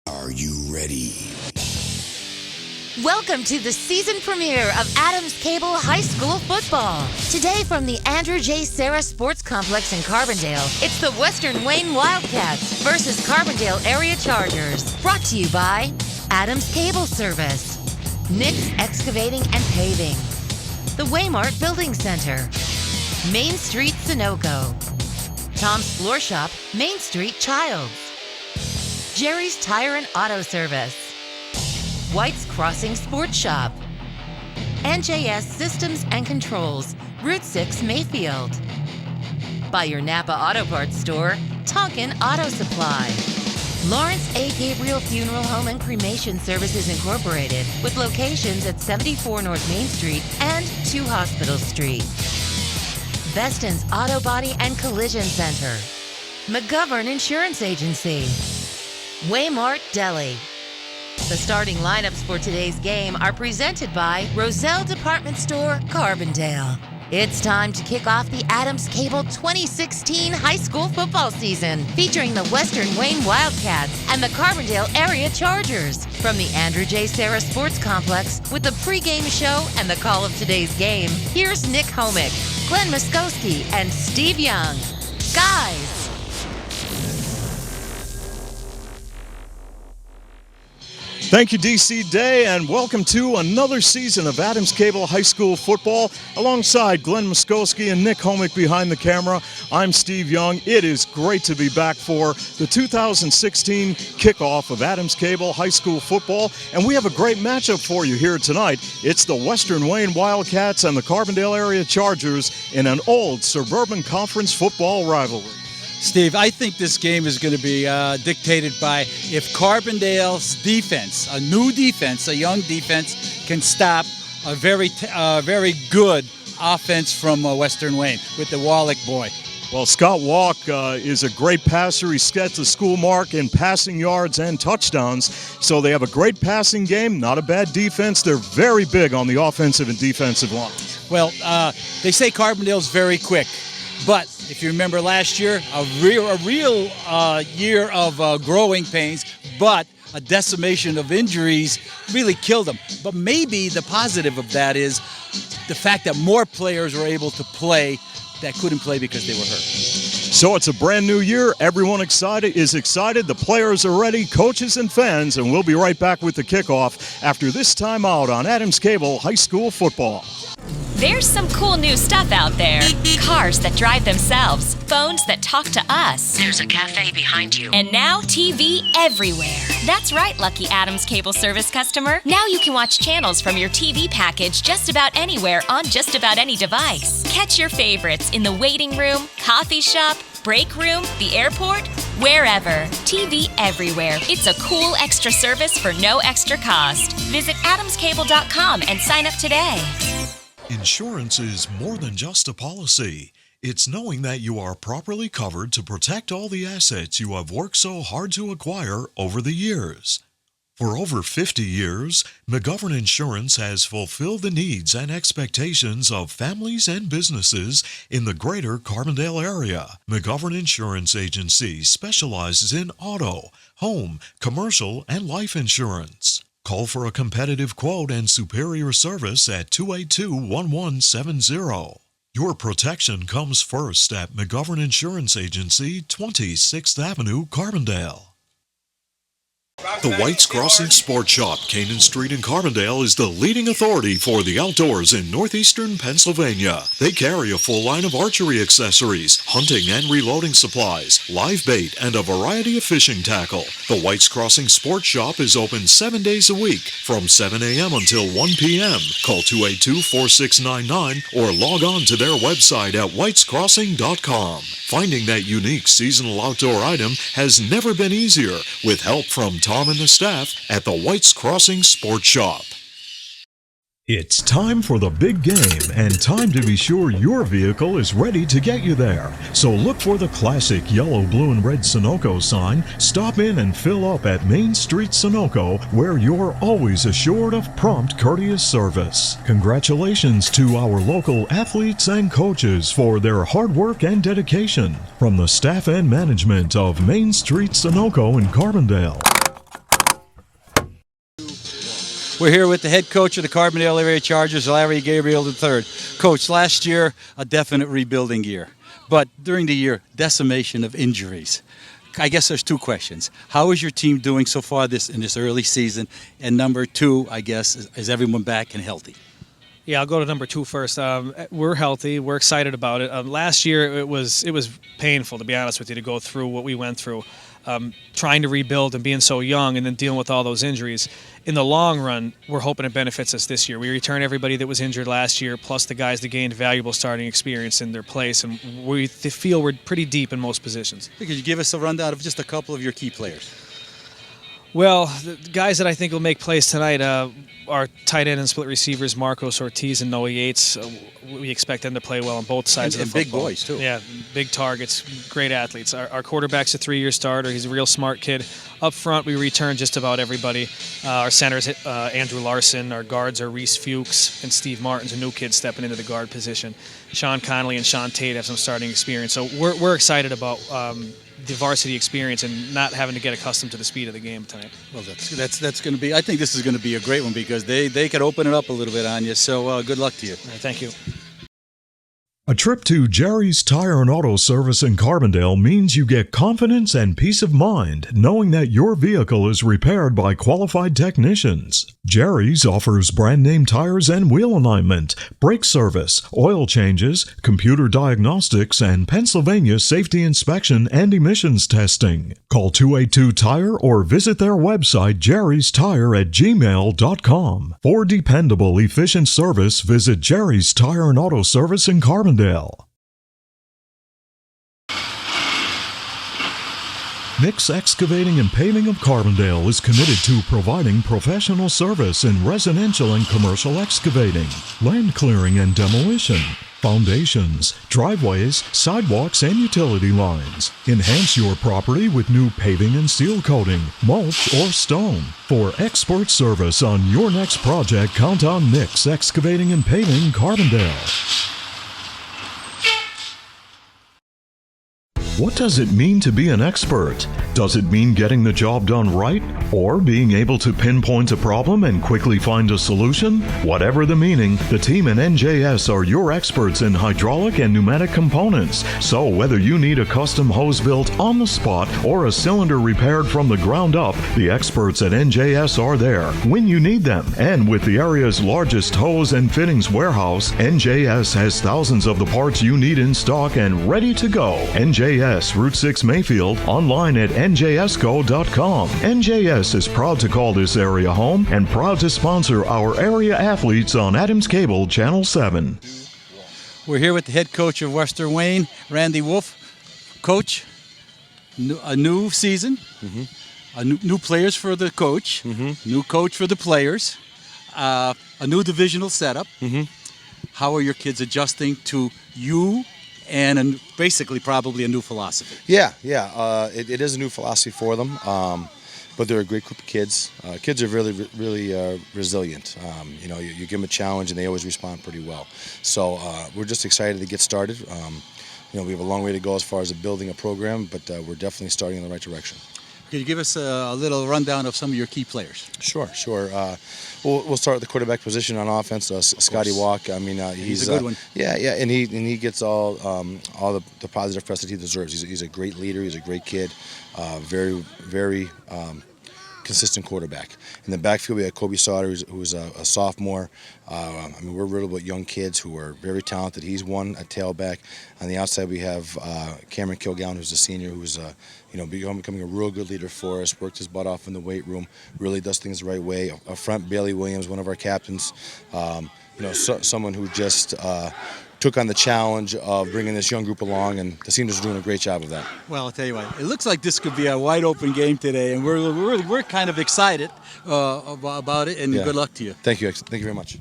Are you ready? Welcome to the season premiere of Adams Cable High School Football. Today from the Andrew J. Serra Sports Complex in Carbondale, it's the Western Wayne Wildcats versus Carbondale Area Chargers. Brought to you by Adams Cable Service, Nick's Excavating and Paving, the Waymart Building Center, Main Street Sunoco, Tom's Floor Shop, Main Street Childs, Gerry's Tire and Auto Service, White's Crossing Sports Shop, NJS Systems and Controls, Route 6 Mayfield. By your Napa Auto Parts store, Tonkin Auto Supply. Lawrence A. Gabriel Funeral Home and Cremation Services Incorporated, with locations at 74 North Main Street and 2 Hospital Street. Veston's Auto Body and Collision Center. McGovern Insurance Agency. Waymart Deli. The starting lineups for today's game are presented by Roselle Department Store, Carbondale. It's time to kick off the Adams Cable 2016 high school football season, featuring the Western Wayne Wildcats and the Carbondale Area Chargers. From the Andrew J. Serra Sports Complex, with the pregame show and the call of today's game, here's Nick Homick, Glenn Muskowski, and Steve Young. Guys! Thank you, DC Day, and welcome to another season of Adams Cable High School Football. Alongside Glenn Muskowski and Nick Homick behind the camera, I'm Steve Young. It is great to be back for the 2016 kickoff of Adams Cable High School Football, and we have a great matchup for you here tonight. It's the Western Wayne Wildcats and the Carbondale Area Chargers in an old Suburban Conference football rivalry. Steve, I think this game is going to be dictated by if Carbondale's defense, a new defense, a young defense, can stop a very good offense from Western Wayne with the Wallach boy. Well, Scott Walk is a great passer. He set the school mark in passing yards and touchdowns. So they have a great passing game, not a bad defense. They're very big on the offensive and defensive line. Well, they say Carbondale's very quick, but if you remember last year, a real year of growing pains, but a decimation of injuries really killed them. But maybe the positive of that is the fact that more players were able to play that couldn't play because they were hurt. So it's a brand new year. Everyone is excited. The players are ready, coaches and fans, and we'll be right back with the kickoff after this time out on Adams Cable High School Football. There's some cool new stuff out there. Cars that drive themselves. Phones that talk to us. There's a cafe behind you. And now TV everywhere. That's right, lucky Adams Cable Service customer. Now you can watch channels from your TV package just about anywhere on just about any device. Catch your favorites in the waiting room, coffee shop, break room, the airport, wherever. TV everywhere. It's a cool extra service for no extra cost. Visit adamscable.com and sign up today. Insurance is more than just a policy. It's knowing that you are properly covered to protect all the assets you have worked so hard to acquire over the years. For over 50 years, McGovern Insurance has fulfilled the needs and expectations of families and businesses in the greater Carbondale area. McGovern Insurance Agency specializes in auto, home, commercial, and life insurance. Call for a competitive quote and superior service at 282-1170. Your protection comes first at McGovern Insurance Agency, 26th Avenue, Carbondale. The White's Crossing Sports Shop, Canaan Street in Carbondale, is the leading authority for the outdoors in northeastern Pennsylvania. They carry a full line of archery accessories, hunting and reloading supplies, live bait, and a variety of fishing tackle. The White's Crossing Sports Shop is open 7 days a week from 7 a.m. until 1 p.m. Call 282-4699 or log on to their website at whitescrossing.com. Finding that unique seasonal outdoor item has never been easier with help from Tom and the staff at the White's Crossing Sports Shop. It's time for the big game and time to be sure your vehicle is ready to get you there. So look for the classic yellow, blue, and red Sunoco sign. Stop in and fill up at Main Street Sunoco, where you're always assured of prompt, courteous service. Congratulations to our local athletes and coaches for their hard work and dedication. From the staff and management of Main Street Sunoco in Carbondale. We're here with the head coach of the Carbondale Area Chargers, Larry Gabriel III. Coach, last year, a definite rebuilding year. But during the year, decimation of injuries. I guess there's two questions. How is your team doing so far in this early season? And number two, I guess, is everyone back and healthy? Yeah, I'll go to number two first. We're healthy. We're excited about it. Last year, it was painful, to be honest with you, to go through what we went through. Trying to rebuild and being so young and then dealing with all those injuries. In the long run, we're hoping it benefits us this year. We return everybody that was injured last year, plus the guys that gained valuable starting experience in their place, and we feel we're pretty deep in most positions. Could you give us a rundown of just a couple of your key players? Well, the guys that I think will make plays tonight are tight end and split receivers, Marcos Ortiz and Noah Yates. We expect them to play well on both sides of the football. And big boys, too. Yeah, big targets, great athletes. Our quarterback's a 3-year starter. He's a real smart kid. Up front, we return just about everybody. Our centers, Andrew Larson. Our guards are Reese Fuchs and Steve Martin's a new kid stepping into the guard position. Sean Connolly and Sean Tate have some starting experience. So we're excited about the varsity experience and not having to get accustomed to the speed of the game tonight. Well, that's going to be. I think this is going to be a great one because they could open it up a little bit on you. So good luck to you. Thank you. A trip to Gerry's Tire and Auto Service in Carbondale means you get confidence and peace of mind knowing that your vehicle is repaired by qualified technicians. Gerry's offers brand name tires and wheel alignment, brake service, oil changes, computer diagnostics, and Pennsylvania safety inspection and emissions testing. Call 282-TIRE or visit their website gerrystire@gmail.com. For dependable, efficient service, visit Gerry's Tire and Auto Service in Carbondale. Nick's Excavating and Paving of Carbondale is committed to providing professional service in residential and commercial excavating, land clearing and demolition, foundations, driveways, sidewalks, and utility lines. Enhance your property with new paving and seal coating, mulch, or stone. For expert service on your next project, count on Nick's Excavating and Paving Carbondale. What does it mean to be an expert? Does it mean getting the job done right? Or being able to pinpoint a problem and quickly find a solution? Whatever the meaning, the team in NJS are your experts in hydraulic and pneumatic components. So whether you need a custom hose built on the spot or a cylinder repaired from the ground up, the experts at NJS are there when you need them. And with the area's largest hose and fittings warehouse, NJS has thousands of the parts you need in stock and ready to go. NJS, Route 6 Mayfield, online at njsco.com. NJS is proud to call this area home and proud to sponsor our area athletes on Adams Cable Channel 7. We're here with the head coach of Western Wayne, Randy Wolf. Coach, a new season, new players for the coach, new coach for the players, a new divisional setup. How are your kids adjusting to you and basically probably a new philosophy? Yeah. It is a new philosophy for them, but they're a great group of kids. Kids are really resilient. You give them a challenge and they always respond pretty well. So we're just excited to get started. We have a long way to go as far as building a program, but we're definitely starting in the right direction. Could you give us a little rundown of some of your key players? Sure. We'll start at the quarterback position on offense. Scotty Walk. I mean, he's a good one. Yeah, and he gets all the positive press that he deserves. He's a great leader. He's a great kid. Very consistent quarterback. In the backfield, we have Kobe Sauter, who's a sophomore. We're riddled with young kids who are very talented. He's one at tailback. On the outside, we have Cameron Kilgallen, who's a senior, who's becoming a real good leader for us. Worked his butt off in the weight room. Really does things the right way. Up front, Bailey Williams, one of our captains. Someone who just took on the challenge of bringing this young group along, and the seniors are doing a great job of that. Well, I'll tell you what, it looks like this could be a wide open game today, and we're kind of excited about it, and good luck to you. Thank you very much.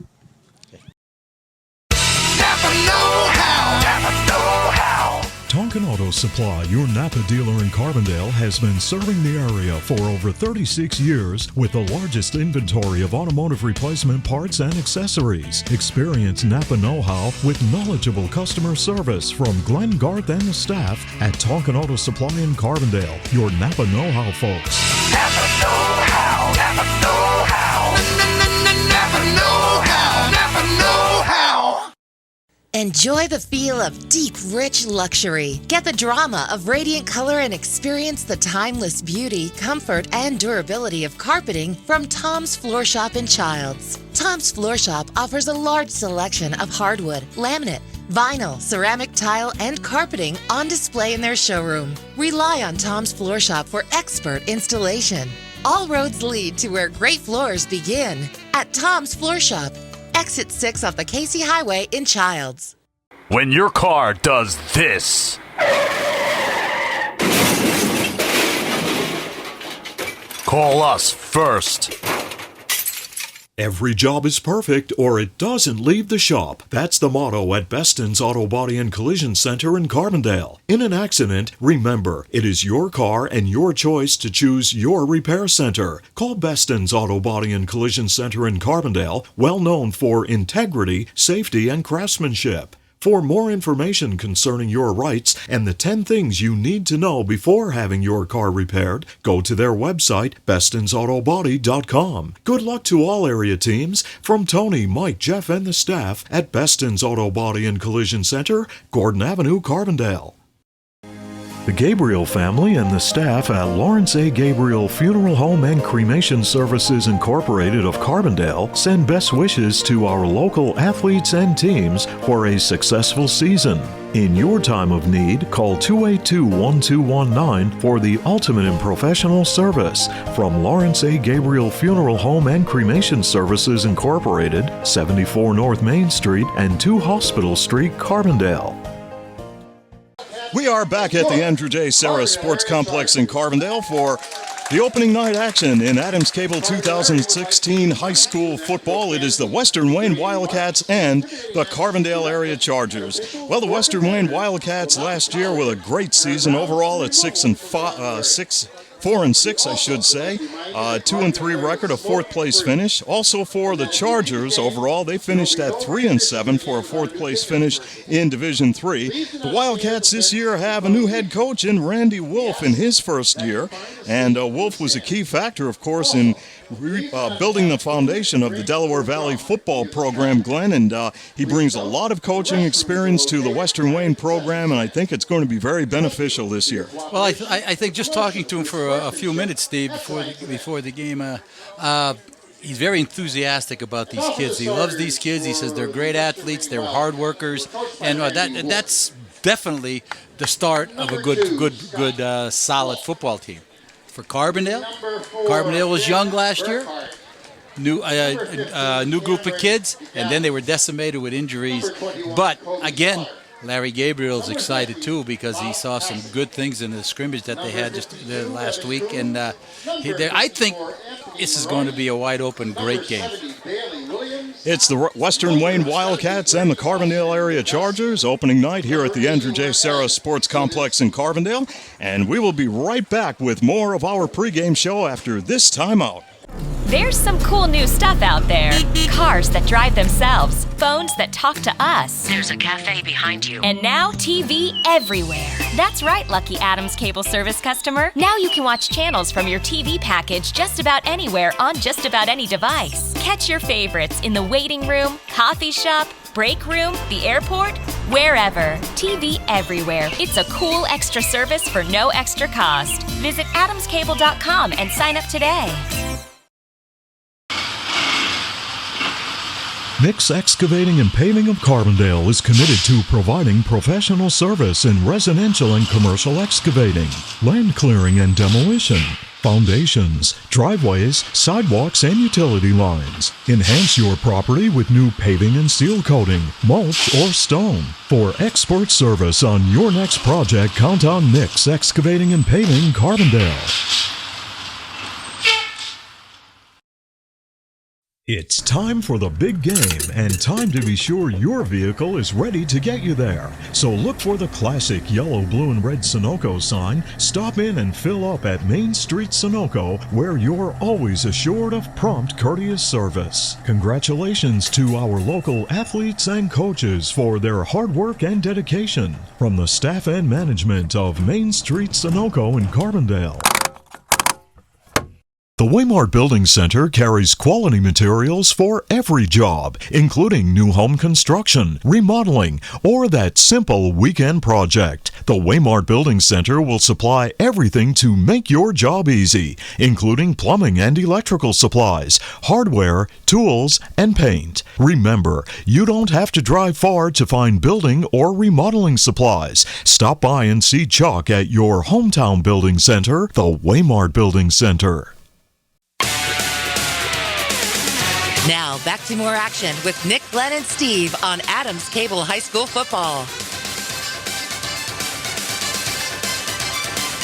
Tonkin Auto Supply, your Napa dealer in Carbondale, has been serving the area for over 36 years with the largest inventory of automotive replacement parts and accessories. Experience Napa know-how with knowledgeable customer service from Glenn Garth and the staff at Tonkin Auto Supply in Carbondale. Your Napa know-how, folks. Napa know-how. Napa know-how. Enjoy the feel of deep, rich luxury. Get the drama of radiant color and experience the timeless beauty, comfort, and durability of carpeting from Tom's Floor Shop in Childs. Tom's Floor Shop offers a large selection of hardwood, laminate, vinyl, ceramic tile, and carpeting on display in their showroom. Rely on Tom's Floor Shop for expert installation. All roads lead to where great floors begin. At Tom's Floor Shop, Exit 6 off the Casey Highway in Childs. When your car does this, call us first. Every job is perfect or it doesn't leave the shop. That's the motto at Beston's Auto Body and Collision Center in Carbondale. In an accident, remember, it is your car and your choice to choose your repair center. Call Beston's Auto Body and Collision Center in Carbondale, well known for integrity, safety, and craftsmanship. For more information concerning your rights and the 10 things you need to know before having your car repaired, go to their website, bestonsautobody.com. Good luck to all area teams from Tony, Mike, Jeff, and the staff at Beston's Auto Body and Collision Center, Gordon Avenue, Carbondale. The Gabriel family and the staff at Lawrence A. Gabriel Funeral Home and Cremation Services Incorporated of Carbondale send best wishes to our local athletes and teams for a successful season. In your time of need, call 282-1219 for the ultimate in professional service from Lawrence A. Gabriel Funeral Home and Cremation Services Incorporated, 74 North Main Street and 2 Hospital Street, Carbondale. We are back at the Andrew J. Sarah Sports Complex in Carbondale for the opening night action in Adams Cable 2016 high school football. It is the Western Wayne Wildcats and the Carbondale area Chargers. Well, the Western Wayne Wildcats last year with a great season overall at 4-6, I should say. 2-3 record, a 4th place finish. Also for the Chargers overall, they finished at 3-7 for a 4th place finish in Division 3. The Wildcats this year have a new head coach in Randy Wolf in his first year. And Wolf was a key factor, of course, in building the foundation of the Delaware Valley football program, Glenn, and he brings a lot of coaching experience to the Western Wayne program, and I think it's going to be very beneficial this year. Well, I think just talking to him for a few minutes, Steve, before the game, he's very enthusiastic about these kids. He loves these kids. He says they're great athletes, they're hard workers, and that's definitely the start of a good, solid football team. For Carbondale was young last year, new group of kids, and then they were decimated with injuries. But again, Larry Gabriel's excited too because he saw some good things in the scrimmage that they had just last week, and I think this is going to be a wide open, great game. It's the Western Wayne Wildcats and the Carbondale area Chargers opening night here at the Andrew J. Sarah Sports Complex in Carbondale, and we will be right back with more of our pregame show after this timeout. There's some cool new stuff out there. Cars that drive themselves, phones that talk to us. There's a cafe behind you. And now TV everywhere. That's right, Lucky Adams Cable Service customer. Now you can watch channels from your TV package just about anywhere on just about any device. Catch your favorites in the waiting room, coffee shop, break room, the airport, wherever. TV everywhere. It's a cool extra service for no extra cost. Visit adamscable.com and sign up today. Nick's Excavating and Paving of Carbondale is committed to providing professional service in residential and commercial excavating, land clearing and demolition, foundations, driveways, sidewalks, and utility lines. Enhance your property with new paving and seal coating, mulch, or stone. For expert service on your next project, count on Nick's Excavating and Paving Carbondale. It's time for the big game and time to be sure your vehicle is ready to get you there. So look for the classic yellow, blue, and red Sunoco sign. Stop in and fill up at Main Street Sunoco, where you're always assured of prompt, courteous service. Congratulations to our local athletes and coaches for their hard work and dedication. From the staff and management of Main Street Sunoco in Carbondale. The The Waymart Building Center carries quality materials for every job, including new home construction, remodeling, or that simple weekend project. The Waymart Building Center will supply everything to make your job easy, including plumbing and electrical supplies, hardware, tools, and paint. Remember, you don't have to drive far to find building or remodeling supplies. Stop by and see Chuck at your hometown building center, the Waymart Building Center. Now, back to more action with Nick, Glenn, and Steve on Adams Cable High School football.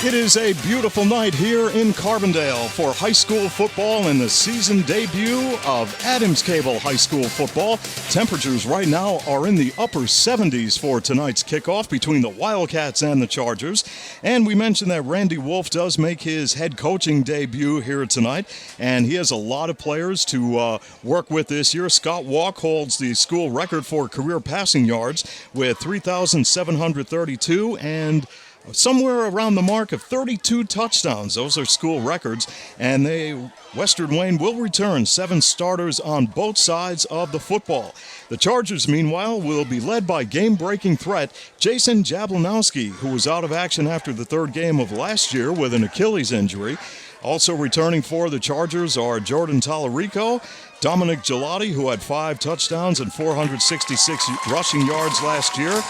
It is a beautiful night here in Carbondale for high school football and the season debut of Adams Cable High School football. Temperatures right now are in the upper 70s for tonight's kickoff between the Wildcats and the Chargers. And we mentioned that Randy Wolf does make his head coaching debut here tonight, and he has a lot of players to work with this year. Scott Walk holds the school record for career passing yards with 3,732 and somewhere around the mark of 32 touchdowns. Those are school records, and Western Wayne will return 7 starters on both sides of the football. The Chargers, meanwhile, will be led by game-breaking threat Jason Jablanowski, who was out of action after the third game of last year with an Achilles injury. Also returning for the Chargers are Jordan Tallarico, Dominic Gelati, who had 5 touchdowns and 466 rushing yards last year.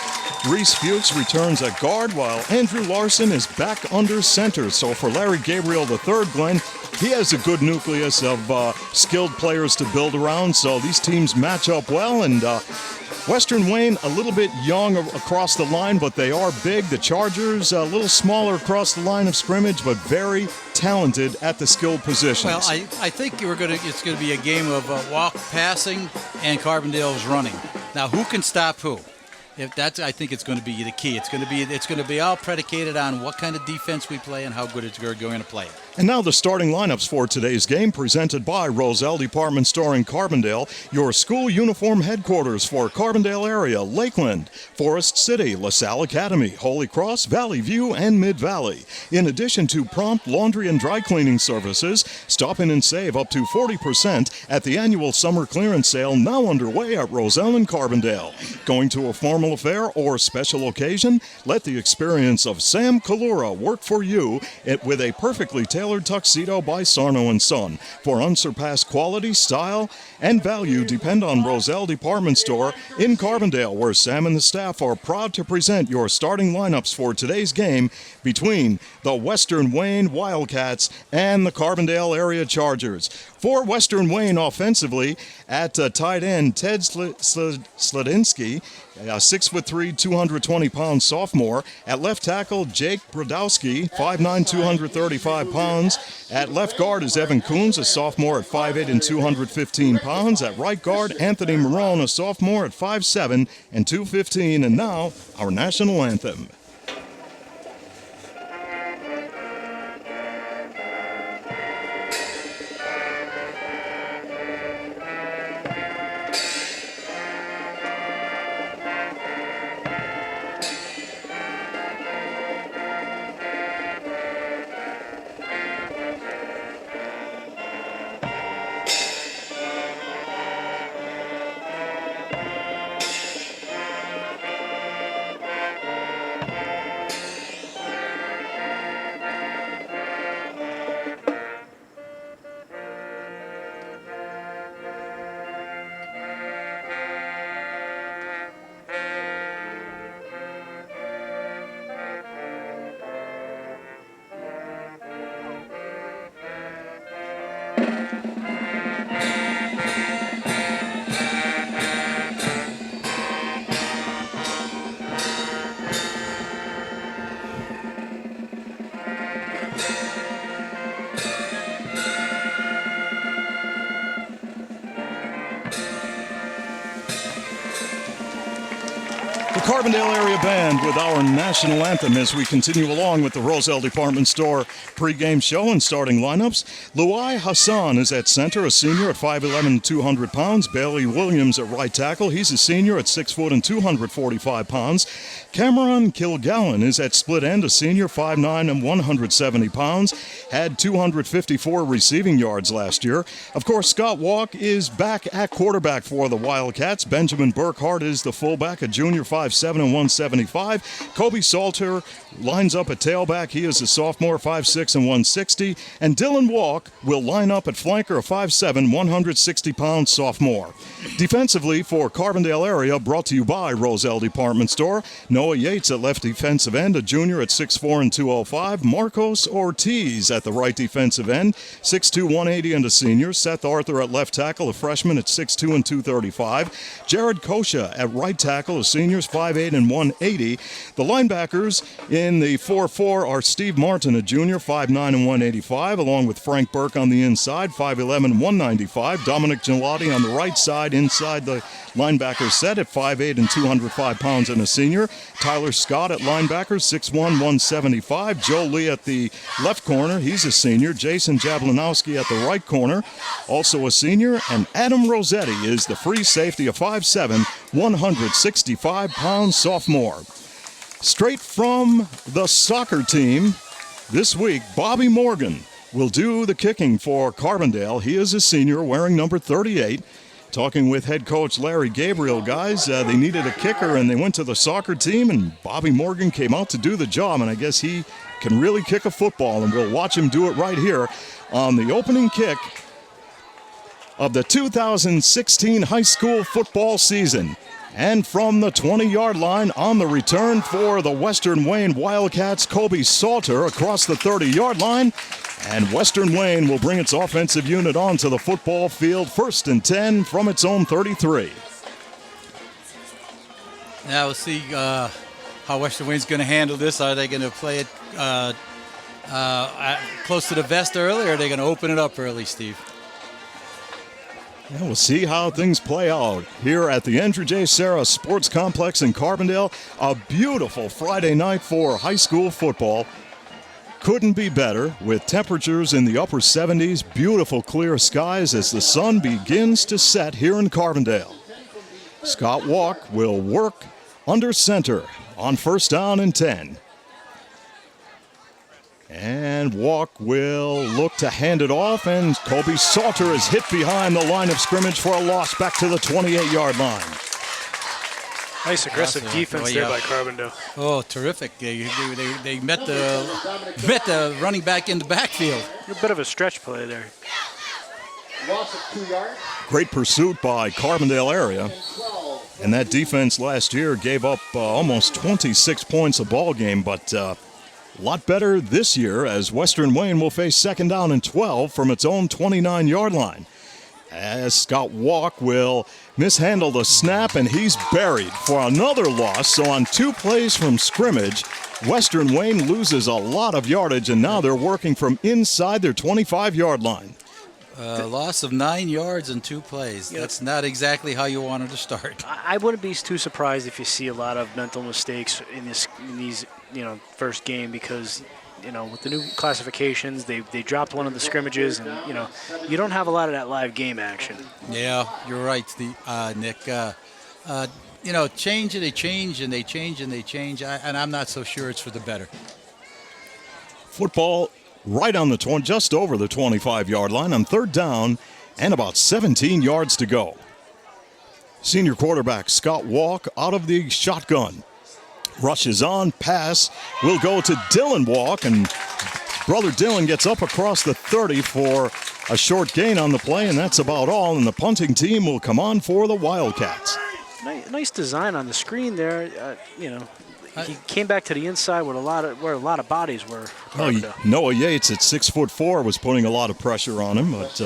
Reese Fuchs returns at guard, while Andrew Larson is back under center. So for Larry Gabriel III, Glenn, he has a good nucleus of skilled players to build around, so these teams match up well. And Western Wayne, a little bit young across the line, but they are big. The Chargers, a little smaller across the line of scrimmage, but very talented at the skilled positions. Well, I think it's going to be a game of Walk passing and Carbondale's running. Now, who can stop who? I think it's going to be the key. It's going to be all predicated on what kind of defense we play and how good we're going to play it. And now the starting lineups for today's game, presented by Roselle Department Store in Carbondale, your school uniform headquarters for Carbondale area, Lakeland, Forest City, LaSalle Academy, Holy Cross, Valley View, and Mid-Valley. In addition to prompt laundry and dry cleaning services, stop in and save up to 40% at the annual summer clearance sale now underway at Roselle and Carbondale. Going to a formal affair or special occasion? Let the experience of Sam Kalura work for you with a perfectly tailored tuxedo by Sarno & Son. For unsurpassed quality, style, and value, depend on Roselle Department Store in Carbondale, where Sam and the staff are proud to present your starting lineups for today's game between the Western Wayne Wildcats and the Carbondale area Chargers. For Western Wayne offensively, at tight end, Ted Sladinsky, 6'3", 220-pound sophomore. At left tackle, Jake Brodowski, 5'9", 235 pounds. At left guard is Evan Coons, a sophomore at 5'8" and 215 pounds. At right guard, Anthony Marone, a sophomore at 5'7" and 215. And now, our national anthem. The Carbondale Area Band with our national anthem as we continue along with the Roselle Department Store pregame show and starting lineups. Luai Hassan is at center, a senior at 5'11", 200 pounds. Bailey Williams at right tackle. He's a senior at 6 foot and 245 pounds. Cameron Kilgallen is at split end, a senior, 5'9" and 170 pounds. Had 254 receiving yards last year. Of course, Scott Walk is back at quarterback for the Wildcats. Benjamin Burkhart is the fullback, a junior, 5'7" and 175. Kobe Salter lines up at tailback. He is a sophomore, 5'6" and 160. And Dylan Walk will line up at flanker, a 5'7", 160-pound sophomore. Defensively for Carbondale area, brought to you by Roselle Department Store. Noah Yates at left defensive end, a junior at 6'4" and 205. Marcos Ortiz at the right defensive end, 6'2", 180 and a senior. Seth Arthur at left tackle, a freshman at 6'2" and 235. Jared Kosha at right tackle, a senior, 5'8" and 180. The linebackers in the 4-4 are Steve Martin, a junior, 5'9" and 185, along with Frank Burke on the inside, 5'11" and 195. Dominic Gelati on the right side inside the linebacker set at 5'8" and 205 pounds and a senior. Tyler Scott at linebacker, 6'1", 175. Joe Lee at the left corner. He's a senior. Jason Jablanowski at the right corner, also a senior. And Adam Rossetti is the free safety, a 5'7", 165-pound sophomore. Straight from the soccer team this week, Bobby Morgan will do the kicking for Carbondale. He is a senior wearing number 38. Talking with head coach Larry Gabriel, guys, they needed a kicker and they went to the soccer team, and Bobby Morgan came out to do the job, and I guess he can really kick a football, and we'll watch him do it right here on the opening kick of the 2016 high school football season. And from the 20-yard line on the return for the Western Wayne Wildcats, Kobe Salter across the 30-yard line. And Western Wayne will bring its offensive unit onto the football field, 1st and 10 from its own 33. Now we'll see how Western Wayne's going to handle this. Are they going to play it close to the vest early, or are they going to open it up early, Steve? Yeah, we'll see how things play out here at the Andrew J. Serra Sports Complex in Carbondale. A beautiful Friday night for high school football. Couldn't be better with temperatures in the upper 70s, beautiful clear skies as the sun begins to set here in Carbondale. Scott Walk will work under center on 1st down and 10. And Walk will look to hand it off, and Kobe Salter is hit behind the line of scrimmage for a loss back to the 28-yard line. Nice aggressive defense there by Carbondale. Oh, terrific. They met the running back in the backfield. A bit of a stretch play there. Great pursuit by Carbondale area. And that defense last year gave up almost 26 points a ball game, but a lot better this year as Western Wayne will face 2nd down and 12 from its own 29-yard line. As Scott Walk will mishandle the snap, and he's buried for another loss. So on 2 plays from scrimmage, Western Wayne loses a lot of yardage, and now they're working from inside their 25-yard line. Loss of 9 yards in 2 plays. That's not exactly how you wanted to start. I wouldn't be too surprised if you see a lot of mental mistakes in these first game, because with the new classifications, they dropped one of the scrimmages, and you don't have a lot of that live game action. Yeah, you're right, Nick. Change and they change and they change and they change, and I'm not so sure it's for the better. Football right on the just over the 25-yard line on 3rd down and about 17 yards to go. Senior quarterback Scott Walk out of the shotgun. Rushes on, pass will go to Dylan Walk, and brother Dylan gets up across the 30 for a short gain on the play, and that's about all, and the punting team will come on for the Wildcats. Nice design on the screen there. He came back to the inside where a lot of bodies were. Noah Yates at 6'4" was putting a lot of pressure on him, but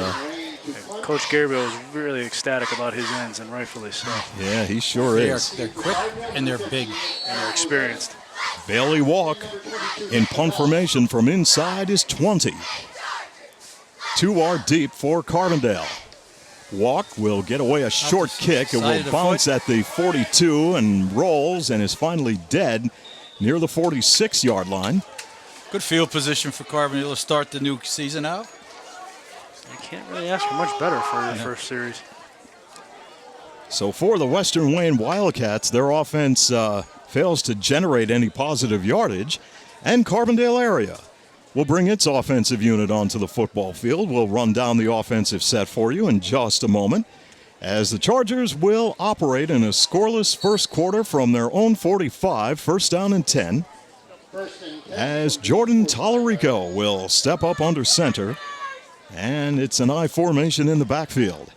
Coach Gerry was really ecstatic about his ends, and rightfully so. Yeah, he sure is. They're quick and they're big and they're experienced. Bailey Walk in punt formation from inside is 20. 2 are deep for Carbondale. Walk will get away a short kick. It will bounce at the 42 and rolls and is finally dead near the 46-yard line. Good field position for Carbondale to start the new season out. I can't really ask for much better for your first series. So for the Western Wayne Wildcats, their offense fails to generate any positive yardage, and Carbondale area will bring its offensive unit onto the football field. We'll run down the offensive set for you in just a moment, as the Chargers will operate in a scoreless first quarter from their own 45, first down and 10, as Jordan Tallarico will step up under center, and it's an I formation in the backfield,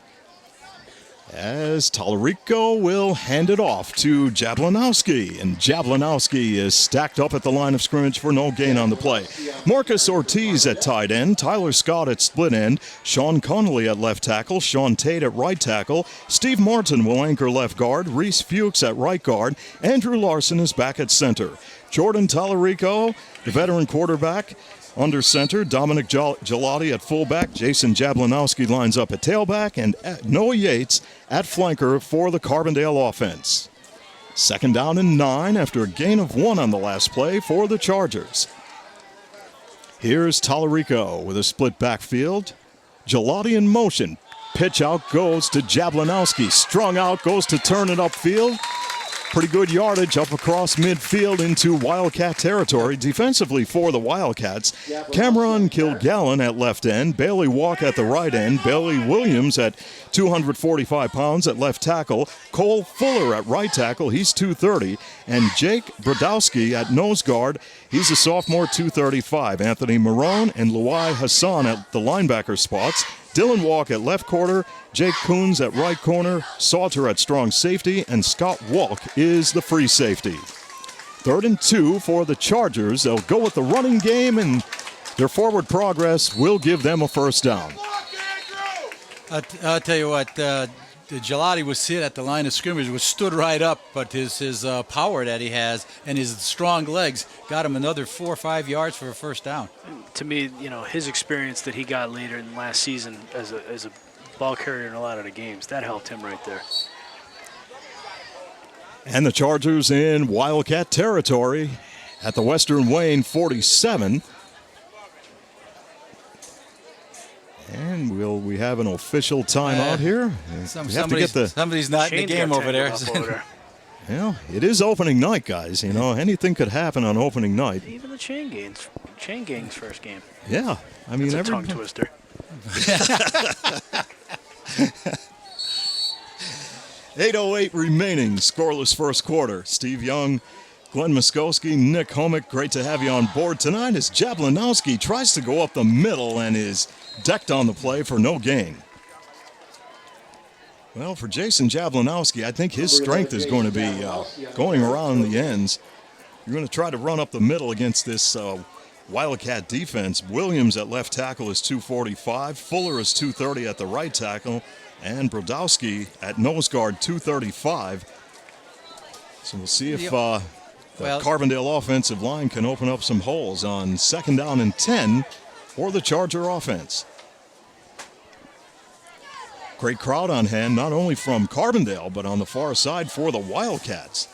as Tallarico will hand it off to Jablanowski, and Jablanowski is stacked up at the line of scrimmage for no gain on the play. Marcus Ortiz at tight end, Tyler Scott at split end, Sean Connolly at left tackle, Sean Tate at right tackle, Steve Martin will anchor left guard, Reese Fuchs at right guard, Andrew Larson is back at center. Jordan Tallarico, the veteran quarterback, under center, Dominic Gelati at fullback, Jason Jablanowski lines up at tailback, and Noah Yates at flanker for the Carbondale offense. Second down and 9 after a gain of 1 on the last play for the Chargers. Here's Tallarico with a split backfield. Gelati in motion. Pitch out goes to Jablanowski. Strung out, goes to turn it upfield. Pretty good yardage up across midfield into Wildcat territory. Defensively for the Wildcats, Cameron Kilgallen at left end, Bailey Walk at the right end, Bailey Williams at 245 pounds at left tackle, Cole Fuller at right tackle, he's 230, and Jake Brodowski at nose guard, he's a sophomore, 235. Anthony Marone and Luai Hassan at the linebacker spots. Dylan Walk at left corner, Jake Coons at right corner, Salter at strong safety, and Scott Walk is the free safety. 3rd and 2 for the Chargers. They'll go with the running game, and their forward progress will give them a first down. I'll tell you what, Gelati was sit at the line of scrimmage, was stood right up, but his power that he has and his strong legs got him another 4 or 5 yards for a first down. To me, his experience that he got later in last season as a ball carrier in a lot of the games, that helped him right there. And the Chargers in Wildcat territory at the Western Wayne 47. And we have an official timeout here? Somebody's not in the game over there. Well, it is opening night, guys. Anything could happen on opening night. Even the Chain Gang's first game. Yeah, I mean, that's a tongue twister. 8:08 remaining, scoreless first quarter. Steve Young, Glenn Muskowski, Nick Homick, great to have you on board tonight as Jablanowski tries to go up the middle and is decked on the play for no gain. Well, for Jason Jablanowski, I think his strength is going to be going around the ends. You're going to try to run up the middle against this Wildcat defense. Williams at left tackle is 245. Fuller is 230 at the right tackle. And Brodowski at nose guard, 235. So we'll see if the Carbondale offensive line can open up some holes on second down and 10 for the Charger offense. Great crowd on hand, not only from Carbondale, but on the far side for the Wildcats.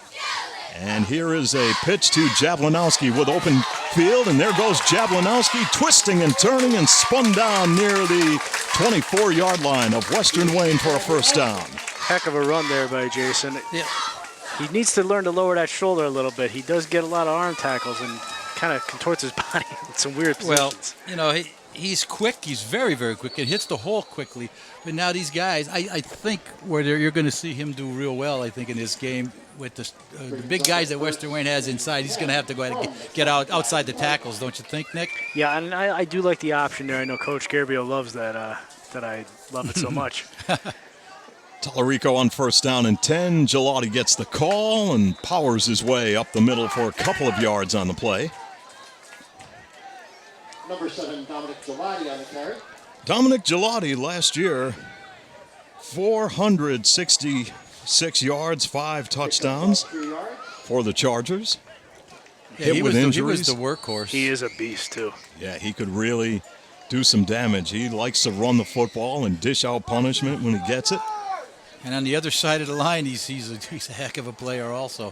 And here is a pitch to Jablanowski with open field, and there goes Jablanowski twisting and turning and spun down near the 24-yard line of Western Wayne for a first down. Heck of a run there by Jason. Yeah. He needs to learn to lower that shoulder a little bit. He does get a lot of arm tackles and kind of contorts his body in some weird positions. Well, he's quick. He's very, very quick. It hits the hole quickly. But now these guys, I think you're going to see him do real well, I think, in this game. With the big guys that Western Wayne has inside, he's going to have to go ahead and get outside the tackles, don't you think, Nick? Yeah, and I do like the option there. I know Coach Gerry loves that I love it so much. Tallarico on first down and 10. Gelati gets the call and powers his way up the middle for a couple of yards on the play. Number 7, Dominic Gelati on the carry. Dominic Gelati last year, 466 yards, 5 touchdowns for the Chargers. Yeah, he was the workhorse. He is a beast, too. Yeah, he could really do some damage. He likes to run the football and dish out punishment when he gets it. And on the other side of the line, he's a heck of a player also.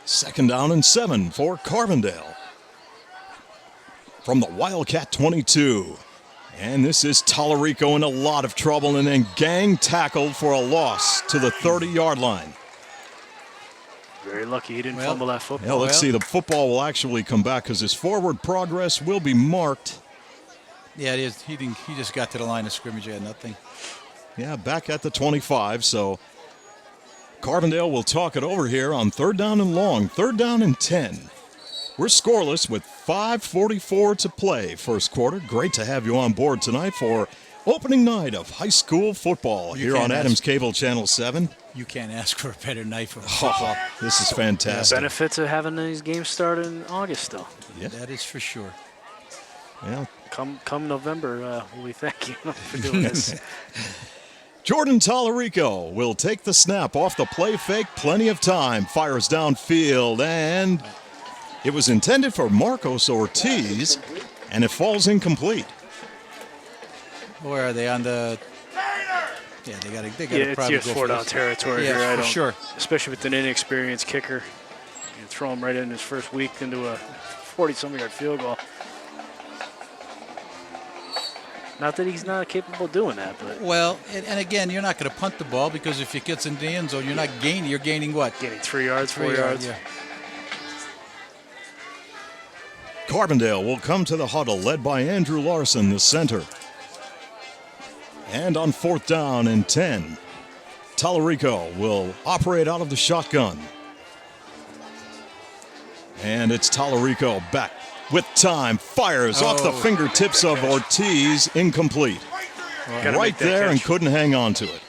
2nd down and 7 for Carbondale. From the Wildcat 22. And this is Tallarico in a lot of trouble, and then gang tackled for a loss to the 30-yard line. Very lucky he didn't fumble that football. Yeah, let's see. The football will actually come back because his forward progress will be marked. Yeah, it is. He just got to the line of scrimmage. He had nothing. Yeah, back at the 25. So Carbondale will talk it over here on 3rd down and long, 3rd down and 10. We're scoreless with 5:44 to play first quarter. Great to have you on board tonight for opening night of high school football here on Adams Cable Channel 7. You can't ask for a better night for football. This is fantastic. Benefits of having these games start in August still. Yeah. That is for sure. Yeah. Come November, we thank you for doing this. Jordan Tallarico will take the snap off the play fake. Plenty of time. Fires downfield, and it was intended for Marcos Ortiz, and it falls incomplete. Where are they on the? Yeah, they got to It's probably just go 4-down this. territory Yeah, here. for sure. Especially with an inexperienced kicker. You throw him right in his first week into a 40-some-yard field goal. Not that he's not capable of doing that, but Well, and again, you're not going to punt the ball because if it gets in the end zone, you're not gaining. You're gaining what? Gaining 3 yards, 4 3 yards. Yeah. Carbondale will come to the huddle, led by Andrew Larson, the center. And on 4th down and 10, Tallarico will operate out of the shotgun. And it's Tallarico back with time, fires off the fingertips of Ortiz, incomplete. Right there and couldn't hang on to it.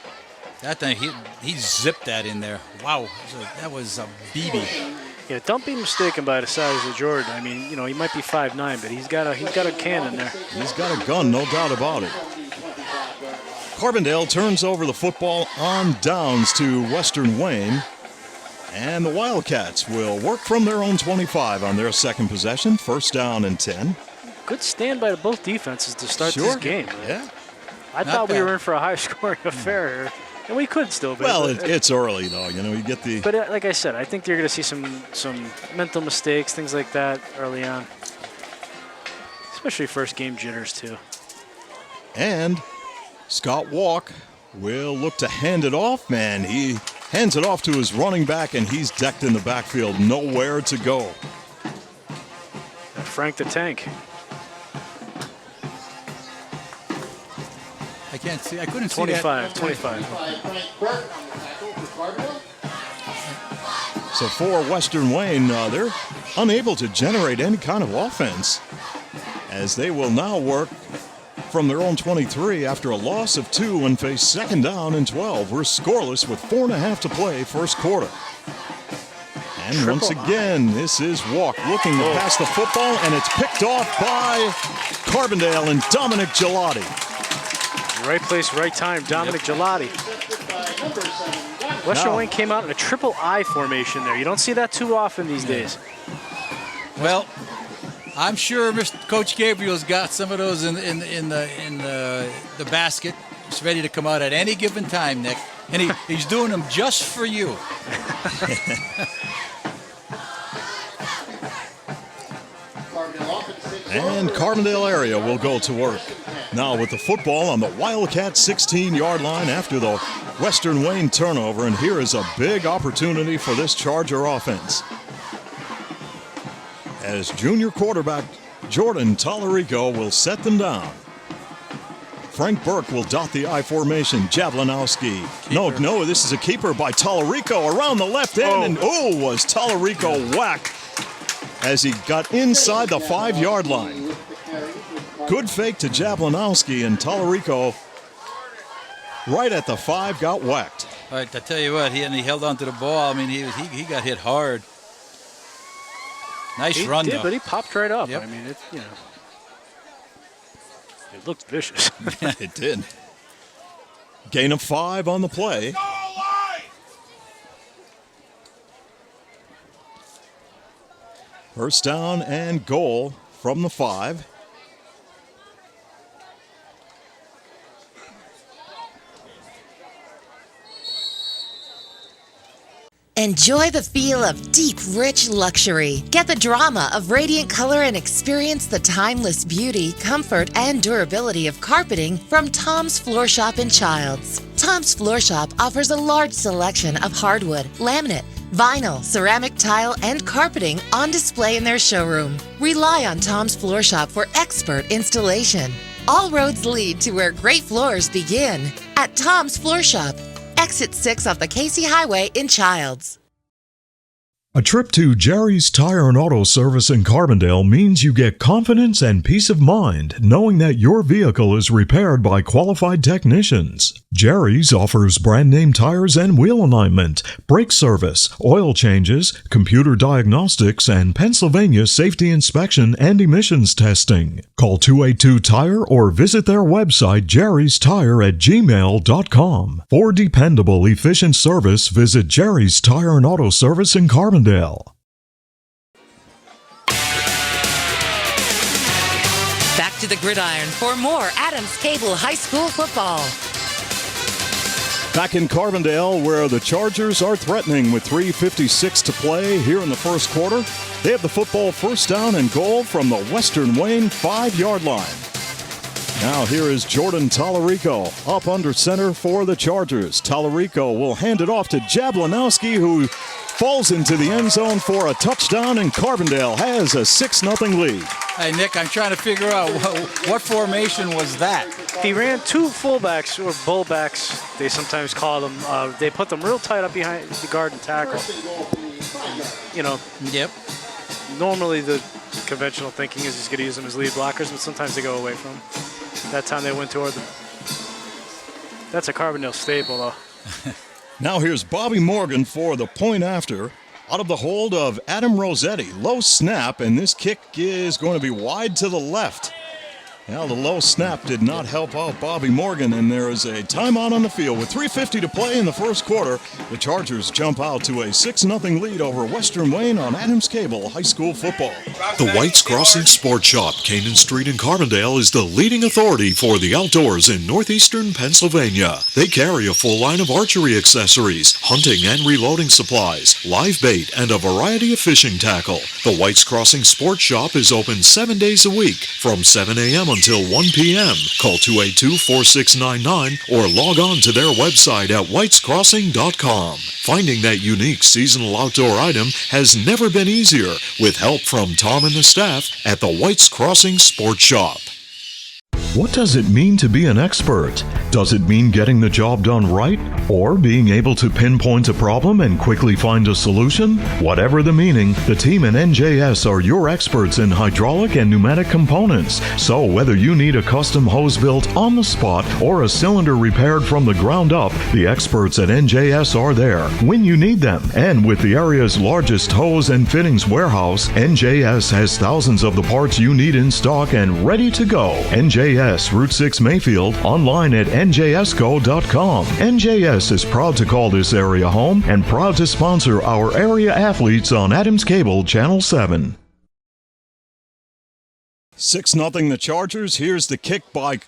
That thing, he zipped that in there. Wow, that was a BB. Yeah, don't be mistaken by the size of Jordan. I mean, he might be 5'9", but he's got a cannon there. He's got a gun, no doubt about it. Carbondale turns over the football on downs to Western Wayne. And the Wildcats will work from their own 25 on their second possession. 1st down and 10. Good stand by both defenses to start this game. Yeah. I thought we were in for a high-scoring affair here, and we could still be. Well, it's early, though. You get the... But like I said, I think you're going to see some mental mistakes, things like that early on. Especially first game jitters, too. And Scott Walk will look to hand it off, man. He hands it off to his running back, and he's decked in the backfield. Nowhere to go. Frank the Tank. I can't see. I couldn't 25, see that. 25. So for Western Wayne, they're unable to generate any kind of offense, as they will now work from their own 23 after a loss of 2 and face 2nd down and 12. We're scoreless with 4.5 to play first quarter. And once again, this is Walk looking to pass the football, and it's picked off by Carbondale and Dominic Gelati. Right place, right time, Dominic Gelati. Western Wayne came out in a triple I formation there. You don't see that too often these days. Well, I'm sure Mr. Coach Gabriel's got some of those in the basket. He's ready to come out at any given time, Nick. And he's doing them just for you. And Carbondale area will go to work. Now with the football on the Wildcat 16-yard line after the Western Wayne turnover. And here is a big opportunity for this Charger offense, as junior quarterback Jordan Tallarico will set them down. Frank Burke will dot the I formation. Javlinowski. No, this is a keeper by Tallarico around the left end. And was Tallarico whacked as he got inside the 5-yard line. Good fake to Javlinowski, and Tallarico right at the 5 got whacked. All right, I tell you what, he held on to the ball. I mean, he got hit hard. Nice run, He did, though. but he popped right up. Yep. I mean, it looked vicious. It did. Gain of 5 on the play. First down and goal from the 5. Enjoy the feel of deep, rich luxury. Get the drama of radiant color and experience the timeless beauty, comfort, and durability of carpeting from Tom's Floor Shop in Childs. Tom's Floor Shop offers a large selection of hardwood, laminate, vinyl, ceramic tile, and carpeting on display in their showroom. Rely on Tom's Floor Shop for expert installation. All roads lead to where great floors begin at Tom's Floor Shop. Exit 6 off the Casey Highway in Childs. A trip to Gerry's Tire and Auto Service in Carbondale means you get confidence and peace of mind knowing that your vehicle is repaired by qualified technicians. Gerry's offers brand name tires and wheel alignment, brake service, oil changes, computer diagnostics, and Pennsylvania safety inspection and emissions testing. Call 282-TIRE or visit their website gerrystire@gmail.com. For dependable, efficient service, visit Gerry's Tire and Auto Service in Carbondale. Back to the gridiron for more Adams Cable High School football. Back in Carbondale, where the Chargers are threatening with 3:56 to play here in the first quarter. They have the football first down and goal from the Western Wayne 5-yard line. Now here is Jordan Tallarico up under center for the Chargers. Tallarico will hand it off to Jablanowski, who falls into the end zone for a touchdown, and Carbondale has a 6-0 lead. Hey, Nick, I'm trying to figure out what formation was that? He ran two fullbacks, or bullbacks, they sometimes call them. They put them real tight up behind the guard and tackle. You know, Yep. normally the conventional thinking is he's going to use them as lead blockers, but sometimes they go away from him. That time they went toward them. That's a Carbondale staple, though. Now here's Bobby Morgan for the point after. Out of the hold of Adam Rossetti. Low snap, and this kick is going to be wide to the left. Now the low snap did not help out Bobby Morgan, and there is a timeout on the field. With 3:50 to play in the first quarter, the Chargers jump out to a 6-0 lead over Western Wayne on Adams Cable High School football. The White's Crossing Sports Shop, Canaan Street in Carbondale, is the leading authority for the outdoors in northeastern Pennsylvania. They carry a full line of archery accessories, hunting and reloading supplies, live bait, and a variety of fishing tackle. The White's Crossing Sports Shop is open 7 days a week from 7 a.m. until 1 p.m. Call 282-4699 or log on to their website at whitescrossing.com. Finding that unique seasonal outdoor item has never been easier with help from Tom and the staff at the White's Crossing Sports Shop. What does it mean to be an expert? Does it mean getting the job done right? Or being able to pinpoint a problem and quickly find a solution? Whatever the meaning, the team in NJS are your experts in hydraulic and pneumatic components. So whether you need a custom hose built on the spot or a cylinder repaired from the ground up, the experts at NJS are there when you need them. And with the area's largest hose and fittings warehouse, NJS has thousands of the parts you need in stock and ready to go. NJS, Route 6 Mayfield, online at njsco.com. NJS is proud to call this area home and proud to sponsor our area athletes on Adams Cable Channel 7. 6-0 the Chargers. Here's the kick by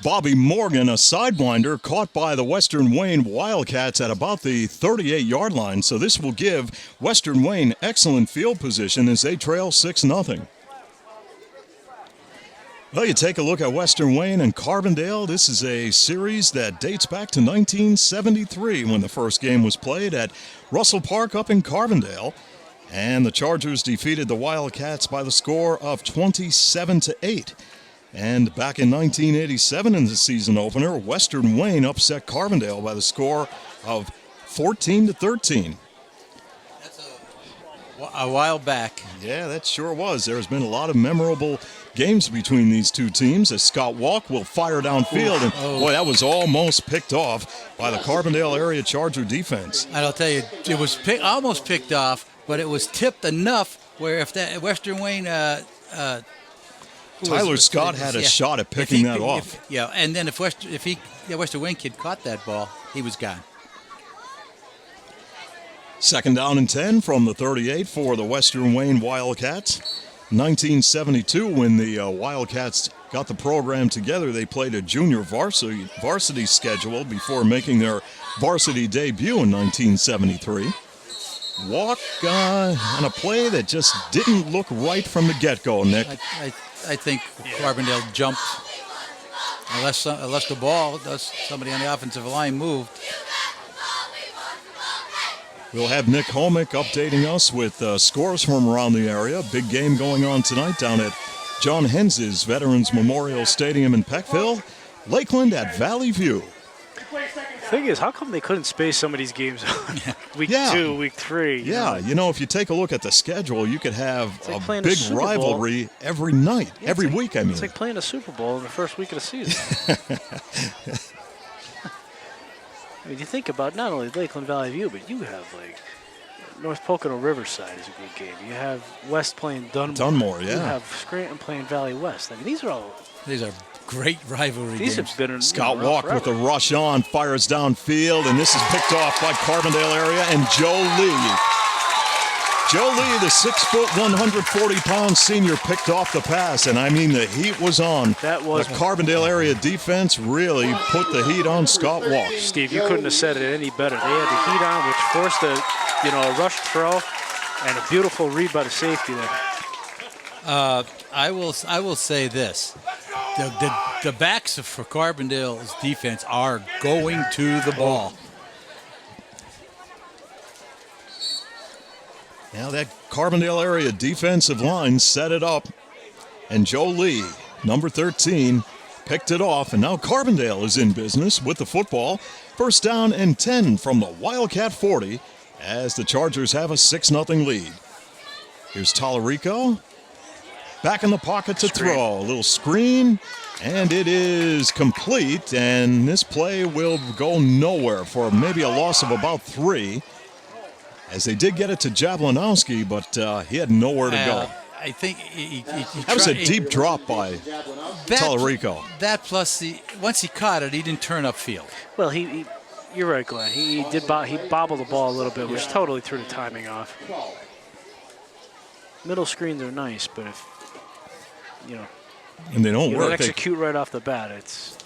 Bobby Morgan, a sidewinder caught by the Western Wayne Wildcats at about the 38-yard line. So this will give Western Wayne excellent field position as they trail 6-0. Well, you take a look at Western Wayne and Carbondale. This is a series that dates back to 1973 when the first game was played at Russell Park up in Carbondale. And the Chargers defeated the Wildcats by the score of 27-8. And back in 1987 in the season opener, Western Wayne upset Carbondale by the score of 14-13. A while back. Yeah, that sure was. There's been a lot of memorable games between these two teams as Scott Walk will fire downfield. And boy, that was almost picked off by the Carbondale area Charger defense. And I'll tell you, it was almost picked off, but it was tipped enough where if that Western Wayne Tyler Scott had a shot at picking that off. And then if Western Wayne kid caught that ball, he was gone. Second down and 10 from the 38 for the Western Wayne Wildcats. 1972, when the Wildcats got the program together, they played a junior varsity schedule before making their varsity debut in 1973. walk on a play that just didn't look right from the get-go, Nick. I think Carbondale jumped. Unless the ball, somebody on the offensive line moved. We'll have Nick Homick updating us with scores from around the area. Big game going on tonight down at John Hens's Veterans Memorial Stadium in Peckville. Lakeland at Valley View. The thing is, how come they couldn't space some of these games on week 2, week 3? Yeah, if you take a look at the schedule, you could have a like big rivalry every night, every week, I mean. It's like playing a Super Bowl in the first week of the season. I mean, you think about not only Lakeland Valley View, but you have, like, North Pocono Riverside is a good game. You have West playing Dunmore. Yeah. You have Scranton playing Valley West. I mean, these are great rivalry These games. have been Scott Walk with a rush on, fires downfield, and this is picked off by Carbondale area and Joe Lee. Joe Lee, the 6', 140-pound senior, picked off the pass, and I mean the heat was on. That was the Carbondale area defense really put the heat on Scott Walk. Steve, you couldn't have said it any better. They had the heat on, which forced a rush throw and a beautiful read by the safety there. I will say this: the backs for Carbondale's defense are going to the ball. Now that Carbondale area defensive line set it up, and Joe Lee, number 13, picked it off, and now Carbondale is in business with the football. First down and 10 from the Wildcat 40 as the Chargers have a 6-0 lead. Here's Tallarico. Back in the pocket to throw. A little screen, and it is complete, and this play will go nowhere for maybe a loss of about 3. As they did get it to Jablanowski, but he had nowhere to go. I think he that was a deep drop by Tallarico. That plus once he caught it, he didn't turn upfield. Well, you're right, Glenn. He bobbled the ball a little bit, which totally threw the timing off. Middle screens are nice, but if and they don't you work. don't execute right off the bat, it's.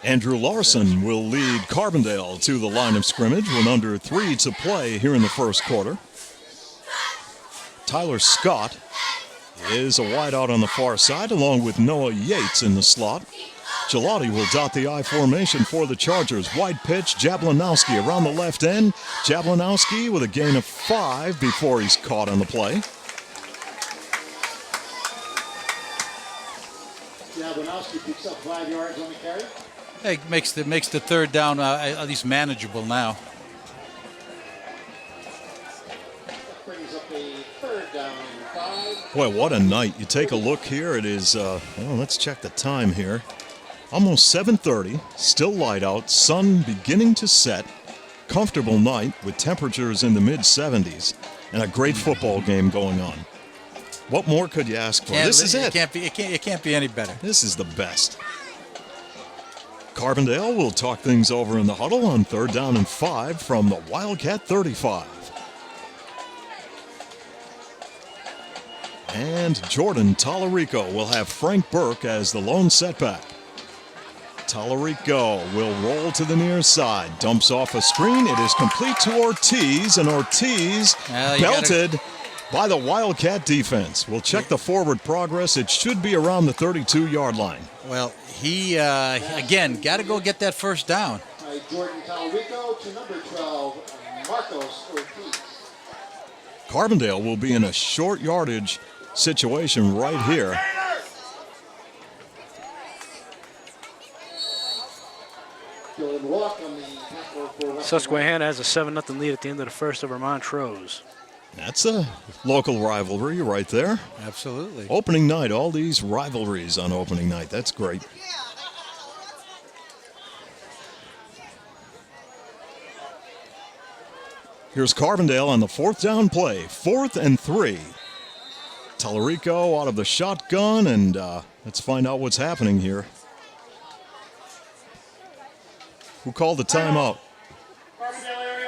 Andrew Larson will lead Carbondale to the line of scrimmage with under 3 to play here in the first quarter. Tyler Scott is a wideout on the far side along with Noah Yates in the slot. Gelati will dot the I formation for the Chargers. Wide pitch, Jablanowski around the left end. Jablanowski with a gain of 5 before he's caught on the play. Jablanowski picks up 5 yards on the carry. It makes the third down at least manageable now. Brings up a third down and 5. Boy, what a night. You take a look here. It is, let's check the time here. Almost 7:30, still light out, sun beginning to set. Comfortable night with temperatures in the mid-70s and a great football game going on. What more could you ask for? This is it. It can't be any better. This is the best. Carbondale will talk things over in the huddle on 3rd down and 5 from the Wildcat 35. And Jordan Tallarico will have Frank Burke as the lone setback. Tallarico will roll to the near side, dumps off a screen. It is complete to Ortiz, and Ortiz belted by the Wildcat defense. We'll check the forward progress. It should be around the 32-yard line. Well, he, again, got to go get that first down. Jordan Tallarico to number 12, Marcos Ortiz. Carbondale will be in a short yardage situation right here. Susquehanna has a 7-0 lead at the end of the first over Montrose. That's a local rivalry right there. Absolutely. Opening night, all these rivalries on opening night. That's great. Here's Carbondale on the 4th down play. 4th and 3. Tallarico out of the shotgun, and let's find out what's happening here. Who called the timeout?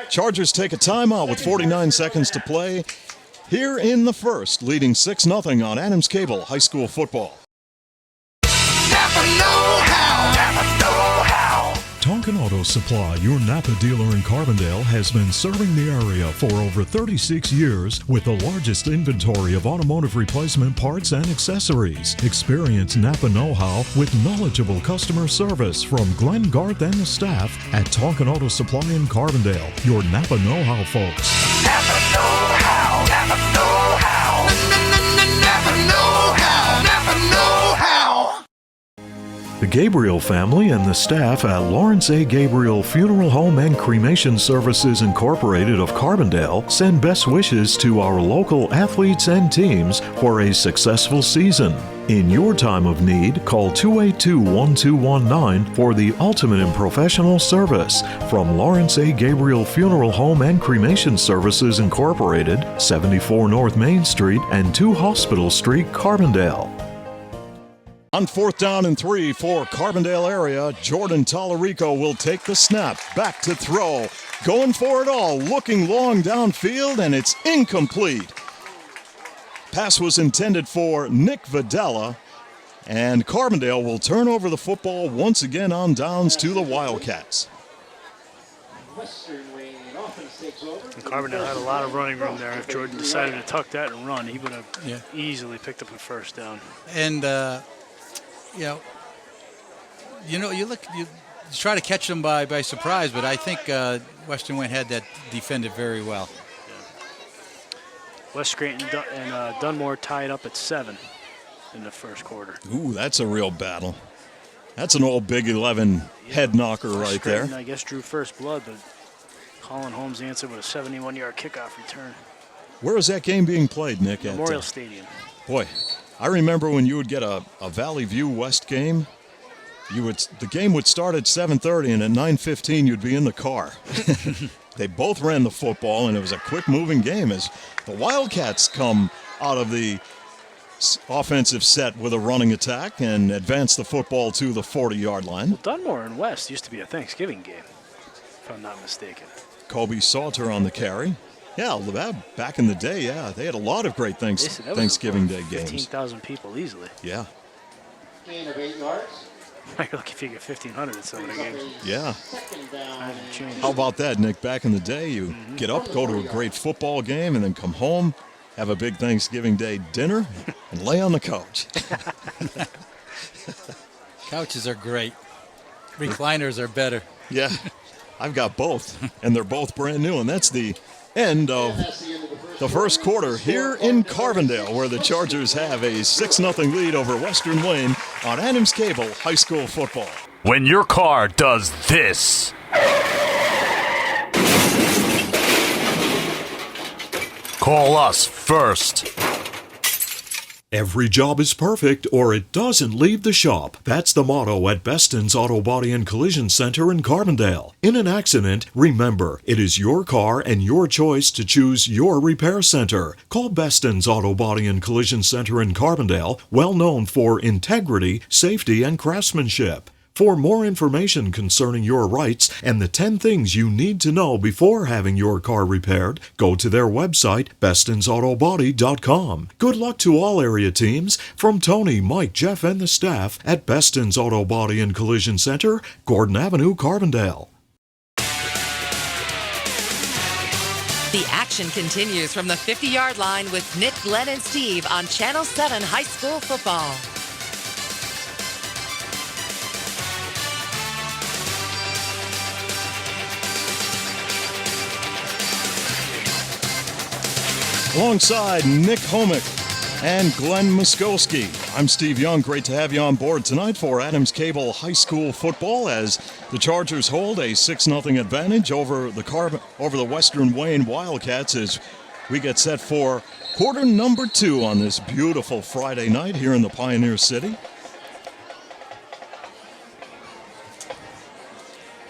Chargers take a timeout with 49 seconds to play here in the first, leading 6-0 on Adams Cable High School football. Talk Tonkin Auto Supply, your Napa dealer in Carbondale, has been serving the area for over 36 years with the largest inventory of automotive replacement parts and accessories. Experience Napa know-how with knowledgeable customer service from Glenn Garth and the staff at Tonkin Auto Supply in Carbondale. Your Napa know-how folks. Napa know-how. Napa know-how. Napa know-how. Napa know-how. The Gabriel family and the staff at Lawrence A. Gabriel Funeral Home and Cremation Services Incorporated of Carbondale send best wishes to our local athletes and teams for a successful season. In your time of need, call 282-1219 for the ultimate in professional service from Lawrence A. Gabriel Funeral Home and Cremation Services Incorporated, 74 North Main Street and 2 Hospital Street, Carbondale. On 4th down and 3 for Carbondale area, Jordan Tallarico will take the snap, back to throw, going for it all, looking long downfield, and it's incomplete. Pass was intended for Nick Videla, and Carbondale will turn over the football once again on downs to the Wildcats. And Carbondale had a lot of running room there. If Jordan decided to tuck that and run, he would have easily picked up a first down. And you try to catch them by surprise, but I think Western Wayne had that defended very well. West Scranton and Dunmore tied up at 7 in the first quarter. Ooh, that's a real battle. That's an old Big 11 head knocker right there. I guess drew first blood, but Colin Holmes answered with a 71-yard kickoff return. Where is that game being played, Nick? Memorial Stadium. Boy, I remember when you would get a Valley View West game, the game would start at 7:30, and at 9:15 you'd be in the car. They both ran the football, and it was a quick-moving game as the Wildcats come out of the offensive set with a running attack and advance the football to the 40-yard line. Well, Dunmore and West used to be a Thanksgiving game, if I'm not mistaken. Kobe Salter on the carry. Yeah, back in the day, they had a lot of great Thanksgiving Day games. 15,000 people easily. Yeah. Gain of 8 yards. You're lucky if you get 1,500 at some of the games. Yeah. Second down. How about that, Nick? Back in the day, you get up, go to a great football game, and then come home, have a big Thanksgiving Day dinner, and lay on the couch. Couches are great. Recliners are better. Yeah, I've got both, and they're both brand new, and that's the end of the first quarter here in Carbondale, where the Chargers have a 6-0 lead over Western Wayne on Adams Cable High School football. When your car does this. Call us first. Every job is perfect or it doesn't leave the shop. That's the motto at Beston's Auto Body and Collision Center in Carbondale. In an accident, remember, it is your car and your choice to choose your repair center. Call Beston's Auto Body and Collision Center in Carbondale, well known for integrity, safety, and craftsmanship. For more information concerning your rights and the 10 things you need to know before having your car repaired, go to their website, bestonsautobody.com. Good luck to all area teams from Tony, Mike, Jeff, and the staff at Beston's Auto Body and Collision Center, Gordon Avenue, Carbondale. The action continues from the 50-yard line with Nick, Glenn, and Steve on Channel 7 High School Football. Alongside Nick Homick and Glenn Muskowski, I'm Steve Young. Great to have you on board tonight for Adams Cable High School football as the Chargers hold a 6-0 advantage over the Western Wayne Wildcats as we get set for quarter number 2 on this beautiful Friday night here in the Pioneer City.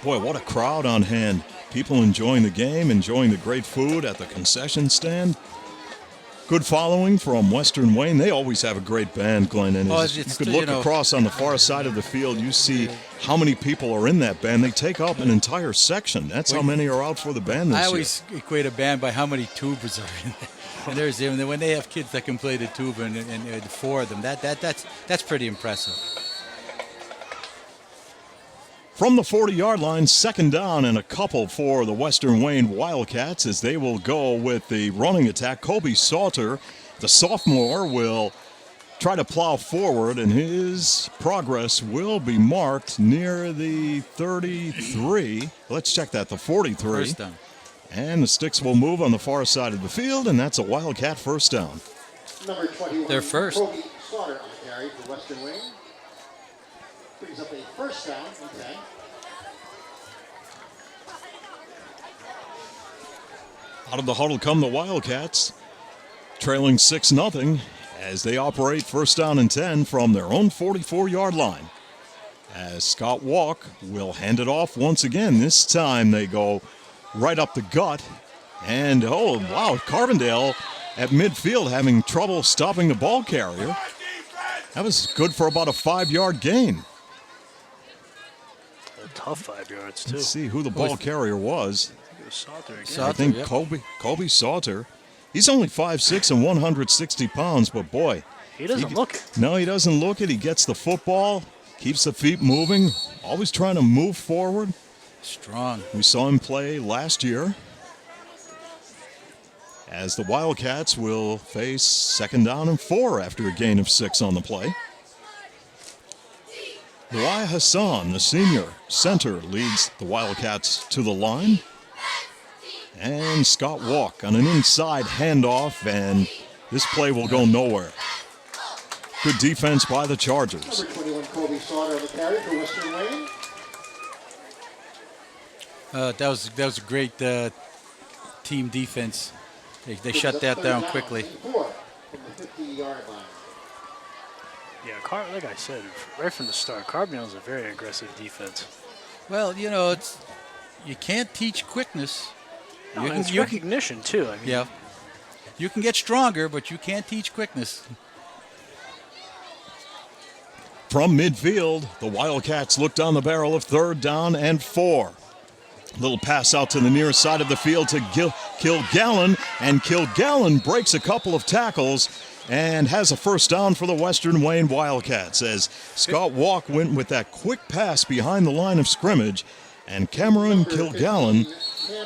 Boy, what a crowd on hand. People enjoying the game, enjoying the great food at the concession stand. Good following from Western Wayne. They always have a great band, Glenn. And you could look across on the far side of the field. You see how many people are in that band. They take up an entire section. That's how many are out for the band this year. I always equate a band by how many tubas are in there. And when they have kids that can play the tuba and 4 of them, that's pretty impressive. From the 40-yard line, second down and a couple for the Western Wayne Wildcats as they will go with the running attack. Kobe Salter, the sophomore, will try to plow forward, and his progress will be marked near the 33. Let's check that, the 43. First down. And the sticks will move on the far side of the field, and that's a Wildcat first down. Number 21. They're first. Kobe Slaughter on the carry for Western Wayne. Brings up a first down and 10. Out of the huddle come the Wildcats, trailing 6-0 as they operate first down and 10 from their own 44-yard line. As Scott Walk will hand it off once again. This time they go right up the gut. And, oh, wow, Carbondale at midfield having trouble stopping the ball carrier. That was good for about a 5-yard gain. A tough 5 yards, too. Let's see who the ball carrier was. It was Salter again. I think Kobe Salter. He's only 5'6" and 160 pounds, but boy. He doesn't look it. No, he doesn't look it. He gets the football, keeps the feet moving, always trying to move forward. Strong. We saw him play last year. As the Wildcats will face second down and 4 after a gain of 6 on the play. Luai Hassan, the senior center, leads the Wildcats to the line. And Scott Walk on an inside handoff, and this play will go nowhere. Good defense by the Chargers. Number 21, Kobe Slaughter on the carry for Western Wayne. That was a great team defense. They shut that down quickly. 4 from the 50-yard line. Yeah, like I said, right from the start, Carbondale is a very aggressive defense. Well, you can't teach quickness. No, it's recognition, too. I mean, yeah. You can get stronger, but you can't teach quickness. From midfield, the Wildcats look down the barrel of third down and 4. Little pass out to the near side of the field to Kilgallen, and Kilgallen breaks a couple of tackles and has a first down for the Western Wayne Wildcats as Scott Walk went with that quick pass behind the line of scrimmage, and Cameron Kilgallen,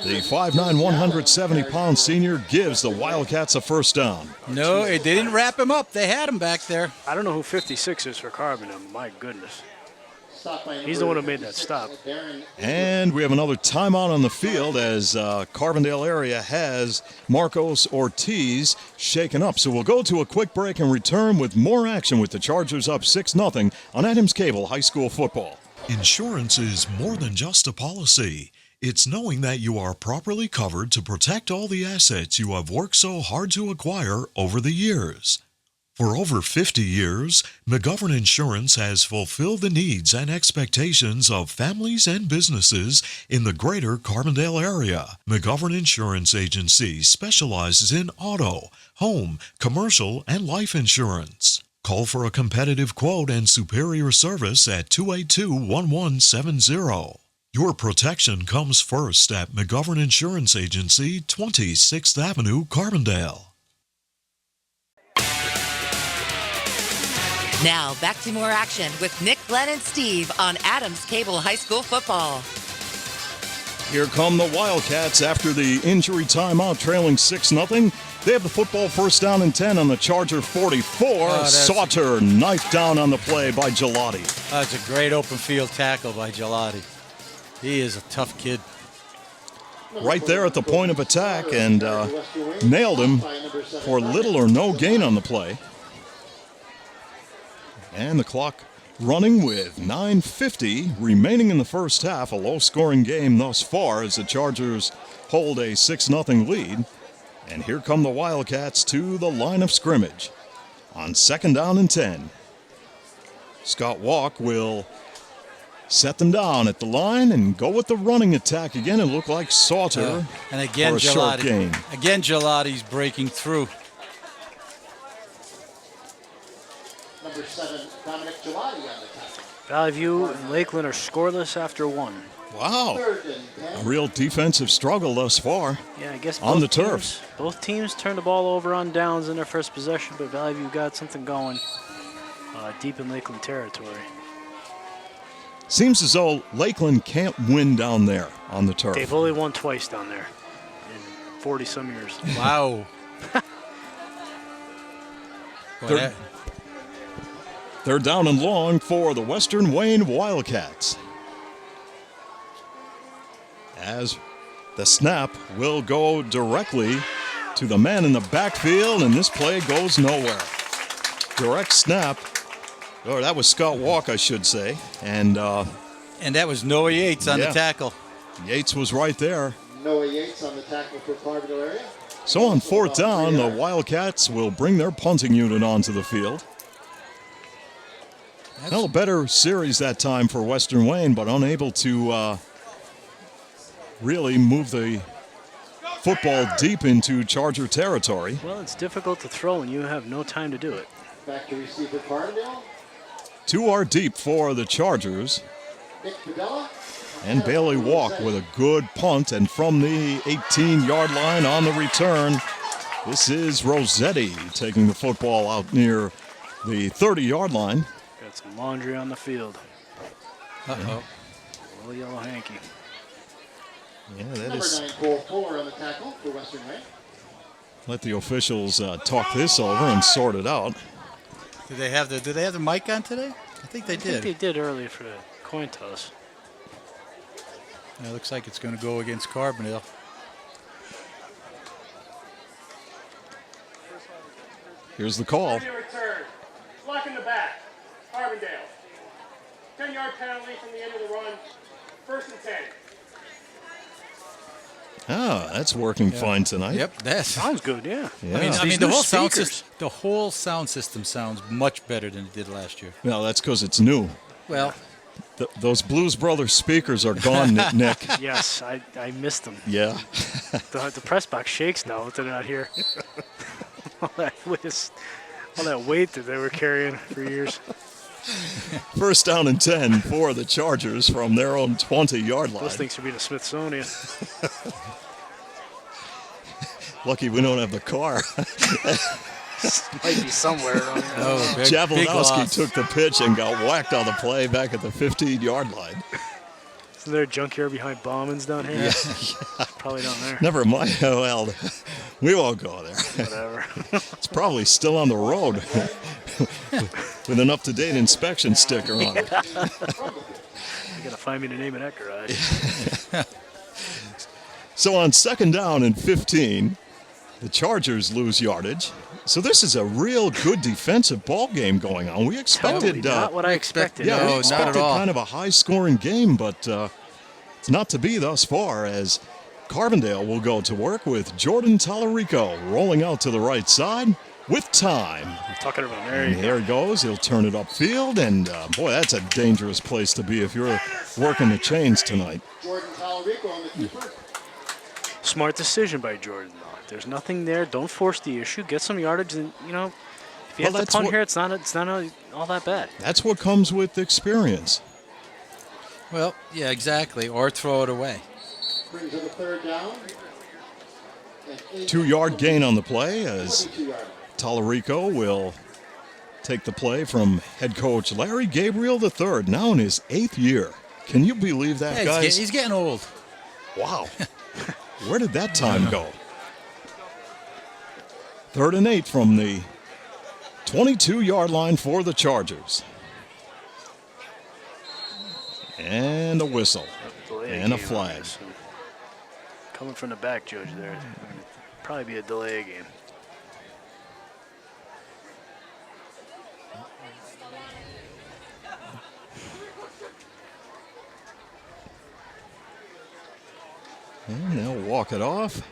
the 5'9", 170-pound senior, gives the Wildcats a first down. No, they didn't wrap him up. They had him back there. I don't know who 56 is for Carbondale. My goodness. He's the one who made that stop. And we have another timeout on the field as Carbondale area has Marcos Ortiz shaken up. So we'll go to a quick break and return with more action with the Chargers up 6-0 on Adams Cable High School Football. Insurance is more than just a policy. It's knowing that you are properly covered to protect all the assets you have worked so hard to acquire over the years. For over 50 years, McGovern Insurance has fulfilled the needs and expectations of families and businesses in the greater Carbondale area. McGovern Insurance Agency specializes in auto, home, commercial, and life insurance. Call for a competitive quote and superior service at 282-1170. Your protection comes first at McGovern Insurance Agency, 26th Avenue, Carbondale. Now, back to more action with Nick, Glenn, and Steve on Adams Cable High School Football. Here come the Wildcats after the injury timeout, trailing 6-0. They have the football first down and 10 on the Charger 44. Sauter knifed down on the play by Gelati. That's a great open field tackle by Gelati. He is a tough kid. Right there at the point of attack, and nailed him for little or no gain on the play. And the clock running with 9:50 remaining in the first half. A low-scoring game thus far as the Chargers hold a 6-0 lead. And here come the Wildcats to the line of scrimmage on second down and 10. Scott Walk will set them down at the line and go with the running attack again. It looked like Sauter and again, for a short gain. Again, Gelati's breaking through. Number 7, Dominic Gelati on the tackle. Valley View and Lakeland are scoreless after 1. Wow. A real defensive struggle thus far. Yeah, I guess on the turf. Both teams turned the ball over on downs in their first possession, but Valley View got something going deep in Lakeland territory. Seems as though Lakeland can't win down there on the turf. They've only won twice down there in 40-some years. Wow. They're down and long for the Western Wayne Wildcats. As the snap will go directly to the man in the backfield, and this play goes nowhere. Direct snap. Oh, that was Scott Walk, I should say. And that was Noah Yates on the tackle. Yates was right there. Noah Yates on the tackle for Carbondale area. So on fourth down, the Wildcats will bring their punting unit onto the field. Well, a better series that time for Western Wayne, but unable to really move the football deep into Charger territory. Well, it's difficult to throw when you have no time to do it. Back to receiver Carbondale. 2 are deep for the Chargers. Nick Padella. And Bailey Walk with a good punt, and from the 18-yard line on the return, this is Rossetti taking the football out near the 30-yard line. Got some laundry on the field. Uh-oh. Little yellow hanky. Yeah, that Number is. 9, Cole Fuller on the tackle for Western Wayne. Let the officials talk this over and sort it out. Did they have the mic on today? I think they I did. think they did earlier for the coin toss. It looks like it's going to go against Carbondale. Here's the call. Return. Block in the back. Carbondale. 10-yard penalty from the end of the run. 1st and 10. Ah, that's working fine tonight. Yep, that sounds good. Yeah. I mean, the whole sound system sounds much better than it did last year. Well, that's because it's new. Well, those Blues Brothers speakers are gone, Nick. Yes, I missed them. Yeah. The press box shakes now that they're not here. all that weight that they were carrying for years. First down and 10 for the Chargers from their own 20-yard line. Those things should be the Smithsonian. Lucky we don't have the car. Might be somewhere around here. Oh, Jablonowski took the pitch and got whacked on the play back at the 15-yard line. Isn't there a junkyard behind Bauman's down here? Yeah. Probably down there. Never mind. Well, we won't go there. Whatever. It's probably still on the road with an up-to-date inspection sticker on it. You gotta find me the name of that garage. So on 2nd down and 15, the Chargers lose yardage. So this is a real good defensive ball game going on. We expected Totally not what I expected. Yeah, we No, expected not at all. kind of a high-scoring game, but it's not to be thus far, as Carbondale will go to work with Jordan Tallarico rolling out to the right side with time. I'm talking about there. And here he goes. He'll turn it upfield, and boy, that's a dangerous place to be if you're working the chains tonight. Jordan Tallarico on the keeper. Smart decision by Jordan, though. There's nothing there. Don't force the issue. Get some yardage, and if you have to punt here, it's not all that bad. That's what comes with experience. Well, yeah, exactly. Or throw it away. Brings to the 3rd down. 2-yard gain on the play as Tallarico will take the play from head coach Larry Gabriel III, now in his 8th year. Can you believe that, Yeah, guys? he's getting old. Wow. Where did that time go? 3rd and 8 from the 22-yard line for the Chargers. And a whistle. And a flag. Coming from the back, Judge, there. Probably be a delay game. And they'll walk it off.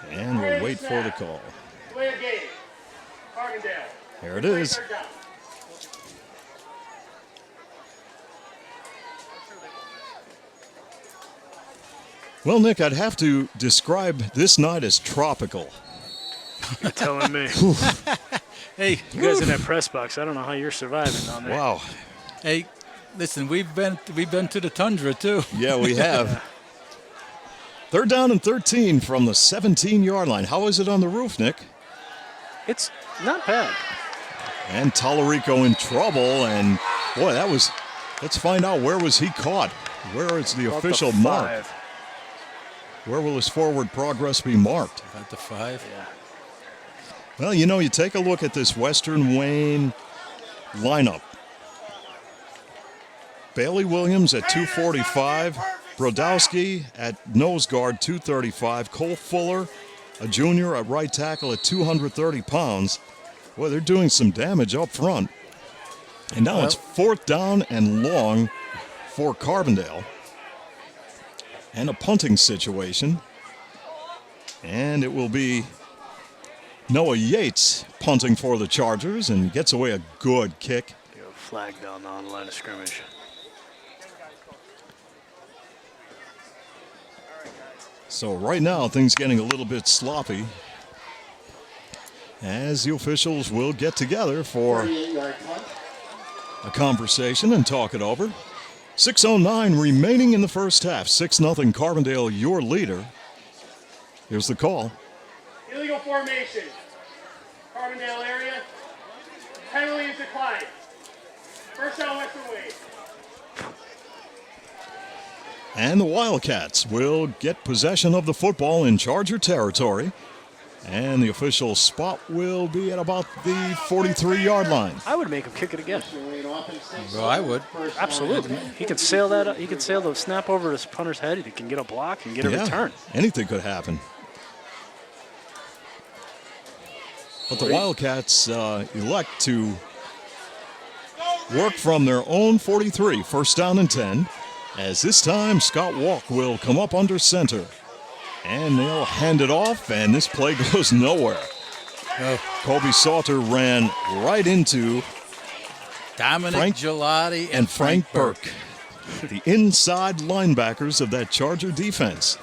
And we'll wait for the call. Player game. Carbondale. There it is. 3rd down. Well, Nick, I'd have to describe this night as tropical. You're telling me. Hey, you guys in that press box, I don't know how you're surviving down there. Wow. Hey, listen, we've been to the tundra too. Yeah, we have. 3rd down and 13 from the 17-yard line. How is it on the roof, Nick? It's not bad. And Tallarico in trouble, and boy, that was Let's find out, where was he caught? Where is the official mark? Where will his forward progress be marked? At the 5. Yeah. Well, you know, you take a look at this Western Wayne lineup. Bailey Williams at 245, Brodowski at nose guard 235, Cole Fuller, a junior at right tackle at 230 pounds. Boy, they're doing some damage up front. And now it's 4th down and long for Carbondale. And a punting situation. And it will be Noah Yates punting for the Chargers and gets away a good kick. Flag down on the line of scrimmage. So right now, things getting a little bit sloppy as the officials will get together for a conversation and talk it over. 6:09 remaining in the first half. 6-0 Carbondale, your leader. Here's the call. Illegal formation. Carbondale area. Penalty is declined. First down, Western Wayne. And the Wildcats will get possession of the football in Charger territory. And the official spot will be at about the 43-yard line. I would make him kick it again. Well, I would. Absolutely. He could sail that. He could sail the snap over his punter's head. He can get a block and get a return. Anything could happen. But the Wildcats elect to work from their own 43, 1st down and 10. As this time, Scott Walk will come up under center. And they'll hand it off, and this play goes nowhere. Kobe Salter ran right into Dominic Gelati and Frank Burke, the inside linebackers of that Charger defense.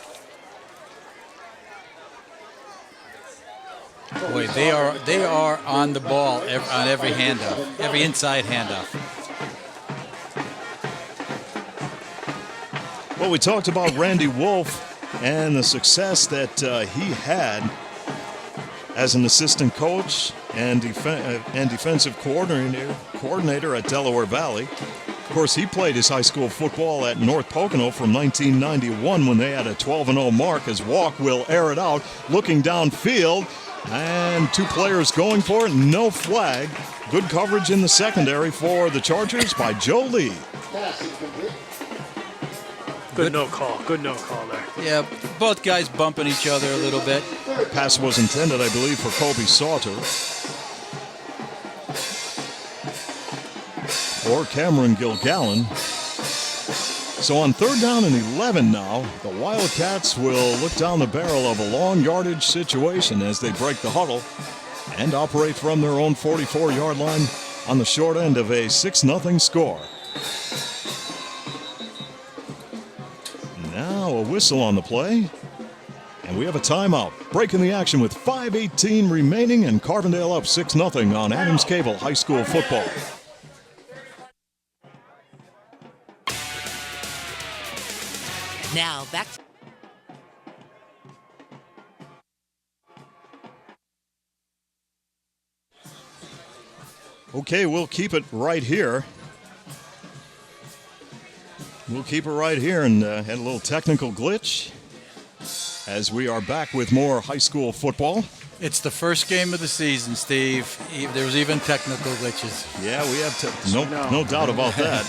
Boy, they are on the ball on every handoff, every inside handoff. Well, we talked about Randy Wolf and the success that he had as an assistant coach and defensive coordinator at Delaware Valley. Of course, he played his high school football at North Pocono from 1991 when they had a 12-0 mark, as Walk will air it out, looking downfield, and 2 players going for it, no flag. Good coverage in the secondary for the Chargers by Joe Lee. Good no call. Good no call there. Yeah, both guys bumping each other a little bit. Pass was intended, I believe, for Kobe Salter. Or Cameron Gilgallen. So on 3rd down and 11 now, the Wildcats will look down the barrel of a long yardage situation as they break the huddle and operate from their own 44-yard line on the short end of a 6-0 score. Now a whistle on the play, and we have a timeout. Breaking the action with 5:18 remaining, and Carbondale up 6-0 on Adams Cable High School football. Now back. Okay, we'll keep it right here. We'll keep it right here, and had a little technical glitch as we are back with more high school football. It's the first game of the season, Steve. There's even technical glitches. Yeah, we have no doubt about that.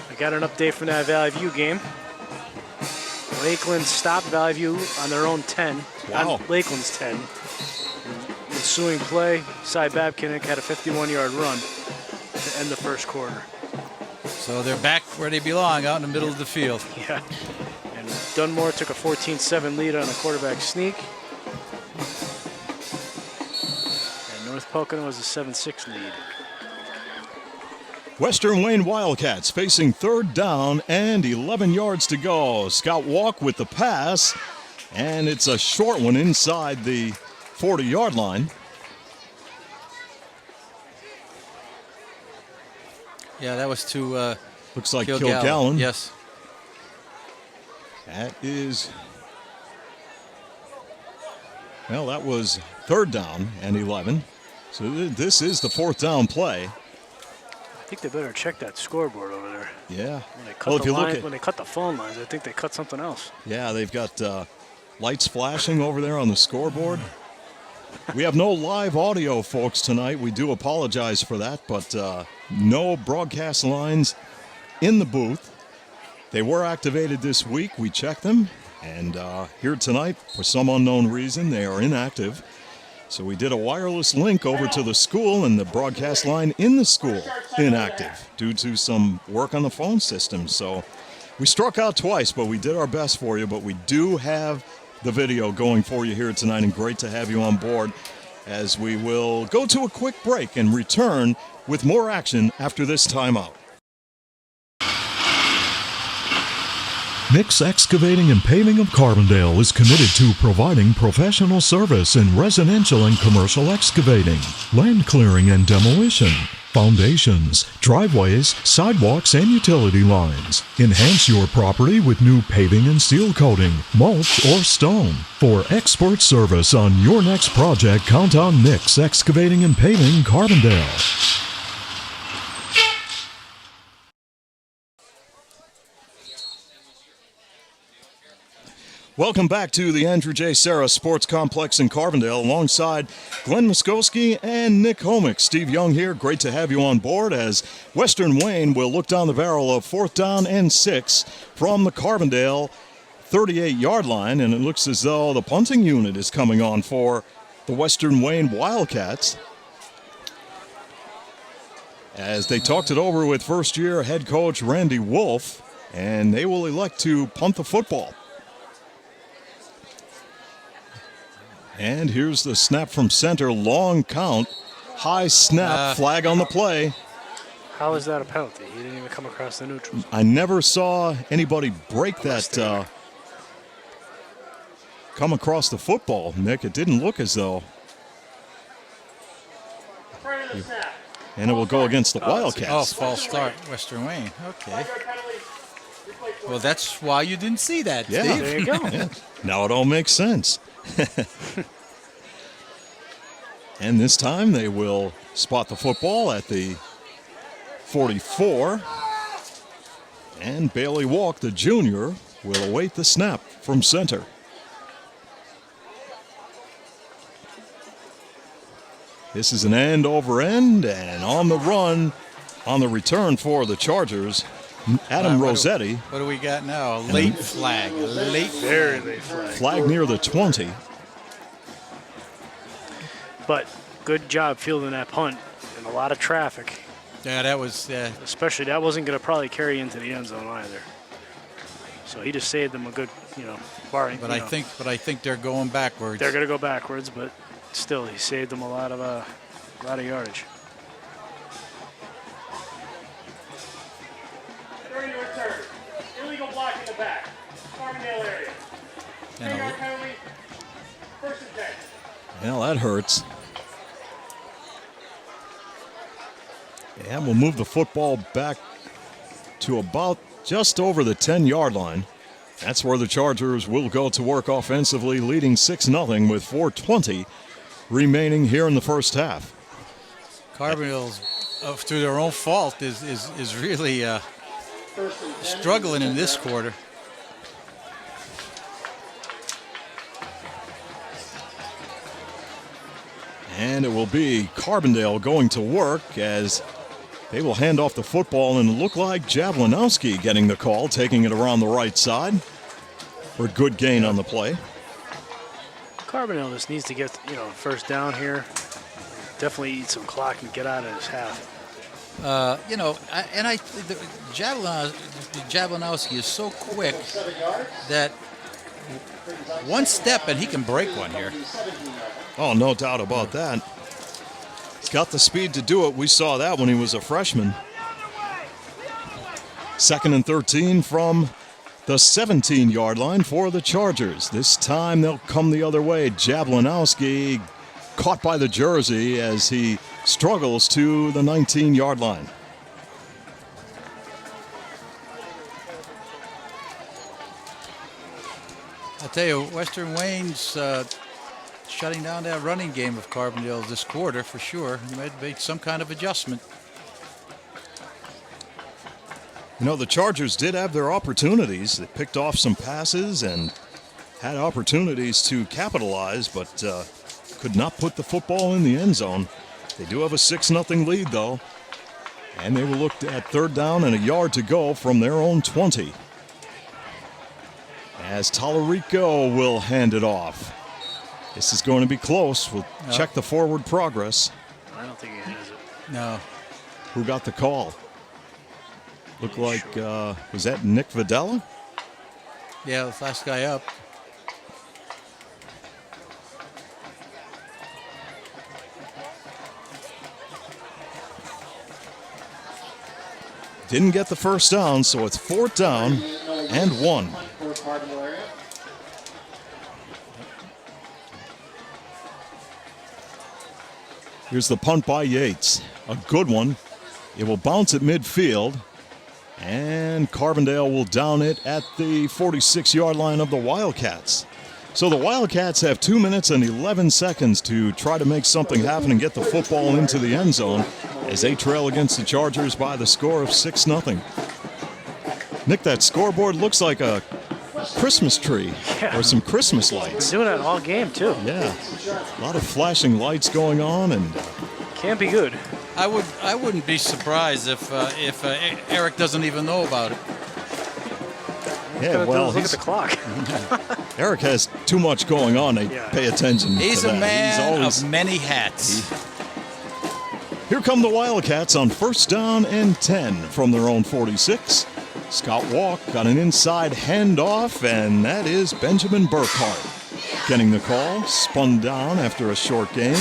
I got an update from that Valley View game. Lakeland stopped Valley View on their own 10. Wow. On Lakeland's 10. Ensuing play, Cy Babkinnick had a 51-yard run to end the first quarter. So they're back where they belong, out in the middle of the field. Yeah. And Dunmore took a 14-7 lead on a quarterback sneak. And North Pocono was a 7-6 lead. Western Wayne Wildcats facing 3rd down and 11 yards to go. Scott Walk with the pass, and it's a short one inside the 40-yard line. Yeah, that was to looks like Kilgallen. Kilgallen. Yes. That is, well, that was 3rd down and 11. So this is the 4th down play. I think they better check that scoreboard over there. there. Yeah. When they cut Well, when they cut the phone lines, I think they cut something else. Yeah, they've got lights flashing over there on the scoreboard. We have no live audio, folks, tonight. We do apologize for that, but no broadcast lines in the booth. They were activated this week. We checked them, and here tonight, for some unknown reason, they are inactive. So we did a wireless link over to the school, and the broadcast line in the school inactive due to some work on the phone system. So we struck out twice, but we did our best for you. But we do have the video going for you here tonight, and great to have you on board as we will go to a quick break and return with more action after this timeout. Nick's Excavating and Paving of Carbondale is committed to providing professional service in residential and commercial excavating, land clearing and demolition, foundations, driveways, sidewalks, and utility lines. Enhance your property with new paving and seal coating, mulch, or stone. For expert service on your next project, count on Nick's Excavating and Paving Carbondale. Welcome back to the Andrew J. Serra Sports Complex in Carbondale alongside Glenn Muskowski and Nick Homick. Steve Young here. Great to have you on board as Western Wayne will look down the barrel of 4th down and 6 from the Carbondale 38-yard line, and it looks as though the punting unit is coming on for the Western Wayne Wildcats as they talked it over with first-year head coach Randy Wolf, and they will elect to punt the football. And here's the snap from center, long count, high snap, flag on the play. How is that a penalty? He didn't even come across the neutral zone. I never saw anybody break that, come across the football, Nick. It didn't look as though. And it will go against the Wildcats. Oh, false start, Western Wayne. Okay. Well, that's why you didn't see that, Yeah. Steve. There you go. Yeah. Now it all makes sense. And this time they will spot the football at the 44. And Bailey Walk, the junior, will await the snap from center. This is an end over end, and on the run, on the return for the Chargers, Adam Rossetti. What do we got now? A late flag. Very late flag. Flag near the 20. But good job fielding that punt and a lot of traffic. Yeah, that was. Especially that wasn't going to probably carry into the end zone either. So he just saved them a good, barring. But I think they're going backwards. They're going to go backwards, but still, he saved them a lot of yardage. During the return, illegal block in the back, Carbondale area. 10-yard penalty, 1st and 10. Well, that hurts. And we'll move the football back to about just over the 10-yard line. That's where the Chargers will go to work offensively, leading 6-0 with 4:20 remaining here in the first half. Carbondale's, through their own fault, is really struggling in this quarter. And it will be Carbondale going to work as they will hand off the football, and look like Jablanowski getting the call, taking it around the right side for a good gain on the play. Carbondale just needs to get, first down here. Definitely eat some clock and get out of this half. Jablanowski is so quick that one step and he can break one here. Oh, no doubt about that. He's got the speed to do it. We saw that when he was a freshman. 2nd and 13 from the 17-yard line for the Chargers. This time they'll come the other way. Jablanowski caught by the jersey as he struggles to the 19-yard line. I'll tell you, Western Wayne's shutting down that running game of Carbondale this quarter for sure. He might make some kind of adjustment. You know, the Chargers did have their opportunities. They picked off some passes and had opportunities to capitalize, but could not put the football in the end zone. They do have a 6-0 lead, though. And they will look at 3rd down and a yard to go from their own 20. As Tallarico will hand it off. This is going to be close. We'll check the forward progress. I don't think he has it. No. Who got the call? Looked like, was that Nick Videla? Yeah, the last guy up. Didn't get the first down, so it's 4th down and 1. Here's the punt by Yates. A good one. It will bounce at midfield, and Carbondale will down it at the 46-yard line of the Wildcats. So the Wildcats have 2 minutes and 11 seconds to try to make something happen and get the football into the end zone as they trail against the Chargers by the score of 6-0. Nick, that scoreboard looks like a Christmas tree or some Christmas lights. Doing that all game, too. Yeah, a lot of flashing lights going on, and can't be good. I wouldn't be surprised if Eric doesn't even know about it. Yeah, well, look at the clock. Eric has too much going on to pay attention He's to a that. man of many hats. Here come the Wildcats on 1st down and 10 from their own 46. Scott Walk got an inside handoff, and that is Benjamin Burkhart getting the call. Spun down after a short gain.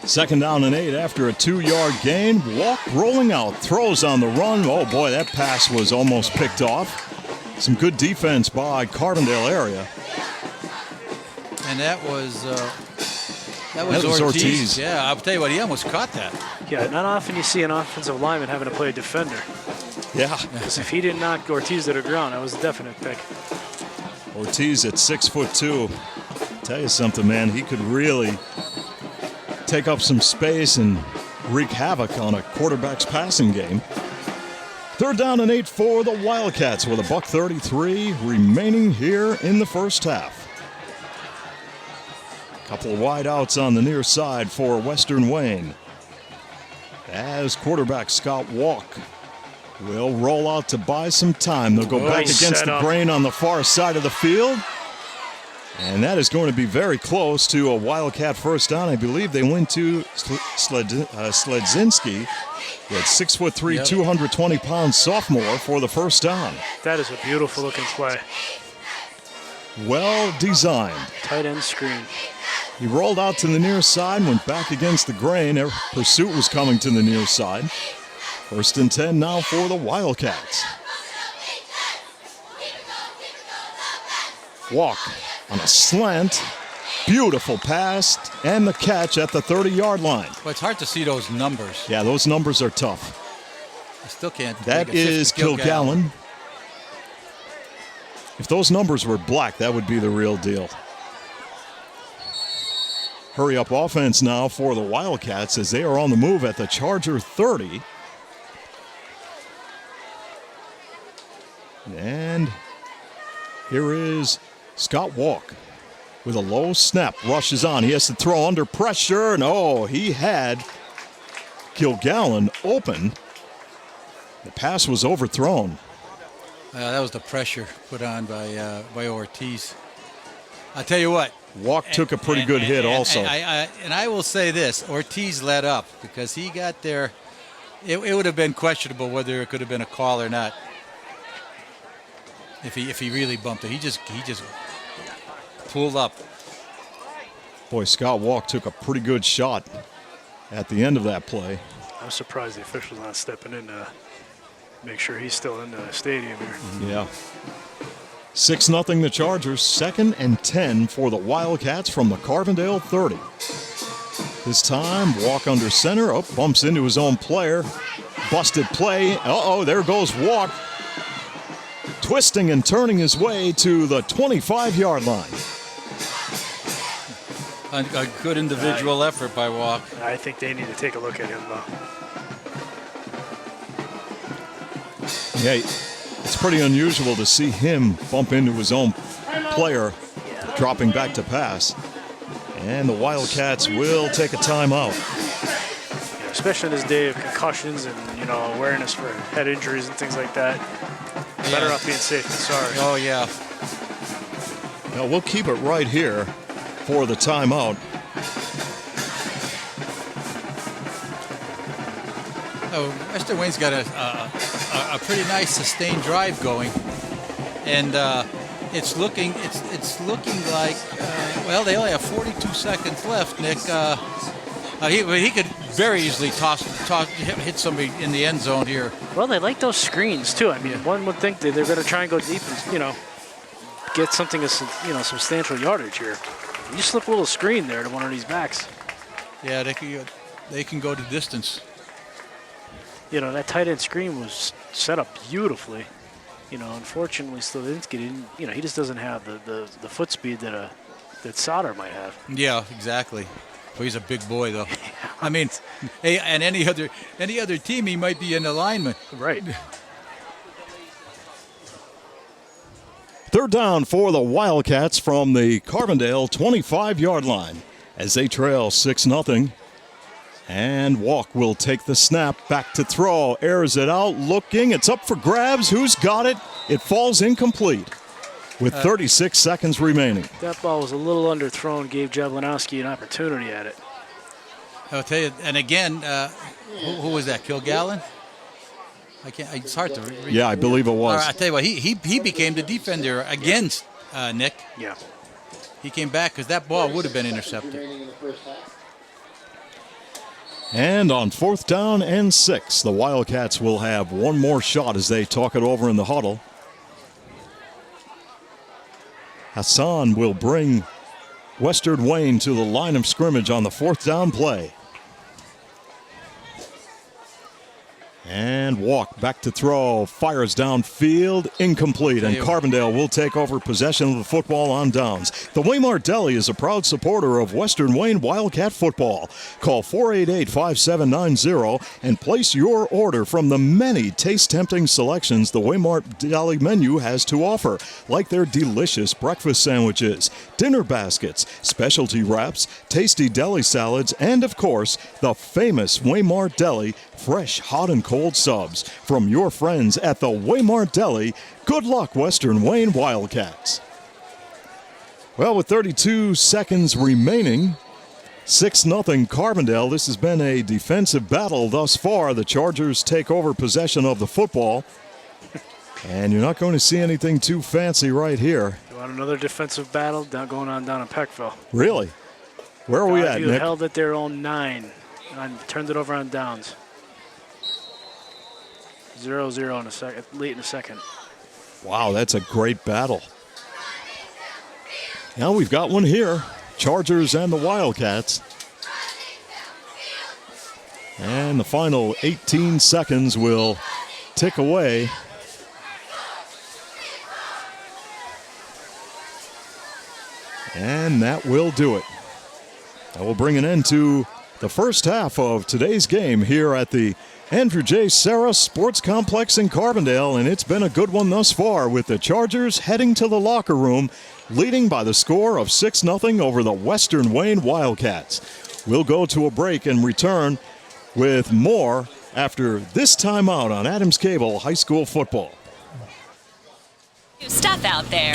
Second down and 8 after a 2-yard gain. Walk rolling out, throws on the run. Oh boy, that pass was almost picked off. Some good defense by Carbondale area. And that was Ortiz. Yeah, I'll tell you what, he almost caught that. Yeah, not often you see an offensive lineman having to play a defender. Yeah. Because if he didn't knock Ortiz to the ground, that was a definite pick. Ortiz at 6'2". Tell you something, man, he could really take up some space and wreak havoc on a quarterback's passing game. 3rd down and 8 for the Wildcats with $1:33 remaining here in the first half. Couple of wide outs on the near side for Western Wayne. As quarterback Scott Walk will roll out to buy some time. They'll go back against the grain on the far side of the field. And that is going to be very close to a Wildcat first down. I believe they went to Sledzinski at 6'3", 220-pound sophomore for the first down. That is a beautiful looking play. Well designed. Tight end screen. He rolled out to the near side, went back against the grain. Pursuit was coming to the near side. 1st and 10 now for the Wildcats. Walk on a slant. Beautiful pass and the catch at the 30-yard line. Well, it's hard to see those numbers. Yeah, those numbers are tough. I still can't. That is Kilgallen. If those numbers were black, that would be the real deal. Hurry up offense now for the Wildcats as they are on the move at the Charger 30. And here is Scott Walk with a low snap, rushes on. He has to throw under pressure, and he had Kilgallen open. The pass was overthrown. That was the pressure put on by Ortiz. I'll tell you what. Walk took a pretty good hit also. And I will say this, Ortiz let up because he got there. It would have been questionable whether it could have been a call or not. If he really bumped it. He just pulled up. Boy, Scott Walk took a pretty good shot at the end of that play. I'm surprised the official's not stepping in to make sure he's still in the stadium here. Yeah. 6-0 the Chargers, 2nd and 10 for the Wildcats from the Carbondale 30. This time, Walk under center. Oh, bumps into his own player. Busted play. Uh-oh, there goes Walk. Twisting and turning his way to the 25-yard line. A good individual effort by Walk. I think they need to take a look at him, though. Yeah, it's pretty unusual to see him bump into his own player, dropping back to pass. And the Wildcats will take a timeout. Yeah, especially in this day of concussions and, awareness for head injuries and things like that. Better off being safe than sorry. Oh, yeah. Now, we'll keep it right here for the timeout. Western Wayne's got a pretty nice sustained drive going, and it's looking like they only have 42 seconds left. Nick, he could very easily hit somebody in the end zone here. Well, they like those screens too. I mean, one would think that they're going to try and go deep and get something of substantial yardage here. You slip a little screen there to one of these backs. Yeah, they can go to distance. That tight end screen was set up beautifully. Unfortunately, still didn't get in. He just doesn't have the foot speed that Sauter might have. Yeah, exactly. Well, he's a big boy, though. I mean, hey, and any other team, he might be in alignment. Right. 3rd down for the Wildcats from the Carbondale 25-yard line as they trail 6-0. And Walk will take the snap, back to throw, airs it out, looking, it's up for grabs. Who's got it? It falls incomplete with 36 seconds remaining. That ball was a little underthrown, gave Jablonowski an opportunity at it. I'll tell you, and again, who was that? Kilgallen? I can't. It's hard to read. Yeah, I believe it was. I tell you what, he became the defender against Nick. Yeah. He came back because that ball would have been intercepted. And on 4th down and 6, the Wildcats will have one more shot as they talk it over in the huddle. Hassan will bring Western Wayne to the line of scrimmage on the 4th down play. And Walk back to throw, fires downfield, incomplete, and Carbondale will take over possession of the football on downs. The Waymart Deli is a proud supporter of Western Wayne Wildcat football. Call 488-5790 and place your order from the many taste-tempting selections the Waymart Deli menu has to offer, like their delicious breakfast sandwiches, dinner baskets, specialty wraps, tasty deli salads, and, of course, the famous Waymart Deli fresh, hot, and cold subs. From your friends at the Waymart Deli, good luck, Western Wayne Wildcats. Well, with 32 seconds remaining, 6-0 Carbondale. This has been a defensive battle thus far. The Chargers take over possession of the football. And you're not going to see anything too fancy right here. You want another defensive battle going on down in Peckville? Really? Where are we at, You Nick? held at their own 9 and turned it over on downs. 0-0 in a second, late in the second. Wow, that's a great battle. Now we've got one here. Chargers and the Wildcats. And the final 18 seconds will tick away. And that will do it. That will bring an end to the first half of today's game here at the Andrew J. Serra Sports Complex in Carbondale, and it's been a good one thus far with the Chargers heading to the locker room, leading by the score of 6-0 over the Western Wayne Wildcats. We'll go to a break and return with more after this timeout on Adams Cable High School Football. Stuff out there.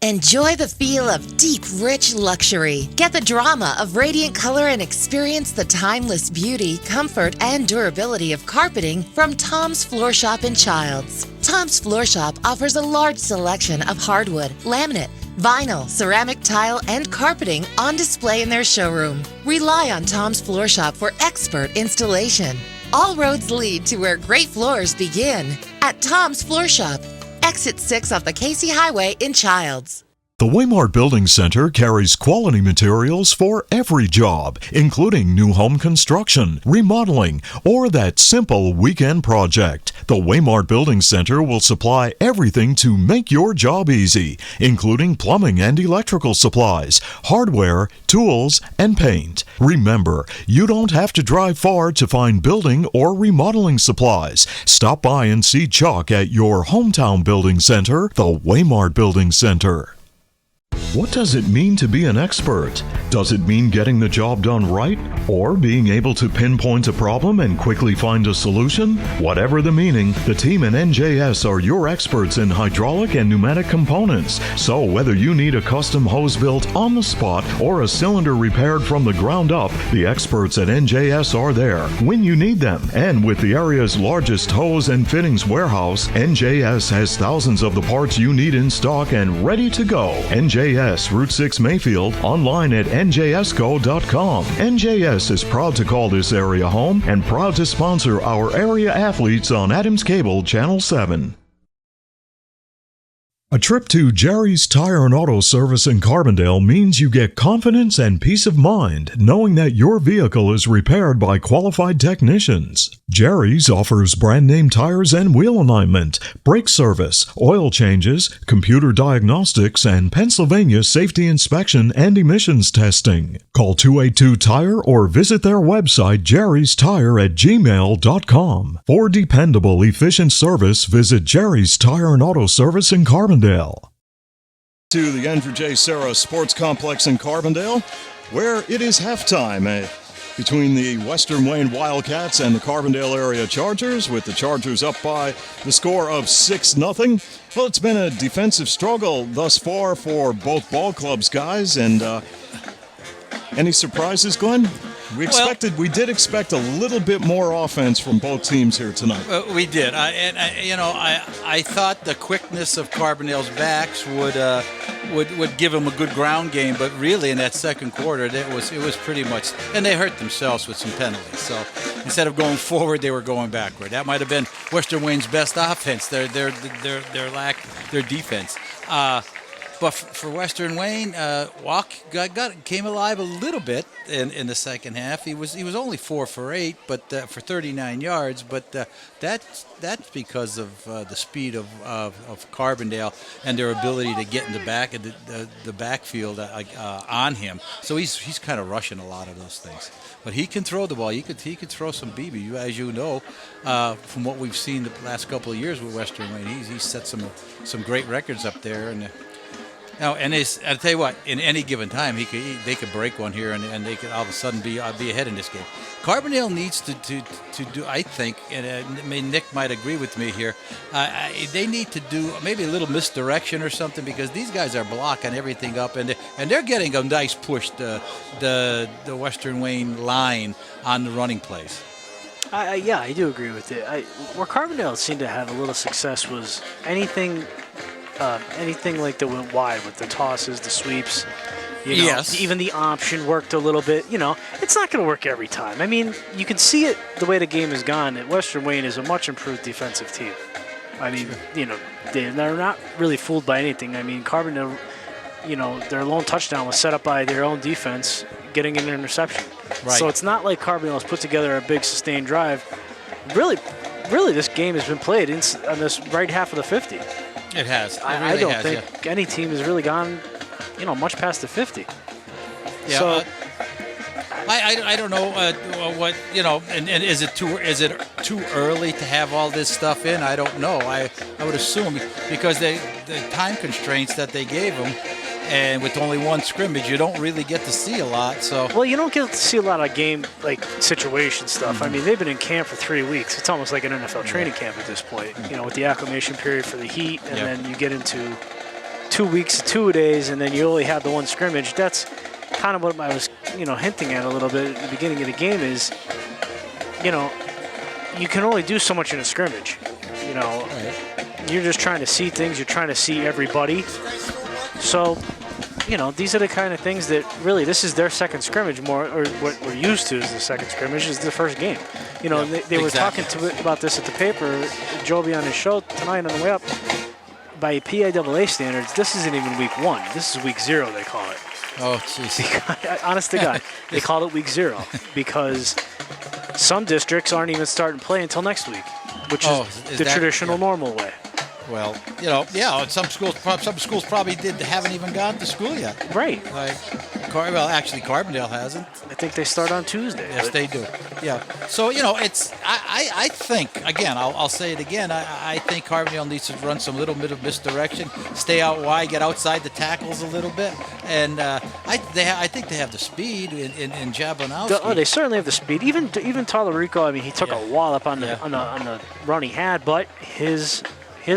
Enjoy the feel of deep, rich luxury. Get the drama of radiant color and experience the timeless beauty, comfort, and durability of carpeting from Tom's Floor Shop in Childs. Tom's Floor Shop offers a large selection of hardwood, laminate, vinyl, ceramic tile, and carpeting on display in their showroom. Rely on Tom's Floor Shop for expert installation. All roads lead to where great floors begin at Tom's Floor Shop. exit 6 off the Casey Highway in Childs. The Waymart Building Center carries quality materials for every job, including new home construction, remodeling, or that simple weekend project. The Waymart Building Center will supply everything to make your job easy, including plumbing and electrical supplies, hardware, tools, and paint. Remember, you don't have to drive far to find building or remodeling supplies. Stop by and see Chuck at your hometown building center, the Waymart Building Center. What does it mean to be an expert? Does it mean getting the job done right? Or being able to pinpoint a problem and quickly find a solution? Whatever the meaning, the team at NJS are your experts in hydraulic and pneumatic components. So whether you need a custom hose built on the spot or a cylinder repaired from the ground up, the experts at NJS are there when you need them. And with the area's largest hose and fittings warehouse, NJS has thousands of the parts you need in stock and ready to go. NJS, Route 6 Mayfield, online at njsco.com. NJS is proud to call this area home and proud to sponsor our area athletes on Adams Cable Channel 7. A trip to Gerry's Tire and Auto Service in Carbondale means you get confidence and peace of mind knowing that your vehicle is repaired by qualified technicians. Gerry's offers brand name tires and wheel alignment, brake service, oil changes, computer diagnostics, and Pennsylvania safety inspection and emissions testing. Call 282-TIRE or visit their website gerrystire@gmail.com. For dependable, efficient service, visit Gerry's Tire and Auto Service in Carbondale. To the Andrew J. Serra Sports Complex in Carbondale, where it is halftime between the Western Wayne Wildcats and the Carbondale area Chargers, with the Chargers up by the score of 6-0. Well, it's been a defensive struggle thus far for both ball clubs, guys, and any surprises, Glenn? We did expect a little bit more offense from both teams here tonight. We did. I thought the quickness of Carbondale's backs would give them a good ground game, but really in that second quarter, it was pretty much, and they hurt themselves with some penalties. So instead of going forward, they were going backward. That might have been Western Wayne's best offense. Their defense. But for Western Wayne, Walk came alive a little bit in the second half. He was only 4 for 8, but for 39 yards. But that's because of the speed of Carbondale and their ability to get in the back of the backfield on him. So he's kind of rushing a lot of those things. But he can throw the ball. He could throw some BB, as you know, from what we've seen the last couple of years with Western Wayne. He's set some great records up there. And now, and I'll tell you what, in any given time, they could break one here, and they could all of a sudden be ahead in this game. Carbondale needs to do, I think, and Nick might agree with me here. They need to do maybe a little misdirection or something, because these guys are blocking everything up, and they're getting a nice push, the Western Wayne line on the running plays. Yeah, I do agree with it. Where Carbondale seemed to have a little success was anything like that went wide with the tosses, the sweeps. Yes. Even the option worked a little bit. It's not going to work every time. I mean, you can see it the way the game has gone. That Western Wayne is a much improved defensive team. I mean, they're not really fooled by anything. I mean, Carbondale, their lone touchdown was set up by their own defense getting an interception. Right. So it's not like Carbondale has put together a big sustained drive. Really, this game has been played on this right half of the 50. It has. I don't think any team has really gone, much past the 50. Yeah. So, I don't know what and is it too early to have all this stuff in? I don't know. I would assume because the time constraints that they gave them, and with only one scrimmage, you don't really get to see a lot. So you don't get to see a lot of game situation stuff. I mean, they've been in camp for 3 weeks. It's almost like an NFL training camp at this point. With the acclimation period for the heat, and then you get into 2 weeks, 2 days, and then you only have the one scrimmage. That's kind of what I was, hinting at a little bit at the beginning of the game is, you can only do so much in a scrimmage. You're just trying to see things. You're trying to see everybody. So, these are the kind of things that really, this is their second scrimmage more, or what we're used to is the second scrimmage is the first game. They were talking about this at the paper, Joby on his show tonight on the way up. by PIAA standards, this isn't even week 1. This is week 0, they call it. Oh, jeez. Honest to God, they call it week 0 because some districts aren't even starting play until next week, which is the traditional normal way. Well, some schools probably haven't even gone to school yet. Right. Actually, Carbondale hasn't. I think they start on Tuesday. Yes, they do. Yeah. So I think again, I'll say it again. I think Carbondale needs to run some little bit of misdirection, stay out wide, get outside the tackles a little bit, and I think they have the speed in Jablonowski. They certainly have the speed. Even Tallarico, I mean, he took a wallop on the run he had, but his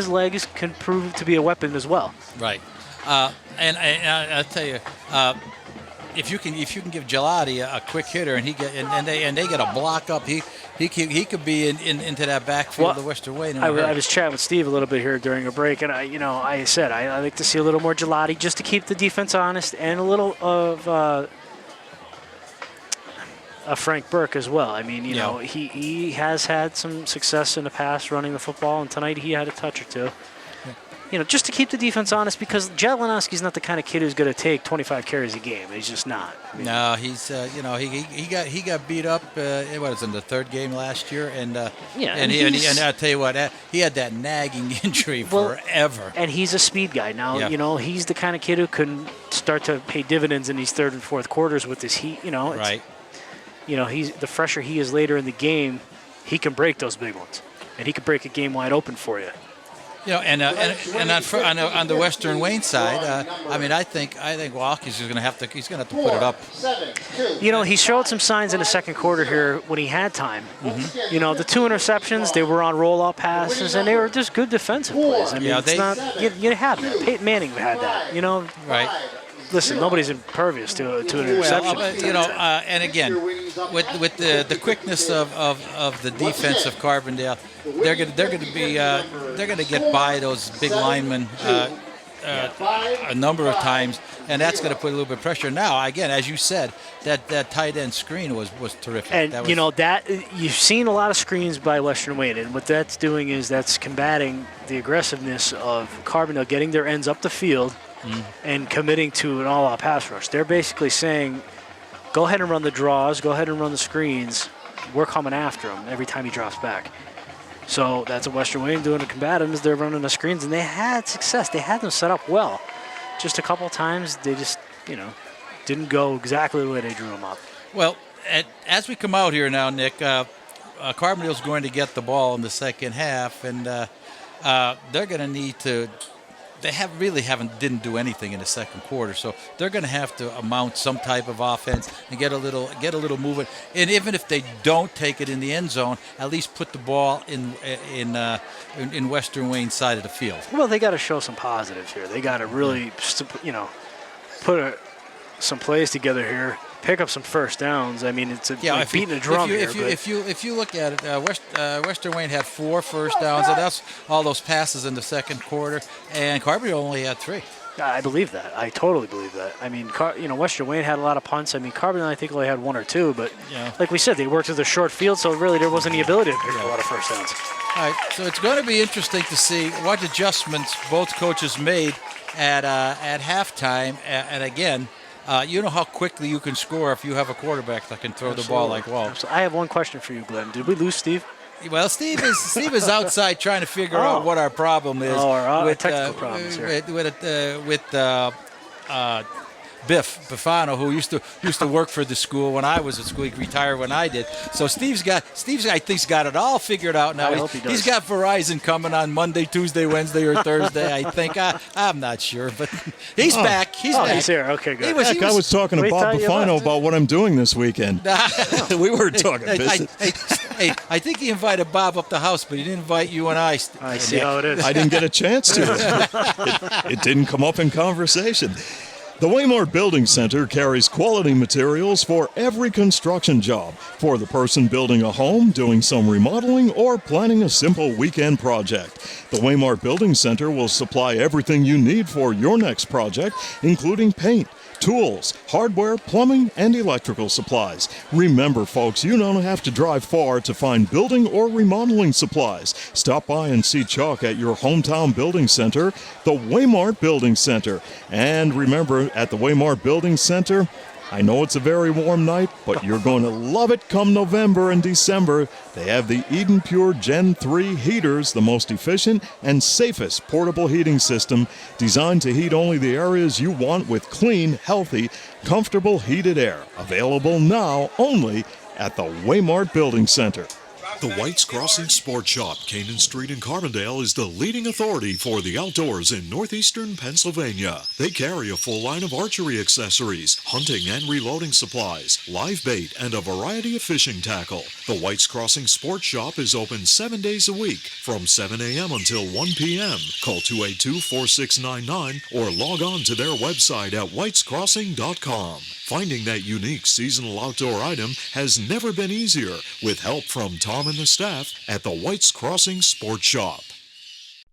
legs can prove to be a weapon as well. Right. And I'll tell you, if you can give Gelati a quick hitter and they get a block up, he could be into that backfield of Western Wayne. I was chatting with Steve a little bit here during a break, and I said I like to see a little more Gelati just to keep the defense honest, and a little of Frank Burke as well. I mean, he has had some success in the past running the football, and tonight he had a touch or two. Just to keep the defense honest, because Jablonowski's not the kind of kid who's going to take 25 carries a game. He's just not. No, he's he got beat up. It was in the 3rd game last year, and I'll tell you what, he had that nagging injury forever. And he's a speed guy now. He's the kind of kid who can start to pay dividends in these 3rd and 4th quarters with his heat. Right. He's the fresher he is later in the game, he can break those big ones, and he can break a game wide open for you. And on the Western Wayne side, I think Walkie's going to have to put it up. He showed some signs in the 2nd quarter here when he had time. Mm-hmm. The 2 interceptions, they were on rollout passes, and they were just good defensive plays. I mean, you have that. Peyton Manning had that. Right. Listen, nobody's impervious to an interception. And again, with the quickness of the defense of Carbondale, they're going to get by those big linemen a number of times, and that's going to put a little bit of pressure. Now, again, as you said, that tight end screen was terrific. And you've seen a lot of screens by Western Wayne, and what that's doing is that's combating the aggressiveness of Carbondale getting their ends up the field. And committing to an all-out pass rush. They're basically saying, go ahead and run the draws, go ahead and run the screens. We're coming after him every time he drops back. So that's what Western Wayne doing to combat him is they're running the screens, and they had success. They had them set up well. Just a couple of times they just, didn't go exactly the way they drew them up. Well, as we come out here now, Nick, Carbondale's going to get the ball in the second half, and they're going to need to. They didn't do anything in the second quarter, so they're going to have to mount some type of offense and get a little movement. And even if they don't take it in the end zone, at least put the ball in Western Wayne's side of the field. Well, they got to show some positives here. They got to really, put some plays together here. Pick up some first downs. I mean, it's beating a drum here. If you look at it, Western Wayne had 4 first downs, and that's all those passes in the second quarter, and Carbondale only had 3. I believe that. I totally believe that. I mean, Western Wayne had a lot of punts. I mean, Carbondale, I think, only had 1 or 2, but like we said, they worked with a short field, so really there wasn't the ability to pick a lot of first downs. All right, so it's going to be interesting to see what adjustments both coaches made at halftime, and again. You know how quickly you can score if you have a quarterback that can throw the ball like well. I have one question for you, Glenn. Did we lose Steve? Well, Steve is outside trying to figure out what our problem is. Our technical problems here. With Biff Bufano, who used to work for the school when I was at school. He retired when I did. So Steve's I think's got it all figured out now. I hope he does. He's got Verizon coming on Monday, Tuesday, Wednesday, or Thursday. I think I'm not sure, but he's back. He's back. He's here. Okay, good. I was talking to Bob Bufano about what I'm doing this weekend. We were talking business. Hey, I think he invited Bob up the house, but he didn't invite you and I. I see how it is. I didn't get a chance to. It didn't come up in conversation. The Waymart Building Center carries quality materials for every construction job. For the person building a home, doing some remodeling, or planning a simple weekend project. The Waymart Building Center will supply everything you need for your next project, including paint, tools, hardware, plumbing, and electrical supplies. Remember, folks, you don't have to drive far to find building or remodeling supplies. Stop by and see Chuck at your hometown building center, the Waymart Building Center. And remember, at the Waymart Building Center, I know it's a very warm night, but you're going to love it come November and December. They have the Eden Pure Gen 3 heaters, the most efficient and safest portable heating system designed to heat only the areas you want with clean, healthy, comfortable heated air. Available now only at the Waymart Building Center. The White's Crossing Sports Shop, Canaan Street in Carbondale, is the leading authority for the outdoors in northeastern Pennsylvania. They carry a full line of archery accessories, hunting and reloading supplies, live bait, and a variety of fishing tackle. The White's Crossing Sports Shop is open 7 days a week from 7 a.m. until 1 p.m. Call 282-4699 or log on to their website at whitescrossing.com. Finding that unique seasonal outdoor item has never been easier with help from Tom and the staff at the White's Crossing Sports Shop.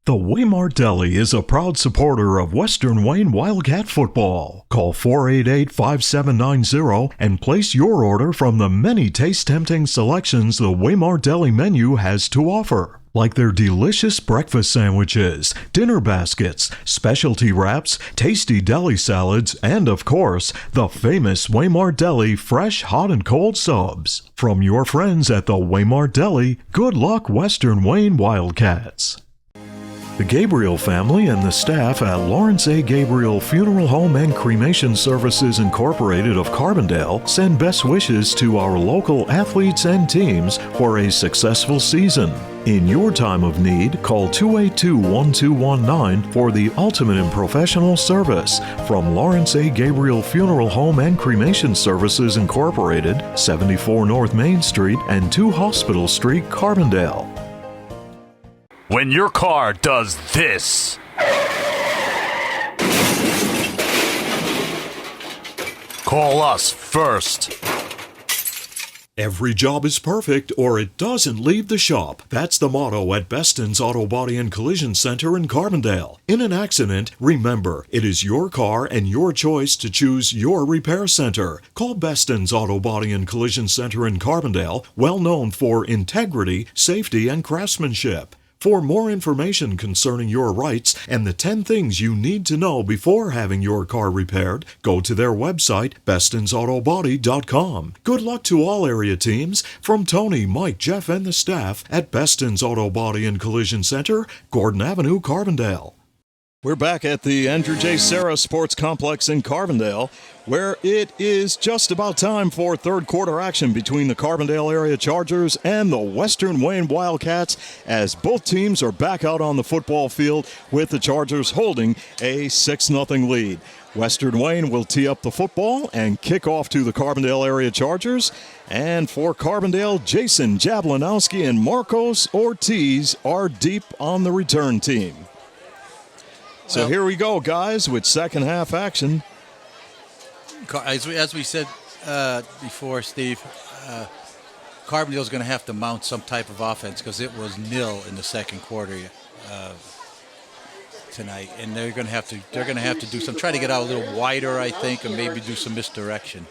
The Waymart Deli is a proud supporter of Western Wayne Wildcat football. Call 488-5790 and place your order from the many taste-tempting selections the Waymart Deli menu has to offer, like their delicious breakfast sandwiches, dinner baskets, specialty wraps, tasty deli salads, and of course, the famous Waymart Deli fresh, hot, and cold subs. From your friends at the Waymart Deli, good luck Western Wayne Wildcats. The Gabriel family and the staff at Lawrence A. Gabriel Funeral Home and Cremation Services Incorporated of Carbondale send best wishes to our local athletes and teams for a successful season. In your time of need, call 282-1219 for the ultimate in professional service from Lawrence A. Gabriel Funeral Home and Cremation Services Incorporated, 74 North Main Street and 2 Hospital Street, Carbondale. When your car does this. Call us first. Every job is perfect or it doesn't leave the shop. That's the motto at Beston's Auto Body and Collision Center in Carbondale. In an accident, remember, it is your car and your choice to choose your repair center. Call Beston's Auto Body and Collision Center in Carbondale, well known for integrity, safety, and craftsmanship. For more information concerning your rights and the 10 things you need to know before having your car repaired, go to their website, bestonsautobody.com. Good luck to all area teams from Tony, Mike, Jeff, and the staff at Beston's Auto Body and Collision Center, Gordon Avenue, Carbondale. We're back at the Andrew J. Serra Sports Complex in Carbondale, where it is just about time for third quarter action between the Carbondale area Chargers and the Western Wayne Wildcats, as both teams are back out on the football field with the Chargers holding a 6-0 lead. Western Wayne will tee up the football and kick off to the Carbondale area Chargers. And for Carbondale, Jason Jablanowski and Marcos Ortiz are deep on the return team. So here we go, guys, with second half action. As we said before, Steve, Carbondale's going to have to mount some type of offense because it was nil in the second quarter tonight, and they're going to have to do some, try to get out a little wider, I think, and maybe do some misdirection.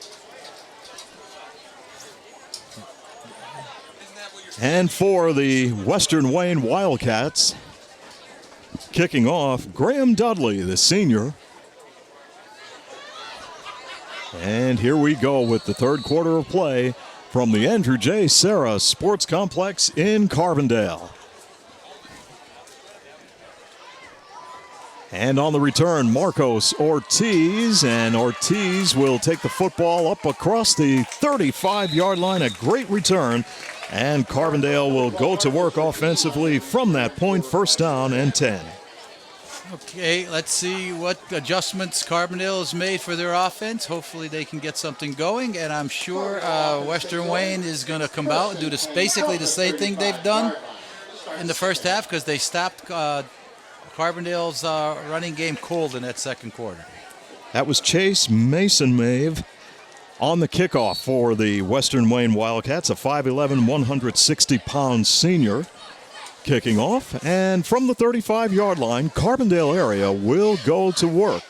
And for the Western Wayne Wildcats, kicking off, Graham Dudley, the senior. And here we go with the third quarter of play from the Andrew J. Serra Sports Complex in Carbondale. And on the return, Marcos Ortiz, and Ortiz will take the football up across the 35-yard line, a great return. And Carbondale will go to work offensively from that point, first down and 10. Okay, let's see what adjustments Carbondale has made for their offense. Hopefully they can get something going, and I'm sure Western Wayne is going to come out and do this, basically the same thing they've done in the first half, because they stopped Carbondale's running game cold in that second quarter. That was Chase Mason-Mave on the kickoff for the Western Wayne Wildcats, a 5'11", 160-pound senior. Kicking off, and from the 35-yard line, Carbondale area will go to work.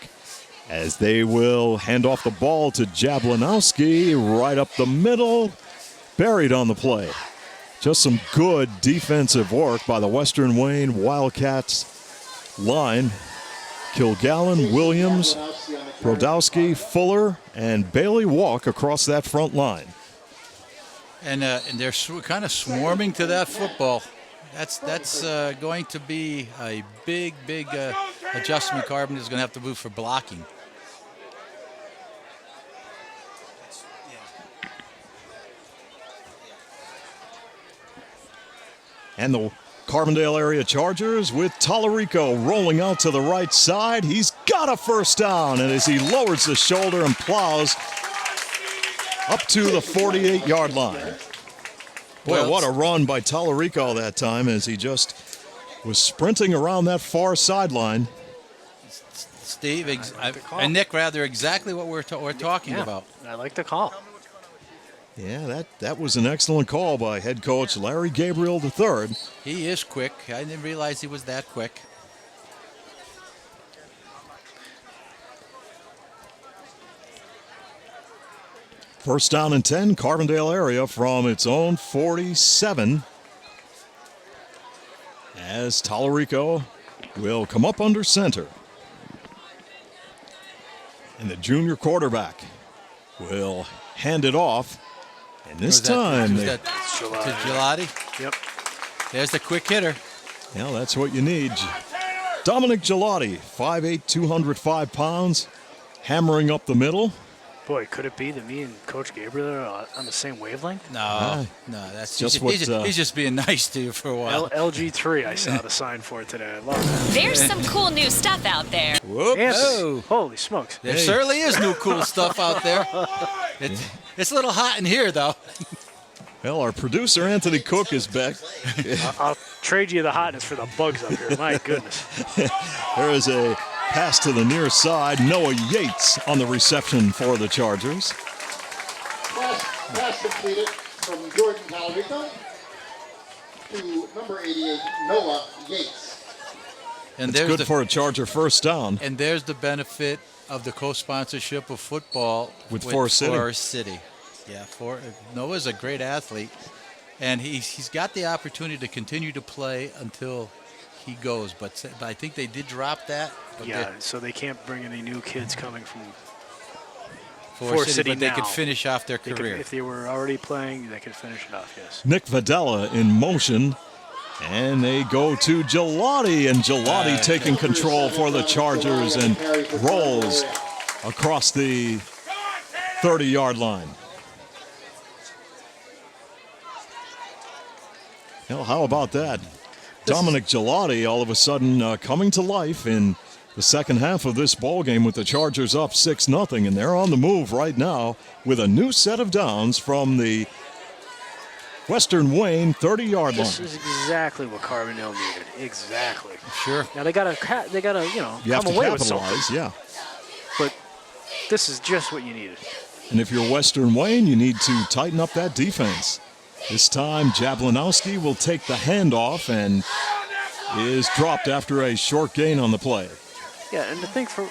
as they will hand off the ball to Jablanowski right up the middle, buried on the play. Just some good defensive work by the Western Wayne Wildcats line. Kilgallen, Williams, Brodowski, Fuller, and Bailey walk across that front line. And they're kind of swarming to that football. That's going to be a big adjustment Carbondale is going to have to move for blocking. And the Carbondale area Chargers with Tallarico rolling out to the right side. He's got a first down, and as he lowers the shoulder and plows up to the 48-yard line. Boy, what a run by Tallarico that time as he just was sprinting around that far sideline. Steve, and Nick, rather, exactly what we're talking about. I like the call. Yeah, that was an excellent call by head coach Larry Gabriel III. He is quick. I didn't realize he was that quick. First down and 10, Carbondale area from its own 47. As Tallarico will come up under center. And the junior quarterback will hand it off. And this time, to Gelati. Yep. There's the quick hitter. Yeah, that's what you need. Dominic Gelati, 5'8", 205 pounds, hammering up the middle. Boy, could it be that me and Coach Gabriel are on the same wavelength? No, that's just he's just being nice to you for a while. LG3, I saw the sign for it today. I love that. There's some cool new stuff out there. Whoops. Holy smokes. There certainly is new cool stuff out there. It's a little hot in here, though. Well, our producer, Anthony Cook, is back. I'll trade you the hotness for the bugs up here. My goodness. There is a pass to the near side. Noah Yates on the reception for the Chargers. Pass completed from Jordan Tallarico to number 88, Noah Yates. And it's good for a Charger first down. And there's the benefit of the co-sponsorship of football with Forest City. Yeah, Noah's a great athlete, and he's got the opportunity to continue to play until he goes. But I think they did drop that. So they can't bring any new kids coming from Forest City, but now. They could finish off their career. If they were already playing, they could finish it off, yes. Nick Videla in motion, and they go to Gelati, and Gelati taking control for the Chargers and rolls across the 30-yard line. Well, how about that? Dominic Gelati all of a sudden coming to life in the second half of this ball game with the Chargers up 6-0, and they're on the move right now with a new set of downs from the Western Wayne 30-yard line. This is exactly what Carbondale needed. Exactly. Sure. Now they gotta come away with something. Yeah. But this is just what you needed. And if you're Western Wayne, you need to tighten up that defense. This time, Jablanowski will take the handoff and is dropped after a short gain on the play. Yeah, and the thing for,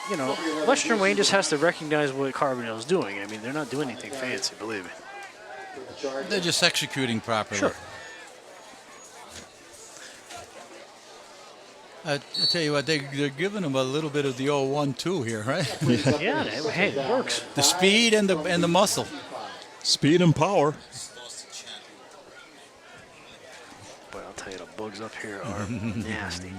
Western Wayne just has to recognize what Carbondale's doing. I mean, they're not doing anything fancy, believe me. They're just executing properly. Sure. I tell you what, they're giving them a little bit of the old 1-2 here, right? Yeah, hey, it works. The speed and the muscle. Speed and power. Boy, I'll tell you, the bugs up here are nasty.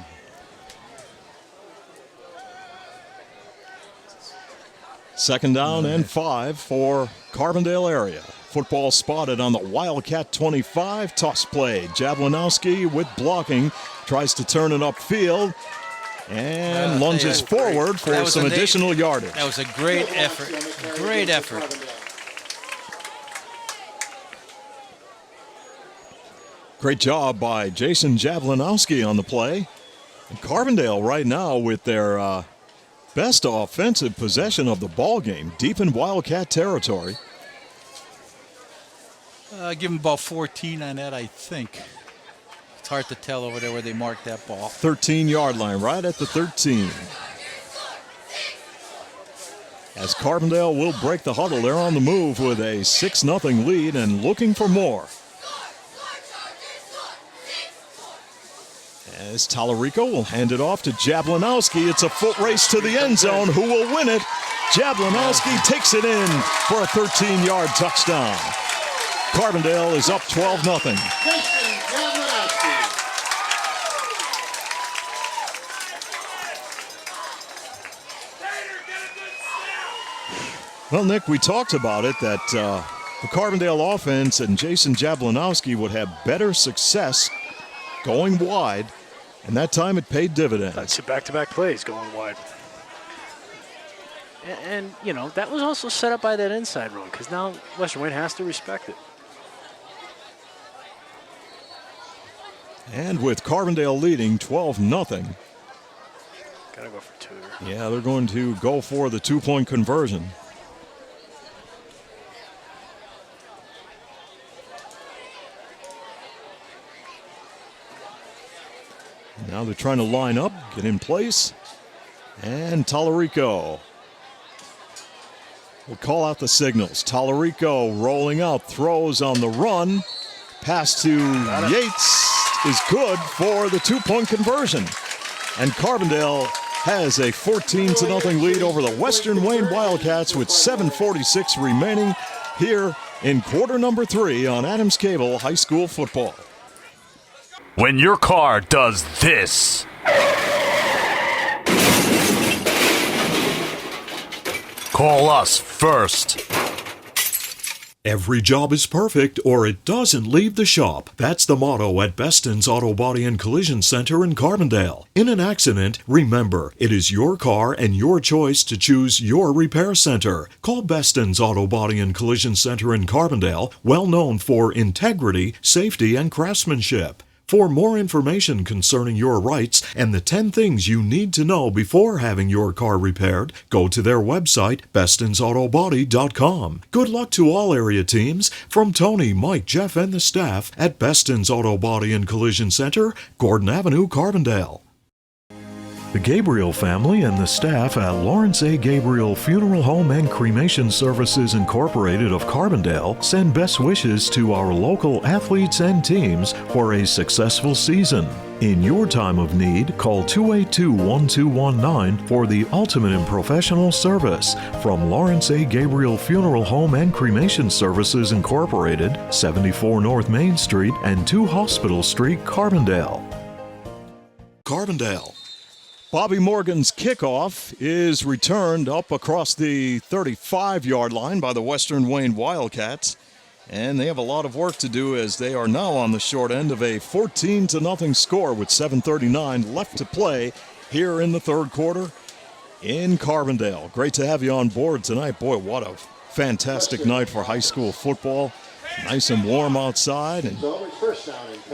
Second down and 5 for Carbondale area. Football spotted on the Wildcat 25. Toss play. Jablanowski with blocking. Tries to turn it upfield. And lunges forward for some additional yardage. That was a great effort. Great effort. Great job by Jason Jablanowski on the play. And Carbondale right now with their best offensive possession of the ball game, deep in Wildcat territory. Give them about 14 on that, I think. It's hard to tell over there where they marked that ball. 13-yard line, right at the 13. as Carbondale will break the huddle. They're on the move with a 6-0 lead and looking for more. As Tallarico will hand it off to Jablinowski. It's a foot race to the end zone. Who will win it? Jablinowski takes it in for a 13-yard touchdown. Carbondale is up 12-0. Well, Nick, we talked about it, that the Carbondale offense and Jason Jablinowski would have better success going wide, and that time it paid dividends. That's two back-to-back plays going wide. And, you know, that was also set up by that inside run, because now Western Wayne has to respect it. And with Carbondale leading 12-0. Gotta go for two. Yeah, they're going to go for the two-point conversion. Now they're trying to line up, get in place. And Tallarico will call out the signals. Tallarico rolling out, throws on the run. Pass to Yates is good for the two-point conversion. And Carbondale has a 14-0 lead over the Western Wayne Wildcats with 7:46 remaining here in quarter number 3 on Adams Cable High School Football. When your car does this. Call us first. Every job is perfect or it doesn't leave the shop. That's the motto at Beston's Auto Body and Collision Center in Carbondale. In an accident, remember, it is your car and your choice to choose your repair center. Call Beston's Auto Body and Collision Center in Carbondale, well known for integrity, safety, and craftsmanship. For more information concerning your rights and the 10 things you need to know before having your car repaired, go to their website, bestonsautobody.com. Good luck to all area teams from Tony, Mike, Jeff, and the staff at Beston's Auto Body and Collision Center, Gordon Avenue, Carbondale. The Gabriel family and the staff at Lawrence A. Gabriel Funeral Home and Cremation Services Incorporated of Carbondale send best wishes to our local athletes and teams for a successful season. In your time of need, call 282-1219 for the ultimate in professional service from Lawrence A. Gabriel Funeral Home and Cremation Services Incorporated, 74 North Main Street and 2 Hospital Street, Carbondale. Carbondale. Bobby Morgan's kickoff is returned up across the 35-yard line by the Western Wayne Wildcats. And they have a lot of work to do as they are now on the short end of a 14-0 score with 7:39 left to play here in the third quarter in Carbondale. Great to have you on board tonight. Boy, what a fantastic night for high school football. Nice and warm outside, and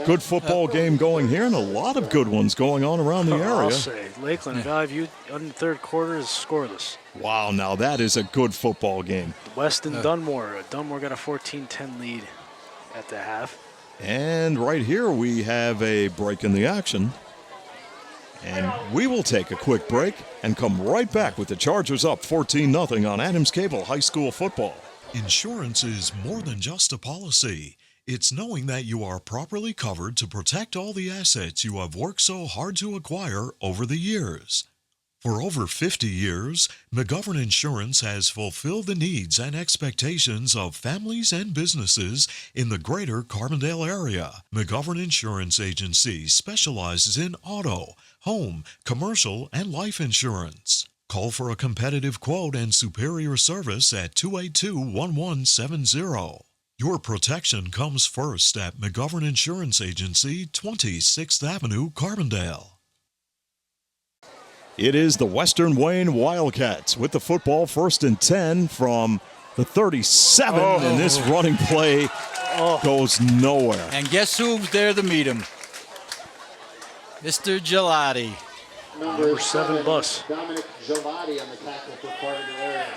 good football game going here, and a lot of good ones going on around the area. I'll say, Lakeland Valley View in the third quarter is scoreless. Wow, now that is a good football game. Weston Dunmore. Dunmore got a 14-10 lead at the half. And right here we have a break in the action. And we will take a quick break and come right back with the Chargers up 14-0 on Adams Cable High School Football. Insurance is more than just a policy. It's knowing that you are properly covered to protect all the assets you have worked so hard to acquire over the years. For over 50 years, McGovern Insurance has fulfilled the needs and expectations of families and businesses in the greater Carbondale area. McGovern Insurance Agency specializes in auto, home, commercial, and life insurance. Call for a competitive quote and superior service at 282-1170. Your protection comes first at McGovern Insurance Agency, 26th Avenue, Carbondale. It is the Western Wayne Wildcats with the football 1st and 10 from the 37, and this running play goes nowhere. And guess who's there to meet him? Mr. Gelati. Number 7 bus. Dominic Gelati on the tackle for Carbondale area.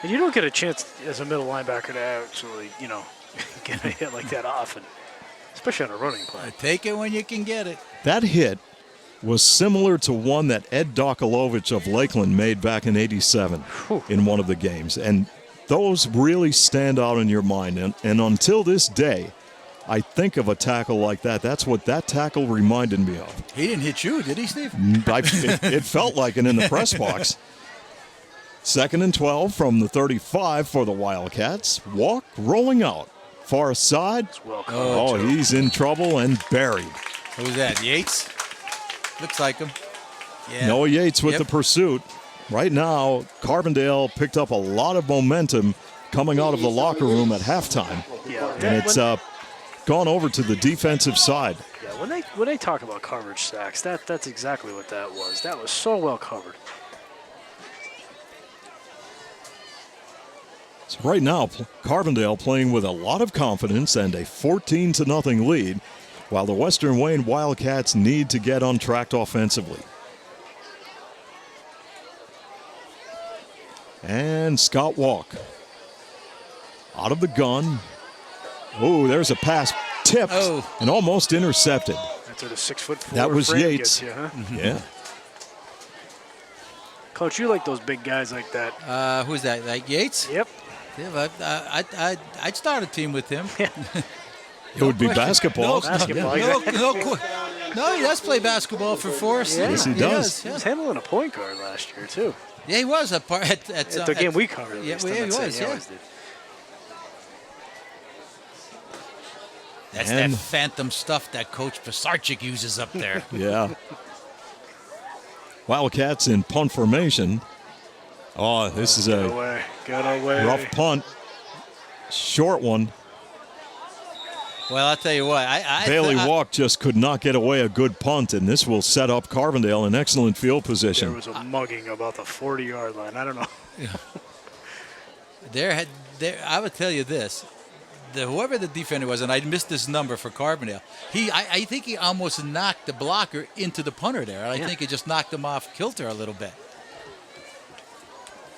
And you don't get a chance as a middle linebacker to actually, you know, get a hit like that often, especially on a running play. Take it when you can get it. That hit was similar to one that Ed Dokulovich of Lakeland made back in '87 in one of the games. And those really stand out in your mind. And until this day, I think of a tackle like that. That's what that tackle reminded me of. He didn't hit you, did he, Steve? It felt like it in the press box. 2nd and 12 from the 35 for the Wildcats. Walk rolling out. Far side. Oh, he's in trouble and buried. Who's that, Yates? Looks like him. Yeah. Noah Yates with the pursuit. Right now, Carbondale picked up a lot of momentum coming out of the locker room at halftime. Yeah. And it's gone over to the defensive side. Yeah, when they talk about coverage sacks, that's exactly what that was. That was so well covered. So right now, Carbondale playing with a lot of confidence and a 14-0 lead, while the Western Wayne Wildcats need to get untracked offensively. And Scott Walk out of the gun. Oh, there's a pass tipped and almost intercepted. That's what a 6'4" That was frame Yates. gets you, huh? Yeah. Coach, you like those big guys like that. Who's that? Like Yates? Yep. Yeah, I'd start a team with him. It would be basketball. No, he does play basketball for Forest. Yeah. Yes, he does. He was handling a point guard last year, too. Yeah, he was a part at the game we covered. Yeah, he was. That's that phantom stuff that Coach Pisarcik uses up there. Yeah. Wildcats in punt formation. Oh, this is Get away. rough punt. Short one. Well, I'll tell you what. Bailey Walk just could not get away a good punt, and this will set up Carbondale in excellent field position. There was a mugging about the 40-yard line. I don't know. I would tell you this. Whoever the defender was, and I missed this number for Carbondale, I think he almost knocked the blocker into the punter there. I think it just knocked him off kilter a little bit.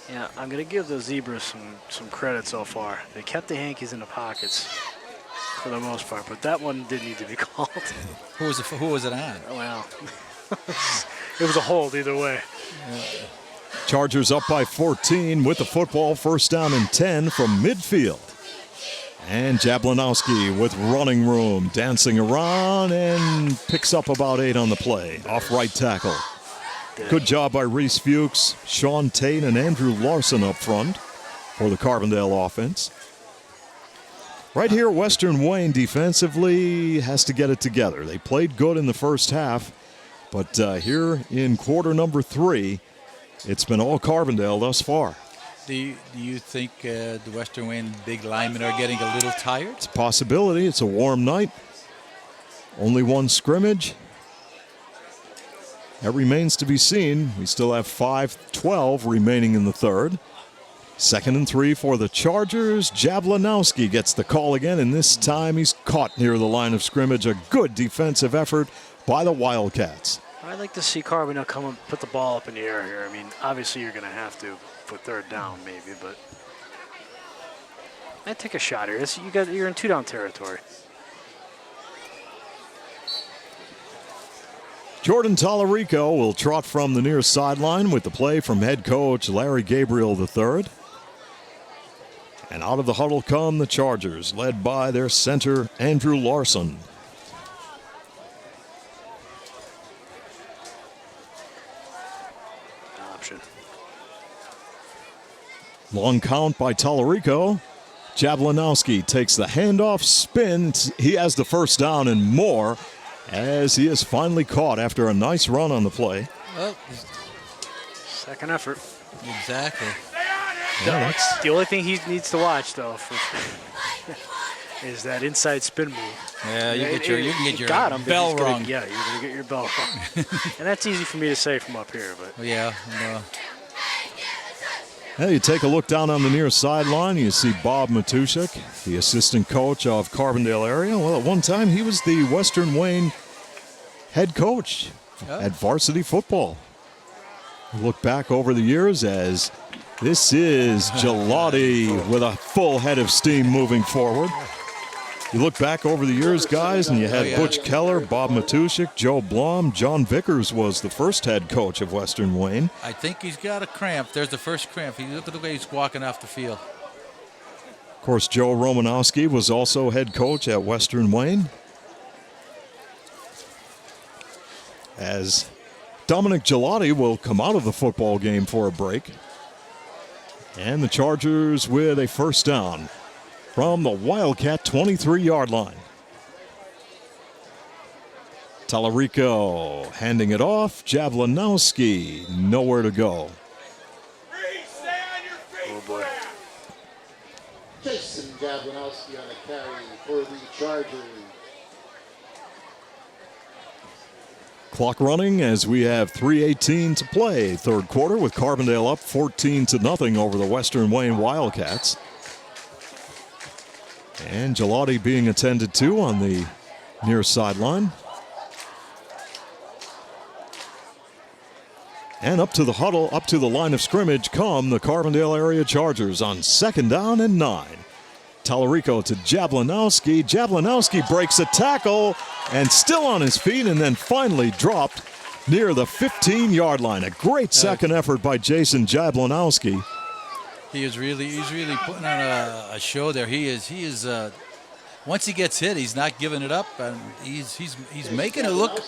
Yeah, I'm going to give the Zebras some credit so far. They kept the Yankees in the pockets for the most part, but that one didn't need to be called. Who was it on? Well, it was a hold either way. Chargers up by 14 with the football, first down and 10 from midfield. And Jablanowski with running room, dancing around and picks up about 8 on the play. Off right tackle. Good job by Reese Fuchs, Sean Tate, and Andrew Larson up front for the Carbondale offense. Right here, Western Wayne defensively has to get it together. They played good in the first half, but here in quarter number 3, it's been all Carbondale thus far. Do you think the Western Wayne big linemen are getting a little tired? It's a possibility. It's a warm night. Only one scrimmage. That remains to be seen. We still have 5:12 remaining in the third. 2nd and 3 for the Chargers. Jablanowski gets the call again, and this time he's caught near the line of scrimmage. A good defensive effort by the Wildcats. I'd like to see Carbondale come and put the ball up in the air here. I mean, obviously you're going to have to for third down maybe, but I'd take a shot here. You're in 2-down territory. Jordan Tallarico will trot from the near sideline with the play from head coach Larry Gabriel III. And out of the huddle come the Chargers, led by their center, Andrew Larson. Option. Long count by Tallarico. Jablanowski takes the handoff, spins. He has the first down and more, as he is finally caught after a nice run on the play. Well, second effort. Exactly. Yeah, the only thing he needs to watch, though, is that inside spin move. Yeah, you can get your bell rung. Yeah, you're going to get your bell rung. And that's easy for me to say from up here. But yeah. You take a look down on the near sideline. You see Bob Matuszek, the assistant coach of Carbondale area. Well, at one time, he was the Western Wayne head coach at varsity football. Look back over the years as this is Gelati with a full head of steam moving forward. You look back over the years, guys, and you had Butch Keller, Bob Matuszek, Joe Blum. John Vickers was the first head coach of Western Wayne. I think he's got a cramp. There's the first cramp. Look at the way he's walking off the field. Of course, Joe Romanowski was also head coach at Western Wayne. As Dominic Gelati will come out of the football game for a break. And the Chargers with a first down from the Wildcat 23-yard line. Tallarico handing it off. Jablanowski nowhere to go. Oh boy. Jason Jablanowski on the carry for the Chargers. Clock running as we have 3:18 to play. Third quarter with Carbondale up 14-0 over the Western Wayne Wildcats. And Gelati being attended to on the near sideline. And up to the huddle, up to the line of scrimmage come the Carbondale area Chargers on 2nd down and 9. Tallarico to Jablanowski. Jablanowski breaks a tackle and still on his feet and then finally dropped near the 15-yard line. A great second effort by Jason Jablanowski. He's really putting on a show there. He is. Once he gets hit, he's not giving it up, and he's making it look.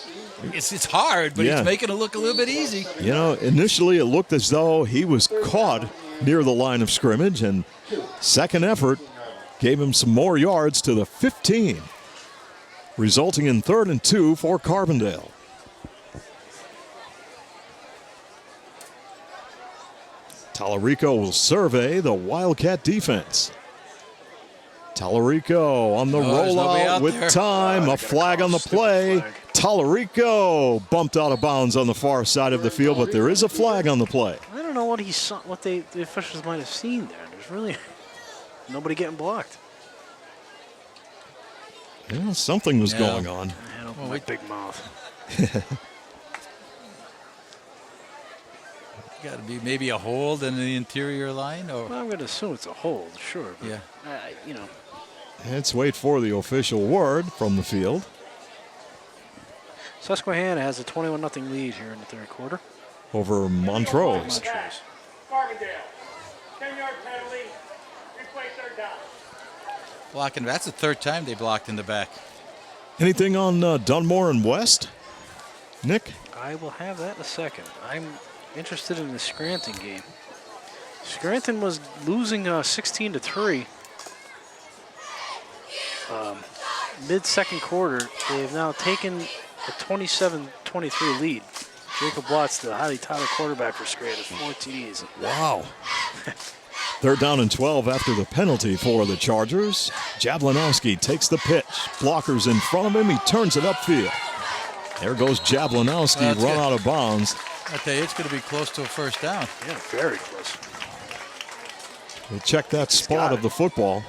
It's hard, but he's making it look a little bit easy. You know, initially it looked as though he was caught near the line of scrimmage, and second effort gave him some more yards to the 15, resulting in 3rd and 2 for Carbondale. Tallarico will survey the Wildcat defense. Tallarico on the rollout with time. A flag on the play. Tallarico bumped out of bounds on the far side of the field, but there is a flag on the play. I don't know what he saw, what the officials might have seen there. There's really nobody getting blocked. Yeah, something was going on. My big mouth. Got to be maybe a hold in the interior line, or well, I'm going to assume it's a hold, sure. But, you know. Let's wait for the official word from the field. Susquehanna has a 21-0 lead here in the third quarter. Over Montrose. Carbondale, 10-yard penalty, replay 3rd down. blocking. That's the third time they blocked in the back. Anything on Dunmore and West? Nick? I will have that in a second. I'm interested in the Scranton game. Scranton was losing 16-3 mid-second quarter. They have now taken a 27-23 lead. Jacob Watts, the highly touted quarterback for Scranton, 4 TDs. Wow. Third down and 12 after the penalty for the Chargers. Jablanowski takes the pitch. Blockers in front of him. He turns it upfield. There goes Jablanowski, run out of bounds. I tell you, it's going to be close to a first down. Yeah, very close. We'll check that spot of the football.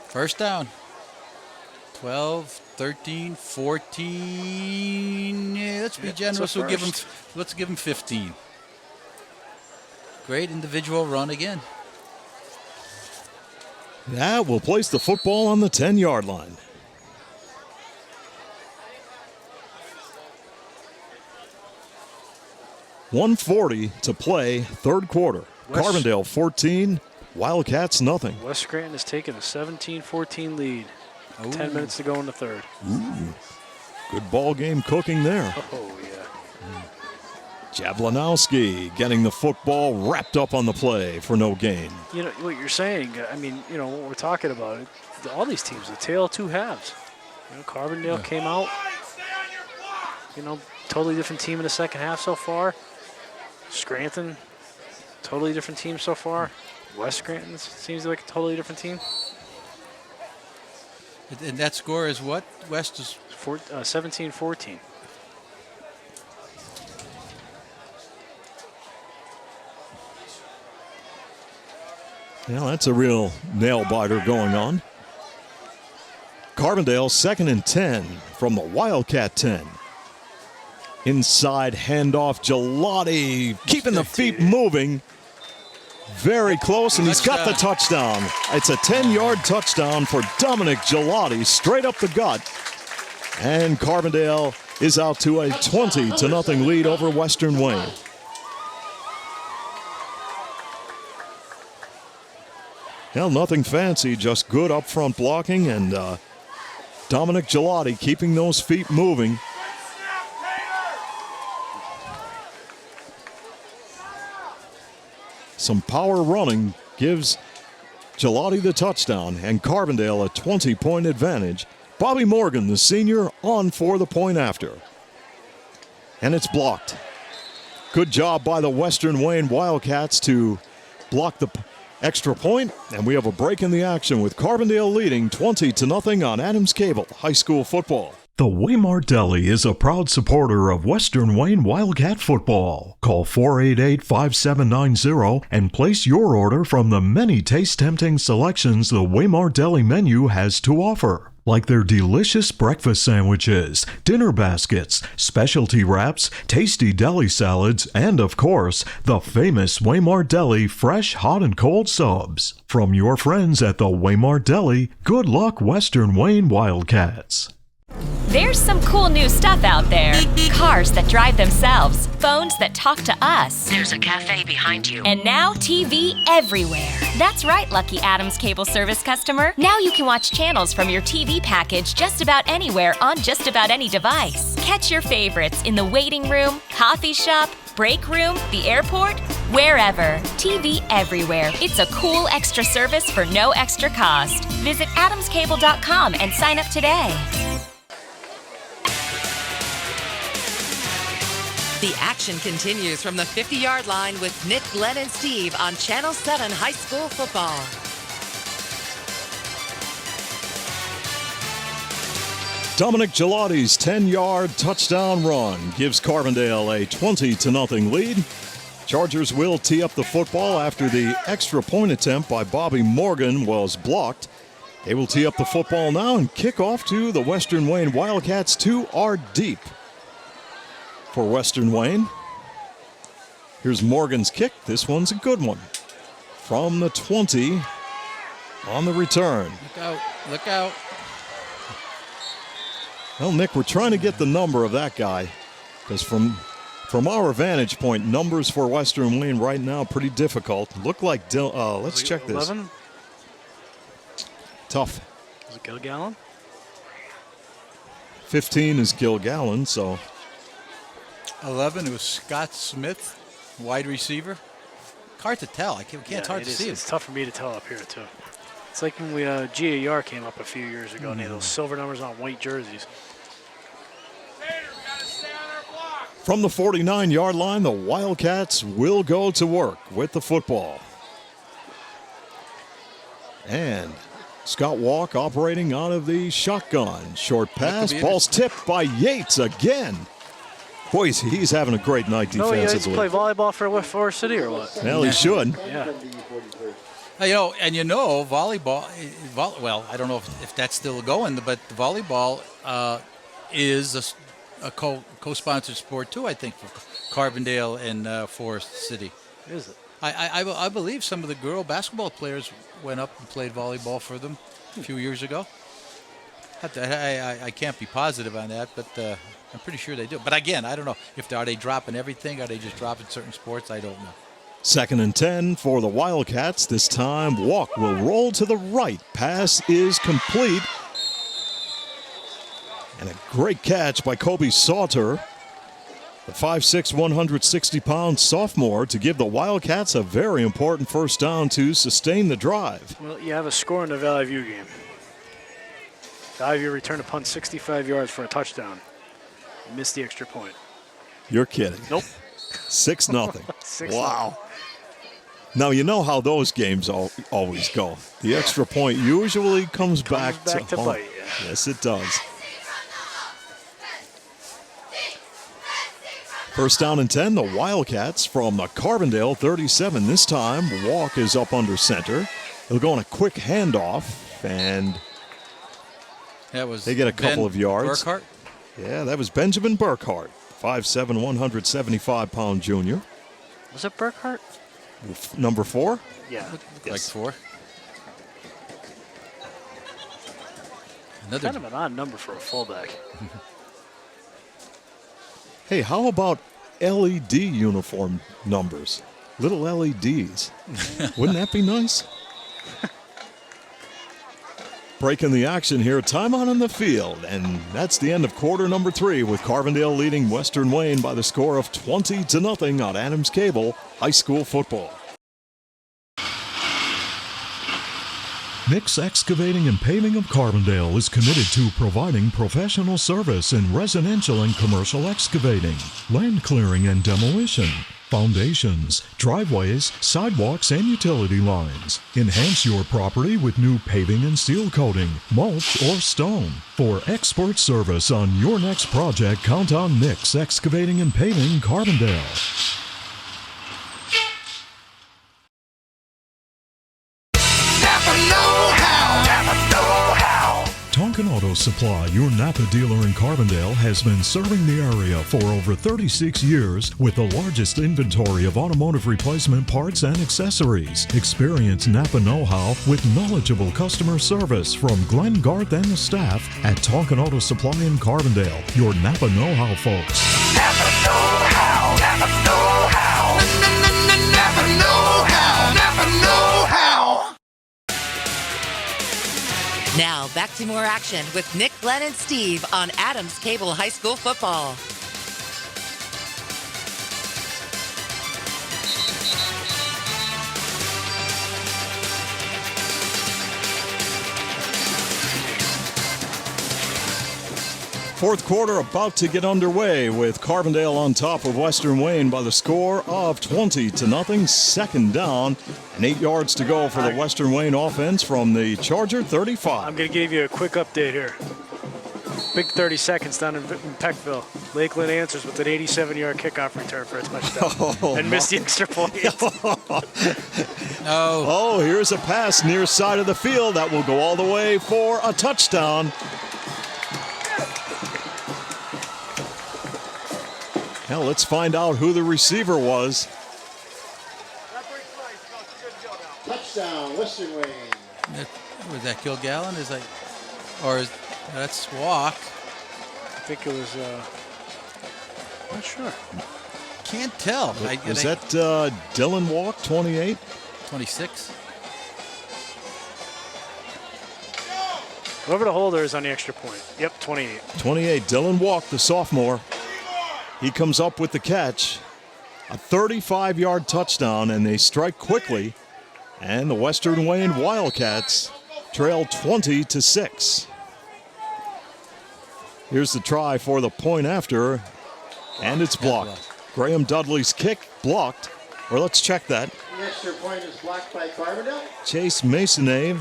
First down. 12, 13, 14. Yeah, let's be generous. Let's give him 15. Great individual run again. That will place the football on the 10-yard line. .140 to play, third quarter. Carbondale 14, Wildcats nothing. West Scranton has taken a 17-14 lead. 10 minutes to go in the third. Ooh, good ball game cooking there. Oh, yeah. Jablanowski getting the football wrapped up on the play for no gain. You know, what you're saying, I mean, you know, what we're talking about, all these teams, the tale of two halves. You know, Carbondale came out, you know, totally different team in the second half so far. Scranton, totally different team so far. West Scranton seems like a totally different team. And that score is what? West is 17-14. Yeah, that's a real nail-biter going on. Carbondale 2nd and 10 from the Wildcat 10. Inside handoff, Gelati keeping the feet moving. Very close, and he's got the touchdown. It's a 10-yard touchdown for Dominic Gelati, straight up the gut. And Carbondale is out to a 20-0 lead over Western Wayne. Well, nothing fancy, just good up-front blocking, and Dominic Gelati keeping those feet moving. Some power running gives Gelati the touchdown, and Carbondale a 20-point advantage. Bobby Morgan, the senior, on for the point after. And it's blocked. Good job by the Western Wayne Wildcats to block the extra point, and we have a break in the action with Carbondale leading 20-0 on Adams Cable High School football. The Waymart Deli is a proud supporter of Western Wayne Wildcat football. Call 488-5790 and place your order from the many taste-tempting selections the Waymart Deli menu has to offer, like their delicious breakfast sandwiches, dinner baskets, specialty wraps, tasty deli salads, and of course, the famous Waymart Deli fresh, hot, and cold subs. From your friends at the Waymart Deli, good luck Western Wayne Wildcats. There's some cool new stuff out there. Cars that drive themselves, phones that talk to us. There's a cafe behind you. And now TV everywhere. That's right, lucky Adams Cable Service customer. Now you can watch channels from your TV package just about anywhere on just about any device. Catch your favorites in the waiting room, coffee shop, break room, the airport, wherever. TV everywhere. It's a cool extra service for no extra cost. Visit adamscable.com and sign up today. The action continues from the 50-yard line with Nick, Glenn, and Steve on Channel 7 High School Football. Dominic Gelati's 10-yard touchdown run gives Carbondale a 20-0 lead. Chargers will tee up the football after the extra point attempt by Bobby Morgan was blocked. They will tee up the football now and kick off to the Western Wayne Wildcats. 2 are deep for Western Wayne. Here's Morgan's kick. This one's a good one. From the 20 on the return. Look out, look out. Well, Nick, we're trying to get the number of that guy, because from our vantage point, numbers for Western Wayne right now pretty difficult. Look like let's check this. 11? Tough. Is it Gilgallen? 15 is Gilgallen, so 11, it was Scott Smith, wide receiver. Hard to tell. It's hard to see. It's tough for me to tell up here, too. It's like when GAR came up a few years ago, and they had those silver numbers on white jerseys. from the 49-yard line, the Wildcats will go to work with the football. And Scott Walk operating out of the shotgun. Short pass, ball's tipped by Yates again. Boy, he's having a great night defensively. No, he used to play volleyball for Forest City or what? Well, he should. Yeah. Volleyball, well, I don't know if that's still going, but volleyball is a co-sponsored sport too, I think, for Carbondale and Forest City. Is it? I believe some of the girl basketball players went up and played volleyball for them a few years ago. I can't be positive on that, but I'm pretty sure they do. But again, I don't know. Are they dropping everything? Are they just dropping certain sports? I don't know. 2nd and 10 for the Wildcats. This time, Walk will roll to the right. Pass is complete. And a great catch by Kobe Sauter, the 5'6", 160-pound sophomore, to give the Wildcats a very important first down to sustain the drive. Well, you have a score in the Valley View game. Valley View returned a punt 65 yards for a touchdown. Missed the extra point. You're kidding. Nope. 6-0. 6-0. Wow. Now, you know how those games always go. The extra point usually comes back to home. bite. Yeah. Yes, it does. First down and 10, the Wildcats from the Carbondale 37. This time, Walk is up under center. They'll go on a quick handoff, and they get a couple of yards. Burkhart? Yeah, that was Benjamin Burkhart, 5'7", 175-pound junior. Was it Burkhart? Number 4? Yeah. Like 4. Kind of an odd number for a fullback. Hey, how about LED uniform numbers? Little LEDs. Wouldn't that be nice? Breaking the action here, timeout on the field, and that's the end of quarter number 3 with Carbondale leading Western Wayne by the score of 20-0 on Adams Cable High School Football. Nick's Excavating and Paving of Carbondale is committed to providing professional service in residential and commercial excavating, land clearing and demolition, foundations, driveways, sidewalks, and utility lines. Enhance your property with new paving and seal coating, mulch, or stone. For expert service on your next project, count on Nick's Excavating and Paving Carbondale. Tonkin Auto Supply, your Napa dealer in Carbondale, has been serving the area for over 36 years with the largest inventory of automotive replacement parts and accessories. Experience Napa know-how with knowledgeable customer service from Glenn Garth and the staff at Tonkin Auto Supply in Carbondale. Your Napa know-how, folks. Napa know-how. Napa know-how. Napa know-how. Napa know-how. Now, back to more action with Nick, Glenn, and Steve on Adams Cable High School Football. Fourth quarter about to get underway with Carbondale on top of Western Wayne by the score of 20-0. Second down and 8 yards to go for the Western Wayne offense from the Charger 35. I'm going to give you a quick update here. Big 30 seconds down in Peckville. Lakeland answers with an 87-yard kickoff return for a touchdown and missed the extra point. Oh, here's a pass near side of the field that will go all the way for a touchdown. Now let's find out who the receiver was. Touchdown, Western Wayne. Was that Kilgallen? That's Walk? I think it was, not sure. Can't tell. Was that Dylan Walk, 28? 26? Whoever the holder is on the extra point. Yep, 28. 28, Dylan Walk, the sophomore. He comes up with the catch. A 35-yard touchdown, and they strike quickly. And the Western Wayne Wildcats trail 20-6. Here's the try for the point after, and it's blocked. Graham Dudley's kick blocked. Or let's check that. The extra point is blocked by Carbondale. Chase Masonave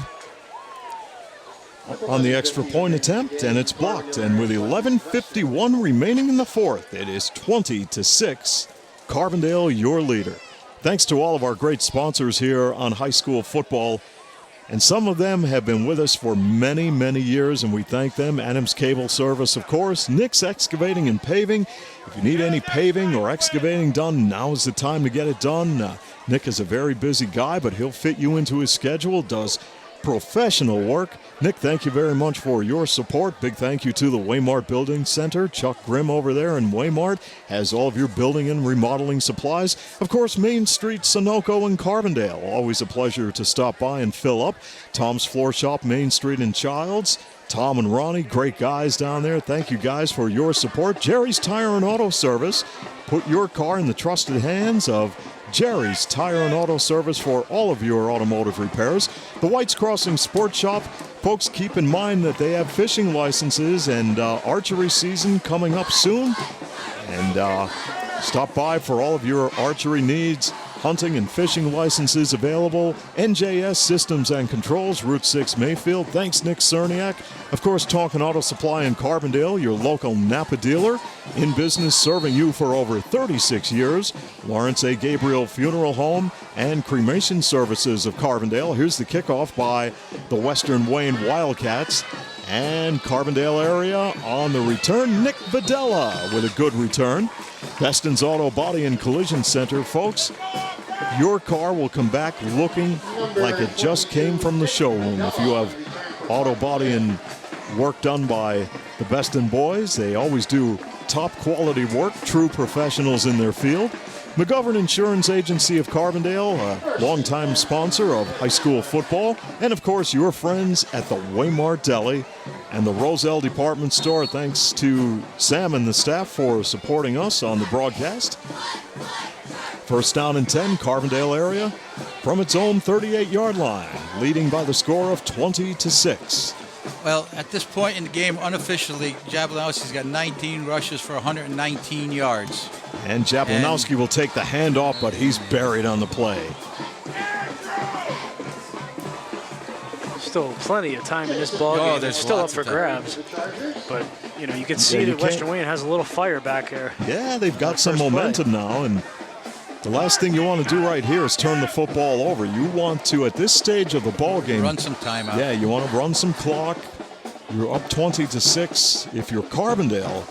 on the extra point attempt, and it's blocked. And with 11:51 remaining in the fourth, it is 20-6. Carbondale, your leader. Thanks to all of our great sponsors here on high school football. And some of them have been with us for many, many years, and we thank them. Adams Cable Service, of course. Nick's Excavating and Paving. If you need any paving or excavating done, now is the time to get it done. Nick is a very busy guy, but he'll fit you into his schedule, does professional work. Nick, thank you very much for your support. Big thank you to the Waymart Building Center. Chuck Grimm over there in Waymart has all of your building and remodeling supplies. Of course, Main Street, Sunoco, and Carbondale. Always a pleasure to stop by and fill up. Tom's Floor Shop, Main Street and Childs. Tom and Ronnie, great guys down there. Thank you guys for your support. Gerry's Tire and Auto Service. Put your car in the trusted hands of Gerry's Tire and Auto Service for all of your automotive repairs. The White's Crossing Sports Shop. Folks, keep in mind that they have fishing licenses and archery season coming up soon. And stop by for all of your archery needs. Hunting and fishing licenses available. NJS Systems and Controls, Route 6 Mayfield. Thanks, Nick Cerniak. Of course, Tonkin Auto Supply in Carbondale, your local Napa dealer. In business, serving you for over 36 years. Lawrence A. Gabriel Funeral Home and Cremation Services of Carbondale. Here's the kickoff by the Western Wayne Wildcats. And Carbondale area on the return, Nick Videla with a good return. Beston's Auto Body and Collision Center, folks. your car will come back looking like it just came from the showroom. If you have auto body and work done by the best in boys, they always do top quality work, true professionals in their field. McGovern Insurance Agency of Carbondale, a longtime sponsor of high school football, and of course your friends at the Waymart Deli and the Roselle Department Store. Thanks to Sam and the staff for supporting us on the broadcast. First down and 10, Carbondale area from its own 38-yard line, leading by the score of 20-6. Well, at this point in the game, unofficially, Jablonowski's got 19 rushes for 119 yards. And Jablonowski will take the handoff, but he's buried on the play. Still plenty of time in this ball game. There's It's still up lots for of time. grabs. But, you know, you can see that Western Wayne has a little fire back there. Yeah, they've got some momentum now, and the last thing you want to do right here is turn the football over. You want to, at this stage of the ball game, Run some time out. Yeah, you want to run some clock. You're up 20-6. If you're Carbondale,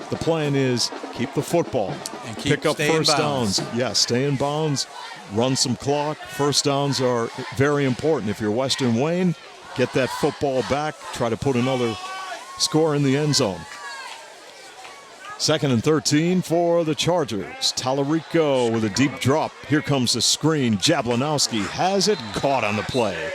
the plan is keep the football. And keep pick up stay in first bounds. downs. Yeah, stay in bounds. Run some clock. First downs are very important. If you're Western Wayne, get that football back. Try to put another score in the end zone. Second and 13 for the Chargers. Tallarico with a deep drop. Here comes the screen. Jablonowski has it, caught on the play.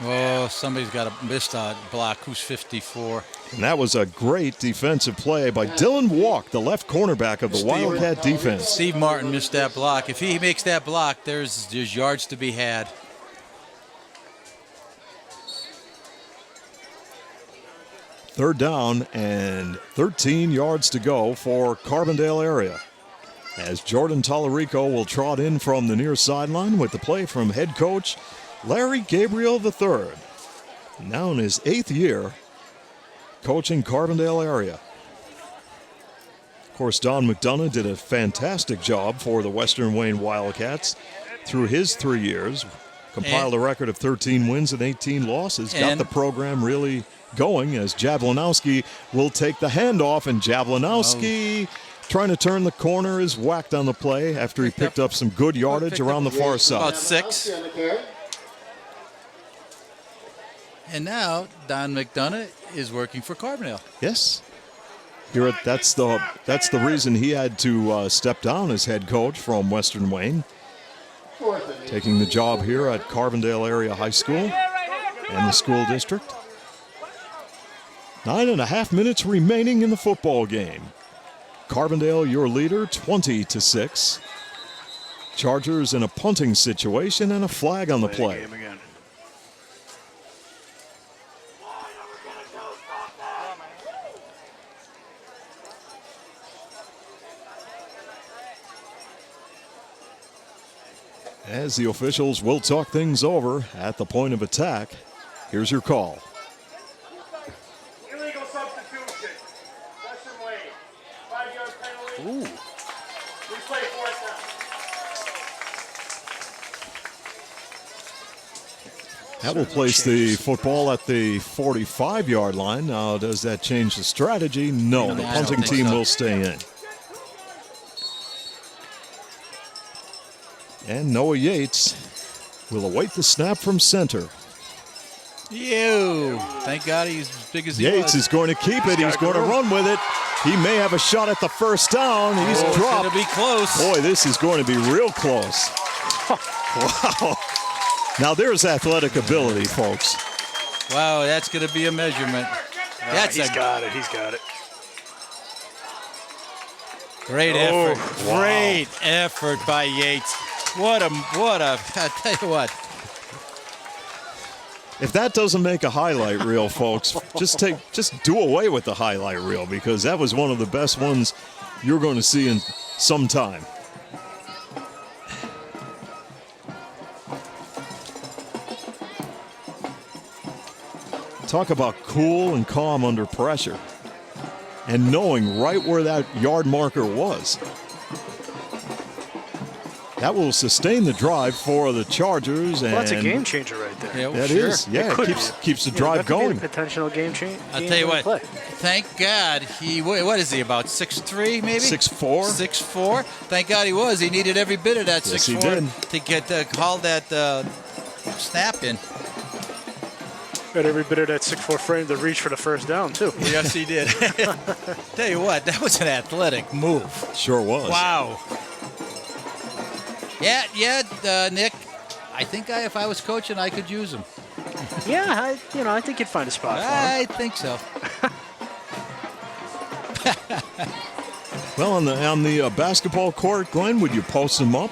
Oh, somebody's got a missed block. Who's 54? And that was a great defensive play by Dylan Walk, the left cornerback of the Wildcat defense. Steve Martin missed that block. If he makes that block, there's yards to be had. Third down and 13 yards to go for Carbondale area. As Jordan Tallarico will trot in from the near sideline with the play from head coach Larry Gabriel III. Now in his 8th year coaching Carbondale area. Of course, Don McDonough did a fantastic job for the Western Wayne Wildcats through his 3 years. Compiled a record of 13 wins and 18 losses. Got the program really going as Jablonowski will take the handoff, and Jablonowski trying to turn the corner is whacked on the play after he picked up some good yardage around the far side. About 6. And now Don McDonough is working for Carbondale. Yes. That's the reason he had to step down as head coach from Western Wayne. Taking the job here at Carbondale Area High School and the school district. 9.5 minutes remaining in the football game. Carbondale, your leader, 20-6. Chargers in a punting situation and a flag on the play. As the officials will talk things over at the point of attack, here's your call. Illegal substitution. Western Wayne. 5-yard penalty. Ooh. Replay fourth down. That will place the football at the 45-yard line. Now, does that change the strategy? No, the punting team will stay in. And Noah Yates will await the snap from center. Thank God he's as big as he Yates is going to keep it. He's going to run with it. He may have a shot at the first down. He's dropped. It's going to be close. Boy, this is going to be real close. Wow. Now there's athletic ability, folks. Wow, that's going to be a measurement. He's got it. He's got it. Great effort. Wow. Great effort by Yates. What a, I tell you what. If that doesn't make a highlight reel, folks, just do away with the highlight reel, because that was one of the best ones you're going to see in some time. Talk about cool and calm under pressure and knowing right where that yard marker was. That will sustain the drive for the Chargers. And Well, that's a game changer right there. Yeah, that sure. is. Yeah, it keeps the drive that could be going. a potential game changer. I'll tell you what, thank God what is he, about 6'3", maybe? 6'4". 6'4". Thank God he was. He needed every bit of that 6'4" to get call that snap in. Got every bit of that 6'4" frame to reach for the first down, too. Yes, he did. Tell you what, that was an athletic move. Sure was. Wow. Yeah, Nick, I think if I was coaching, I could use him. Yeah, I think you'd find a spot for him. I think so. Well, on the basketball court, Glenn, would you post him up?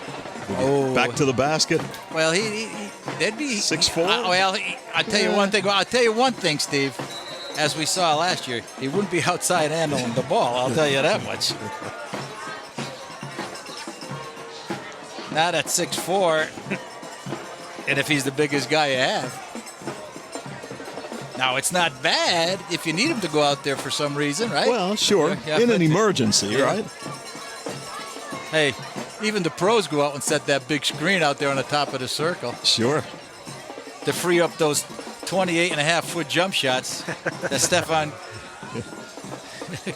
Back to the basket? Well, that'd be 6'4". I'll tell you one thing. Well, I'll tell you one thing, Steve. As we saw last year, he wouldn't be outside handling the ball. I'll tell you that much. Not at 6'4", and if he's the biggest guy you have. Now, it's not bad if you need him to go out there for some reason, right? Well, sure. Yeah, in an emergency, right? Hey, even the pros go out and set that big screen out there on the top of the circle. Sure. To free up those 28.5-foot jump shots that Stefan...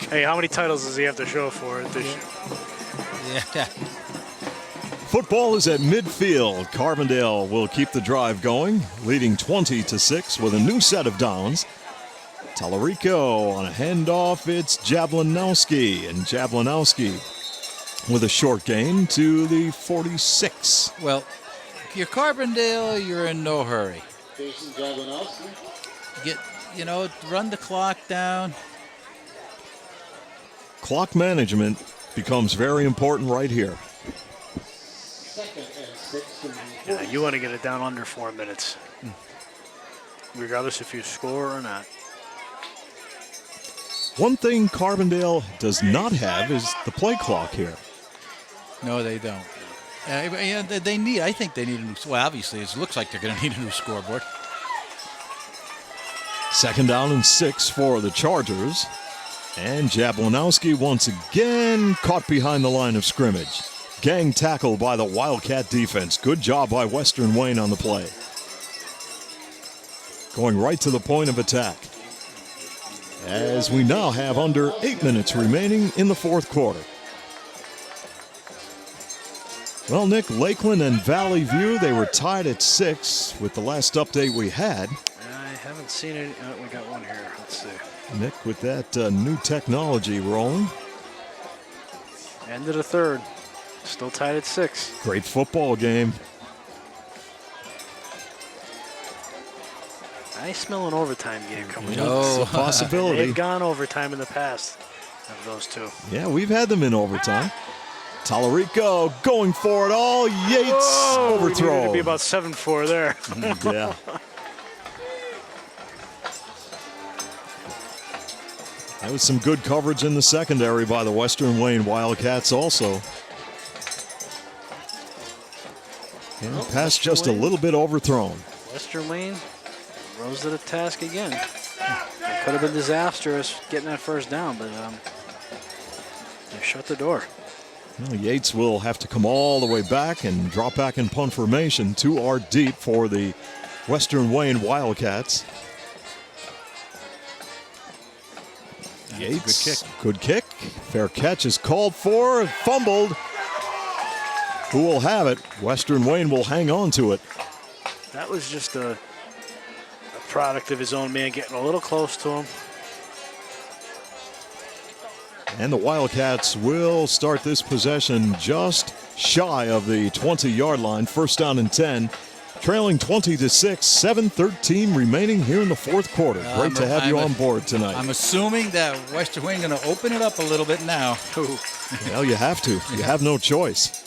Hey, how many titles does he have to show for it this year? Yeah. Football is at midfield. Carbondale will keep the drive going, leading 20-6 with a new set of downs. Tallarico on a handoff. It's Jablanowski, and Jablanowski with a short gain to the 46. Well, if you're Carbondale, you're in no hurry. Jason Jablanowski. Run the clock down. Clock management becomes very important right here. Yeah, you want to get it down under 4 minutes, regardless if you score or not. One thing Carbondale does not have is the play clock here. No, they don't. I think they need a new. Well, obviously, it looks like they're going to need a new scoreboard. 2nd down and 6 for the Chargers. And Jablanowski once again caught behind the line of scrimmage. Gang tackle by the Wildcat defense. Good job by Western Wayne on the play. Going right to the point of attack. As we now have under 8 minutes remaining in the fourth quarter. Well, Nick, Lakeland and Valley View, they were tied at 6 with the last update we had. I haven't seen it. We got one here. Let's see. Nick, with that new technology rolling. End of the third. Still tied at 6. Great football game. I smell an overtime game coming up. It's a possibility. They've gone overtime in the past of those two. Yeah, we've had them in overtime. Tallarico going for it all. Yates overthrow. We needed to be about 7-4 there. Yeah. That was some good coverage in the secondary by the Western Wayne Wildcats also. And pass just a little bit overthrown. Western Wayne rose to the task again. It could have been disastrous getting that first down, but they shut the door. Well, Yates will have to come all the way back and drop back in punt formation. 2 are deep for the Western Wayne Wildcats. Yates, good kick. Fair catch is called for. Fumbled. Who will have it? Western Wayne will hang on to it. That was just a product of his own man getting a little close to him. And the Wildcats will start this possession just shy of the 20-yard line. 1st down and 10. Trailing 20-6, 7:13 remaining here in the fourth quarter. Great to have you on board tonight. I'm assuming that Western Wayne going to open it up a little bit now. Well, you have to. You have no choice.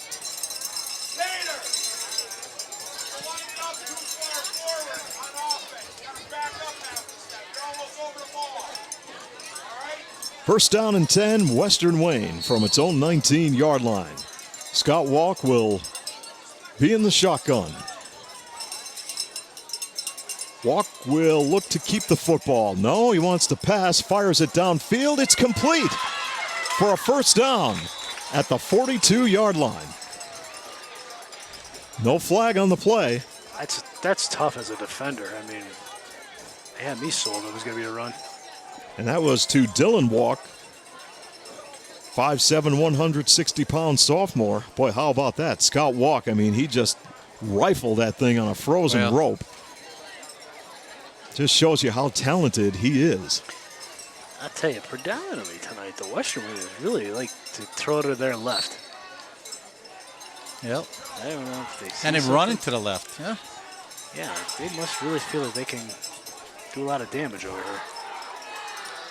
First down and 10, Western Wayne from its own 19-yard line. Scott Walk will be in the shotgun. Walk will look to keep the football. No, he wants to pass, fires it downfield. It's complete for a first down at the 42-yard line. No flag on the play. That's tough as a defender. I mean, they had me sold it was going to be a run. And that was to Dylan Walk, 5'7", 160-pound sophomore. Boy, how about that? Scott Walk, I mean, he just rifled that thing on a frozen rope. Just shows you how talented he is. I tell you, predominantly tonight, the Western Wayne is really like to throw to their left. Yep. I don't know if they see And they're something. running to the left. Yeah. Yeah, they must really feel that they can do a lot of damage over here.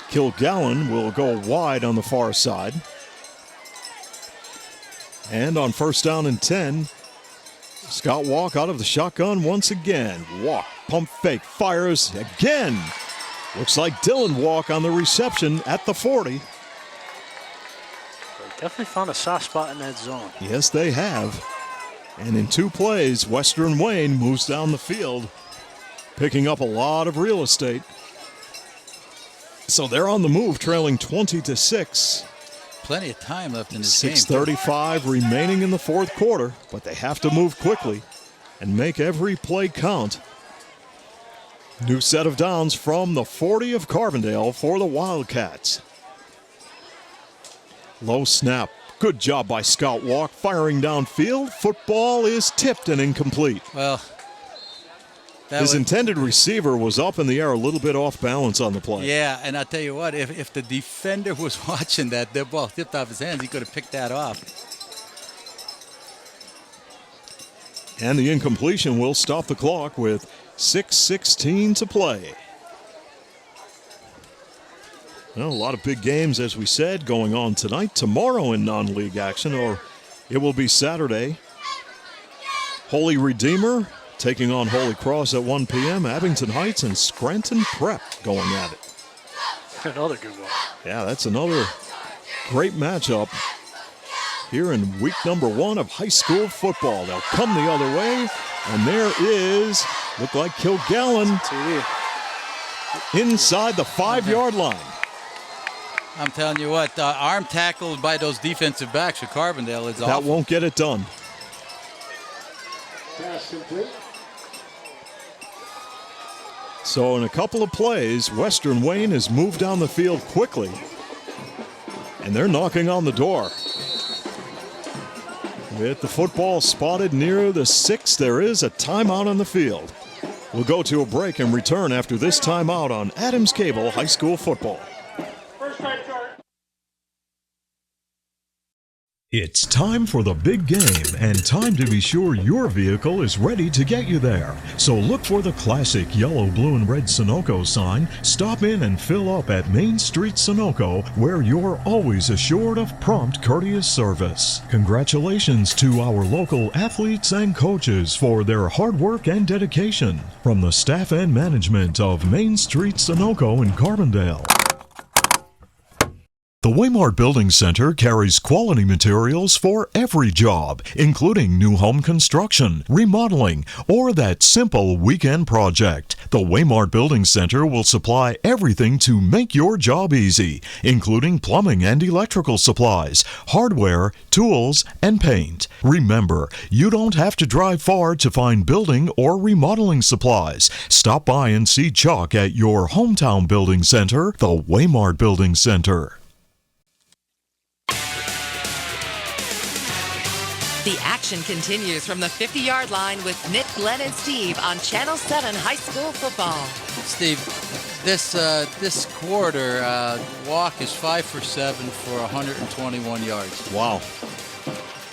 Kilgallen will go wide on the far side. And on first down and 10, Scott Walk out of the shotgun once again. Walk, pump fake, fires again. Looks like Dylan Walk on the reception at the 40. They definitely found a soft spot in that zone. Yes, they have. And in 2 plays, Western Wayne moves down the field, picking up a lot of real estate. So they're on the move, trailing 20-6. Plenty of time left in this game. 6:35 remaining in the fourth quarter, but they have to move quickly and make every play count. New set of downs from the 40 of Carbondale for the Wildcats. Low snap. Good job by Scott Walk, firing downfield. Football is tipped and incomplete. Well, his intended receiver was up in the air, a little bit off balance on the play. Yeah, and I'll tell you what, if the defender was watching that ball tipped off his hands, he could have picked that off. And the incompletion will stop the clock with 6:16 to play. Well, a lot of big games, as we said, going on tonight, tomorrow in non-league action, or it will be Saturday. Holy Redeemer taking on Holy Cross at 1 p.m. Abington Heights and Scranton Prep going at it. Another good one. Yeah, that's another great matchup here in week number 1 of high school football. They'll come the other way, and there is, look like Kilgallen inside the 5-yard line. I'm telling you what, arm tackled by those defensive backs for Carbondale is That awful. won't get it done. Pass complete. So in a couple of plays, Western Wayne has moved down the field quickly, and they're knocking on the door. With the football spotted near the 6, there is a timeout on the field. We'll go to a break and return after this timeout on Adams Cable High School Football. It's time for the big game and time to be sure your vehicle is ready to get you there. So look for the classic yellow, blue, and red Sunoco sign. Stop in and fill up at Main Street Sunoco, where you're always assured of prompt, courteous service. Congratulations to our local athletes and coaches for their hard work and dedication. From the staff and management of Main Street Sunoco in Carbondale. The Waymart Building Center carries quality materials for every job, including new home construction, remodeling, or that simple weekend project. The Waymart Building Center will supply everything to make your job easy, including plumbing and electrical supplies, hardware, tools, and paint. Remember, you don't have to drive far to find building or remodeling supplies. Stop by and see Chuck at your hometown building center, the Waymart Building Center. The action continues from the 50-yard line with Nick, Glenn, and Steve on Channel 7 High School Football. Steve, this quarter, Walk is 5 for 7 for 121 yards. Wow.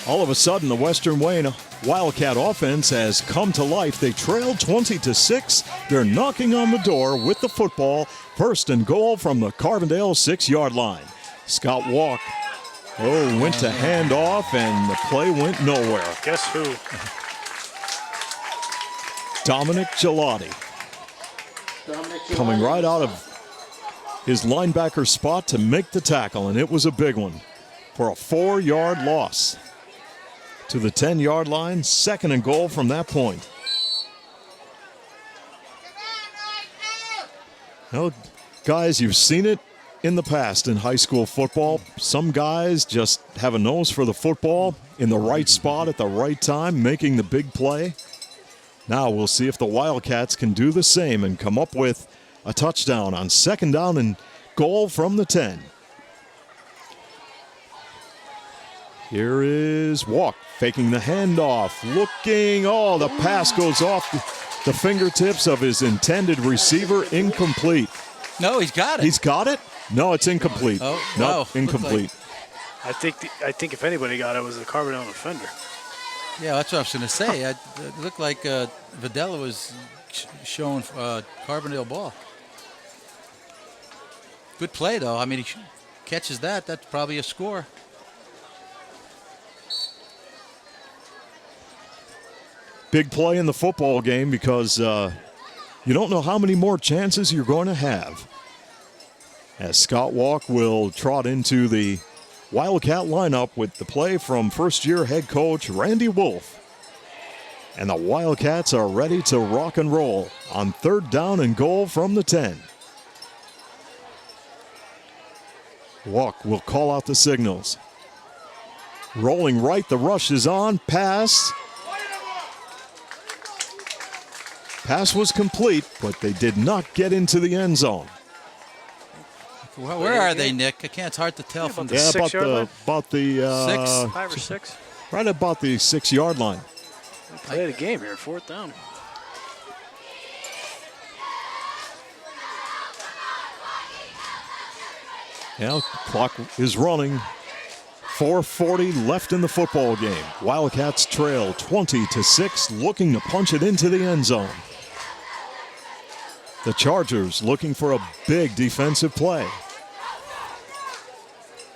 All of a sudden, the Western Wayne Wildcat offense has come to life. They trailed 20-6. They're knocking on the door with the football. First and goal from the Carbondale 6-yard line. Scott Walk went to hand off, and the play went nowhere. Guess who? Dominic Gelati coming right out of his linebacker spot to make the tackle, and it was a big one for a 4-yard loss to the 10-yard line. Second and goal from that point. Well, guys, you've seen it in the past in high school football. Some guys just have a nose for the football in the right spot at the right time, making the big play. Now we'll see if the Wildcats can do the same and come up with a touchdown on second down and goal from the 10. Here is Walk, faking the handoff, looking. Oh, the pass goes off the fingertips of his intended receiver, incomplete. No, he's got it. He's got it? No, it's incomplete. Oh, no, wow. incomplete. I think if anybody got it, was the Carbondale defender. Yeah, that's what I was going to say. It looked like Videla was showing Carbondale ball. Good play, though. I mean, he catches that. That's probably a score. Big play in the football game because you don't know how many more chances you're going to have. As Scott Walk will trot into the Wildcat lineup with the play from first-year head coach Randy Wolf. And the Wildcats are ready to rock and roll on 3rd down and goal from the 10. Walk will call out the signals. Rolling right, the rush is on. Pass. Pass was complete, but they did not get into the end zone. Where are they, Nick? It's hard to tell from the about the 5 or 6. Right about the 6-yard line. Play the game here, 4th down. Yeah, clock is running. 4:40 left in the football game. Wildcats trail 20-6, looking to punch it into the end zone. The Chargers looking for a big defensive play.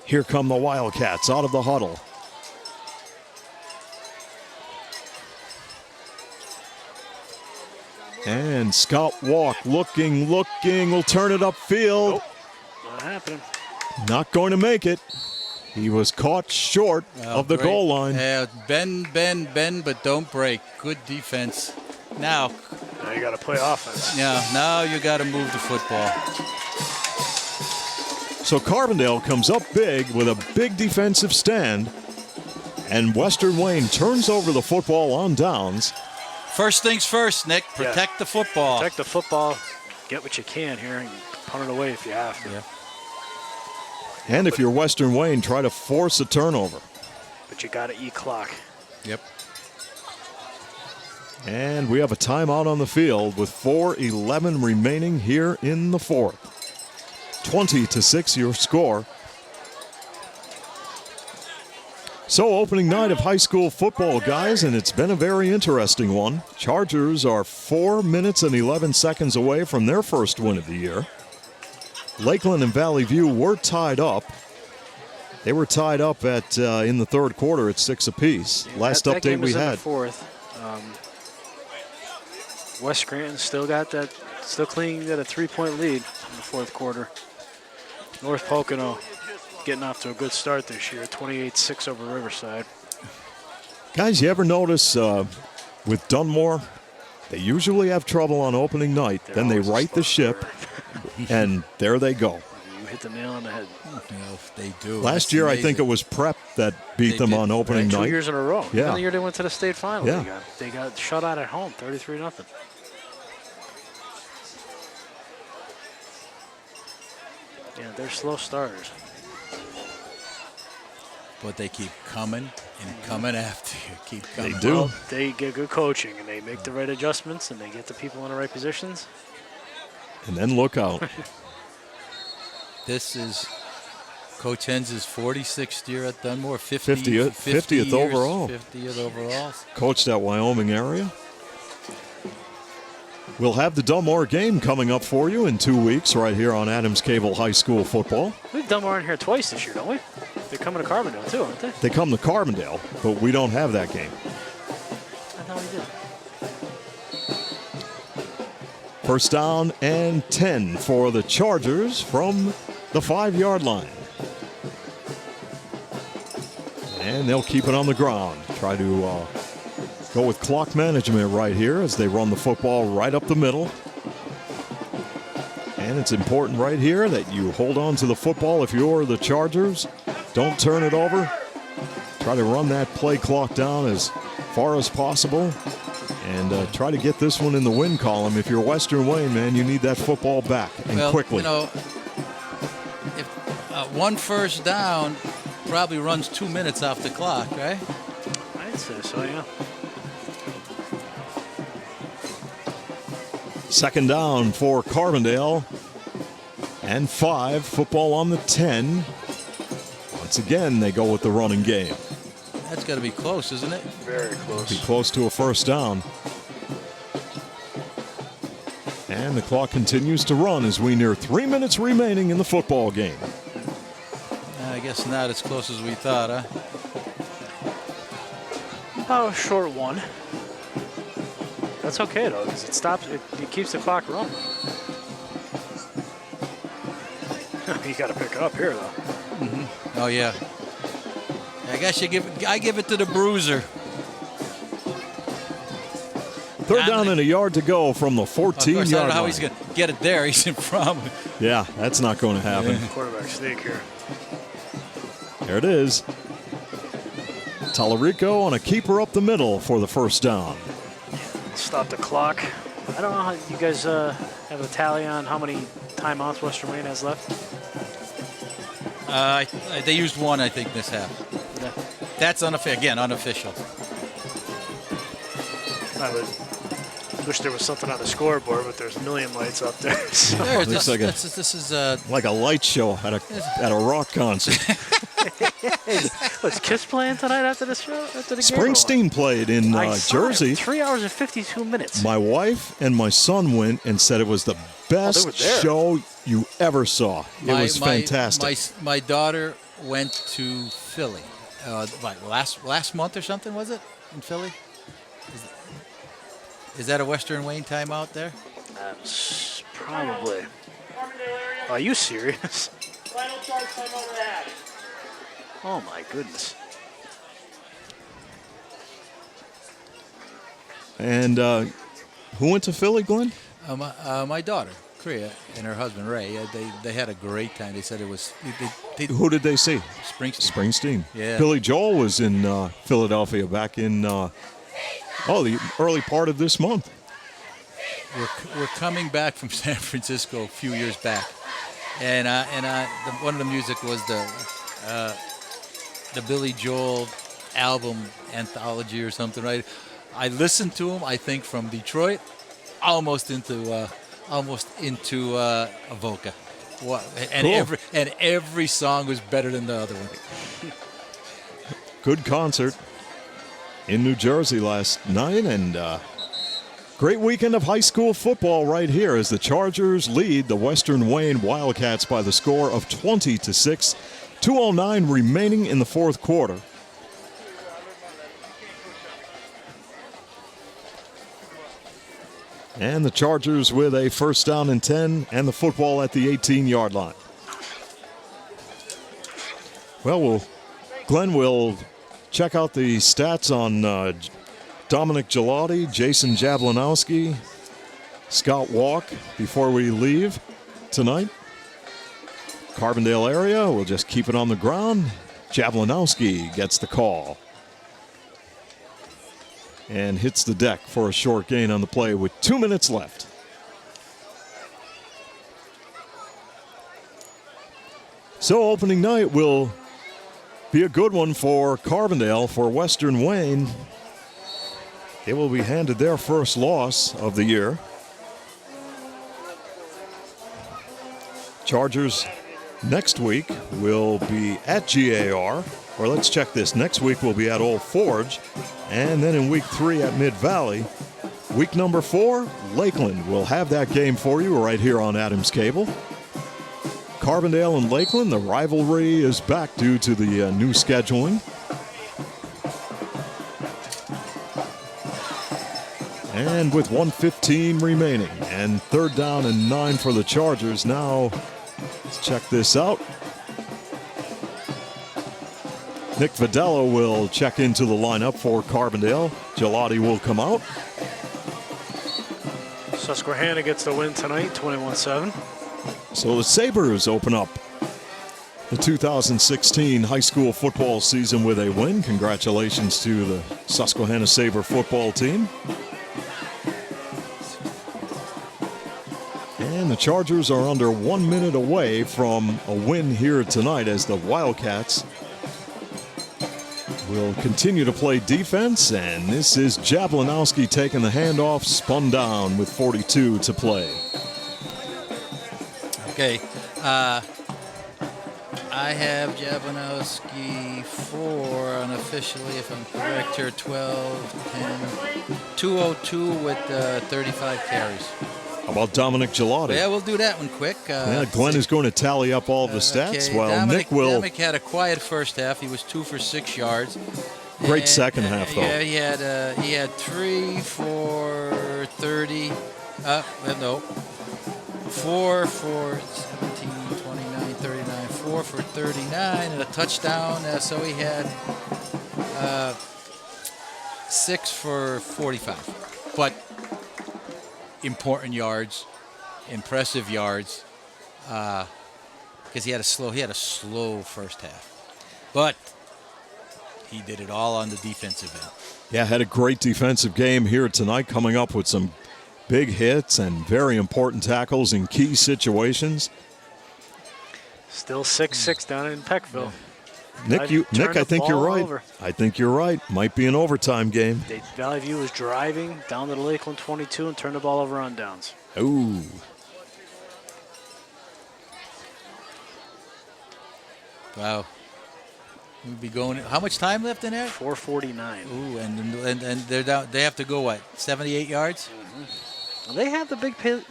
Here come the Wildcats out of the huddle. And Scott Walk looking, will turn it upfield. Nope, not happening. Not going to make it. He was caught short of the goal line. Bend, but don't break. Good defense. Now you got to play offense. Yeah, now you got to move the football. So Carbondale comes up big with a big defensive stand, and Western Wayne turns over the football on downs. First things first, Nick. Protect the football. Protect the football. Get what you can here and punt it away if you have to. Yeah. And if you're Western Wayne, try to force a turnover. But you got to eat clock. Yep. And we have a timeout on the field with 4:11 remaining here in the 4th. 20-6 your score. So opening night of high school football, guys, and it's been a very interesting one. Chargers are 4 minutes and 11 seconds away from their first win of the year. Lakeland and Valley View were tied up. They were tied up at in the 3rd quarter at 6 apiece. Last that update game we was had. In the 4th. West Scranton still clinging at a 3-point lead in the 4th quarter. North Pocono getting off to a good start this year, 28-6 over Riverside. Guys, you ever notice with Dunmore, they usually have trouble on opening night. Then they right the ship, and there they go. You hit the nail on the head. They do. Last year, I think it was Prep that beat them on opening night. 2 years in a row. Yeah. Even the year they went to the state final, Yeah. they got shut out at home, 33-0. Yeah, they're slow starters. But they keep coming and coming after you. Keep coming. They do. Well, they get good coaching, and they make the right adjustments, and they get the people in the right positions. And then look out. This is Coach Hens' 46th year at Dunmore, 50th years, overall. 50th overall. Coached that Wyoming area. We'll have the Dunmore game coming up for you in 2 weeks right here on Adams Cable High School Football. We've Dunmore in here twice this year, don't we? They're coming to Carbondale, too, aren't they? They come to Carbondale, but we don't have that game. I thought we did. First down and 10 for the Chargers from the 5-yard line. And they'll keep it on the ground. Try to go with clock management right here as they run the football right up the middle. And it's important right here that you hold on to the football if you're the Chargers. Don't turn it over. Try to run that play clock down as far as possible. And try to get this one in the win column. If you're Western Wayne, man, you need that football back and quickly. You know, one first down probably runs 2 minutes off the clock, right? I'd say so, yeah. Second down for Carbondale. And 5, football on the 10. Once again, they go with the running game. That's got to be close, isn't it? Very close. Be close to a first down. And the clock continues to run as we near 3 minutes remaining in the football game. I guess not as close as we thought, huh? About a short one. That's okay though, because it stops. It keeps the clock running. You got to pick it up here though. Mm-hmm. Oh yeah. I guess I give it to the bruiser. Third down and a yard to go from the 14-yard line. I don't know how he's going to get it there. He's in front. Yeah, that's not going to happen. Yeah. Quarterback sneak here. There it is. Tallarico on a keeper up the middle for the first down. Stop the clock. I don't know how you guys have a tally on how many timeouts Western Wayne has left. They used one, I think, this half. Yeah. That's unofficial. I would wish there was something on the scoreboard, but there's a million lights up there. So. Looks like this is like a light show at a rock concert. What's Kiss playing tonight after the show? After the Springsteen game? played in Jersey. 3 hours and 52 minutes. My wife and my son went and said it was the best show you ever saw. It was fantastic. My daughter went to Philly. Last month or something, was it? In Philly? Is that a Western Wayne timeout there? Probably. Are you serious? Final charge timeout at. Oh my goodness. And who went to Philly, Glenn? My daughter, Kriya, and her husband, Ray. They had a great time. They said it was... Who did they see? Springsteen. Yeah. Billy Joel was in Philadelphia back in the early part of this month. We're coming back from San Francisco a few years back, and one of the music was the Billy Joel album anthology or something, right? I listened to him, I think, from Detroit, almost into Avoca. And cool. every song was better than the other one. Good concert in New Jersey last night, and great weekend of high school football right here as the Chargers lead the Western Wayne Wildcats by the score of 20-6. 2:09 remaining in the fourth quarter. And the Chargers with a first down and 10 and the football at the 18-yard line. Well, Glenn will check out the stats on Dominic Gelati, Jason Jablanowski, Scott Walk before we leave tonight. Carbondale area, we'll just keep it on the ground. Jablanowski gets the call and hits the deck for a short gain on the play with 2 minutes left. So opening night will be a good one for Carbondale. For Western Wayne, they will be handed their first loss of the year. Chargers next week will be at GAR, or let's check this. Next week we'll be at Old Forge, and then in week 3 at Mid-Valley. Week number 4, Lakeland. We'll have that game for you right here on Adams Cable. Carbondale and Lakeland, the rivalry is back due to the new scheduling. And with 1:15 remaining and third down and 9 for the Chargers. Now, let's check this out. Nick Vidello will check into the lineup for Carbondale. Gelati will come out. Susquehanna gets the win tonight, 21-7. So the Sabres open up the 2016 high school football season with a win. Congratulations to the Susquehanna Sabre football team. And the Chargers are under 1 minute away from a win here tonight as the Wildcats will continue to play defense, and this is Jablanowski taking the handoff, spun down with 42 to play. Okay, I have Jablanowski 4 unofficially, if I'm correct here, 12, 10, 202 with 35 carries. How about Dominic Gelati? Yeah, we'll do that one quick. Glenn is going to tally up all the stats okay, while Nick will. Dominic had a quiet first half. He was 2 for 6 yards. Great second half, though. Yeah, he had 3 for 30. No. 4 for 17, 29, 39. 4 for 39 and a touchdown. So he had 6 for 45. But important yards, impressive yards, because he had a slow first half, but he did it all on the defensive end. Yeah, had a great defensive game here tonight, coming up with some big hits and very important tackles in key situations. Still 6-6 down in Peckville. Nick, I think you're right. I think you're right. Might be an overtime game. Valley View was driving down to the Lakeland 22 and turned the ball over on downs. Ooh. Wow. We'll be going. How much time left in there? 4:49. Ooh, and they're down. They have to go what? 78 yards. Well, they have the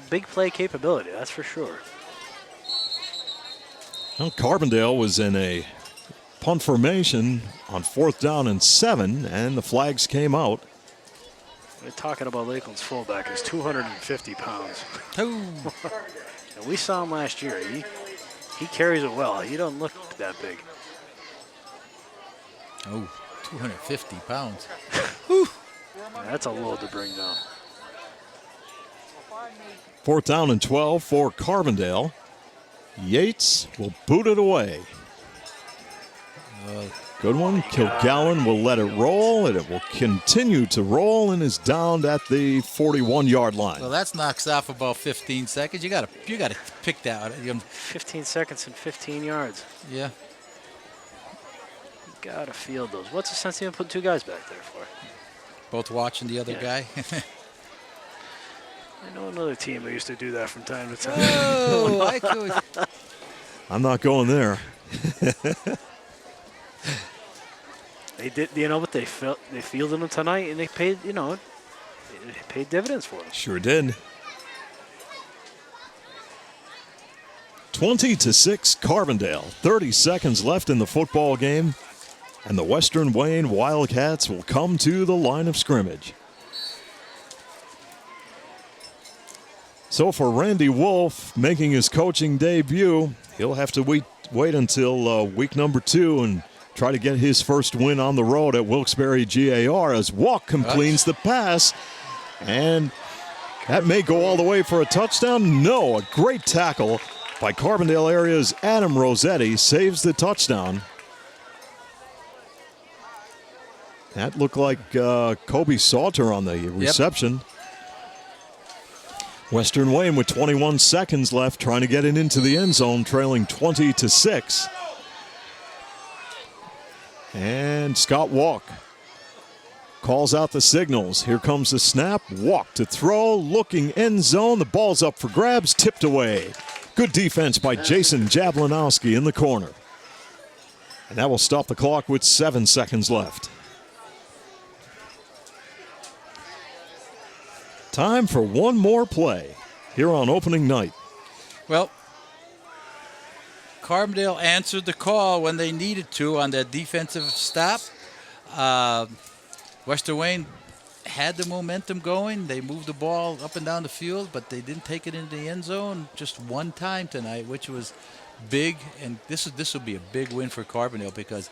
big play capability. That's for sure. Well, Carbondale was in a punt formation on 4th down and 7, and the flags came out. We're talking about Lakeland's fullback is 250 pounds. Ooh. And we saw him last year. He carries it well. He doesn't look that big. Oh, 250 pounds. Yeah, that's a load to bring down. 4th down and 12 for Carbondale. Yates will boot it away. Good one. Kilgallen will let it roll, and it will continue to roll and is down at the 41-yard line. Well, that knocks off about 15 seconds. You got to pick that. 15 seconds and 15 yards. Yeah. You got to field those. What's the sense of even putting 2 guys back there for? Both watching the other guy. I know another team that used to do that from time to time. Oh, I'm not going there. They did, but they fielded them tonight, and they paid, it paid dividends for them. Sure did. 20-6 Carbondale. 30 seconds left in the football game, and the Western Wayne Wildcats will come to the line of scrimmage. So for Randy Wolf making his coaching debut, he'll have to wait until week number 2 and try to get his first win on the road at Wilkes-Barre GAR as Walk completes the pass. And that may go all the way for a touchdown. No, a great tackle by Carbondale area's Adam Rossetti saves the touchdown. That looked like Kobe Salter on the reception. Yep. Western Wayne with 21 seconds left, trying to get it into the end zone, trailing 20-6. And Scott Walk calls out the signals. Here comes the snap. Walk to throw, looking end zone. The ball's up for grabs, tipped away. Good defense by Jason Jablanowski in the corner. And that will stop the clock with 7 seconds left. Time for one more play here on opening night. Well, Carbondale answered the call when they needed to on that defensive stop. Western Wayne had the momentum going. They moved the ball up and down the field, but they didn't take it into the end zone just one time tonight, which was big. And this will be a big win for Carbondale because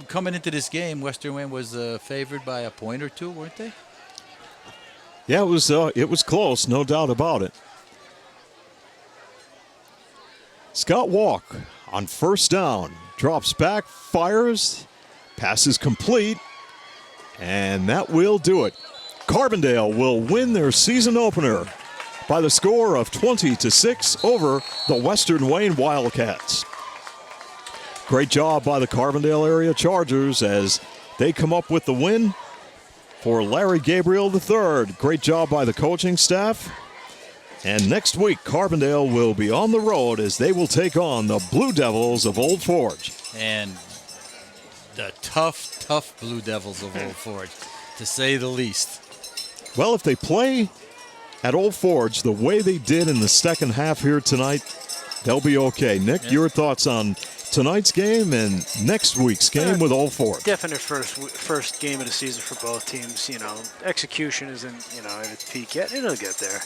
coming into this game, Western Wayne was favored by a point or 2, weren't they? Yeah, it was close, no doubt about it. Scott Walk on 1st down, drops back, fires, passes complete, and that will do it. Carbondale will win their season opener by the score of 20-6 over the Western Wayne Wildcats. Great job by the Carbondale area Chargers as they come up with the win for Larry Gabriel III. Great job by the coaching staff. And next week, Carbondale will be on the road as they will take on the Blue Devils of Old Forge. And the tough Blue Devils of Old Forge, to say the least. Well, if they play at Old Forge the way they did in the second half here tonight, they'll be okay. Nick, your thoughts on tonight's game and next week's game with Old Forge? Definite first game of the season for both teams. You know, execution isn't, at its peak yet. It'll get there.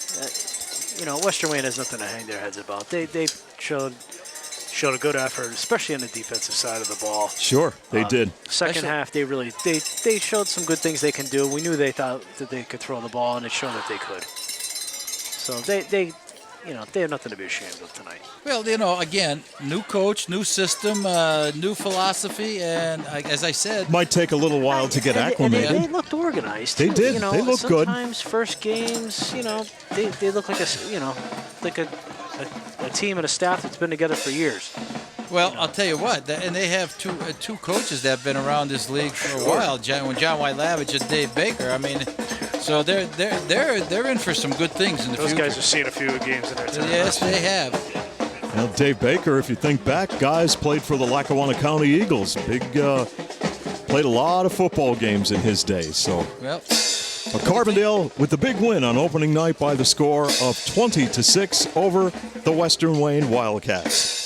Western Wayne has nothing to hang their heads about. They showed a good effort, especially on the defensive side of the ball. Sure, they did. Second half, they showed some good things they can do. We knew they thought that they could throw the ball, and it showed that they could. So they have nothing to be ashamed of tonight. Well, again, new coach, new system, new philosophy, and as I said, might take a little while to get acclimated. And they looked organized. They did. They looked good. Sometimes first games, they look like a team and a staff that's been together for years. Well, I'll tell you what, and they have two coaches that have been around this league for a while. When John White-Lavage and Dave Baker. I mean, so they're in for some good things in the future. Those guys have seen a few games in their time. Yes, they have. Well, Dave Baker, if you think back, guys played for the Lackawanna County Eagles. Played a lot of football games in his day. So, Carbondale with the big win on opening night by the score of 20-6 over the Western Wayne Wildcats.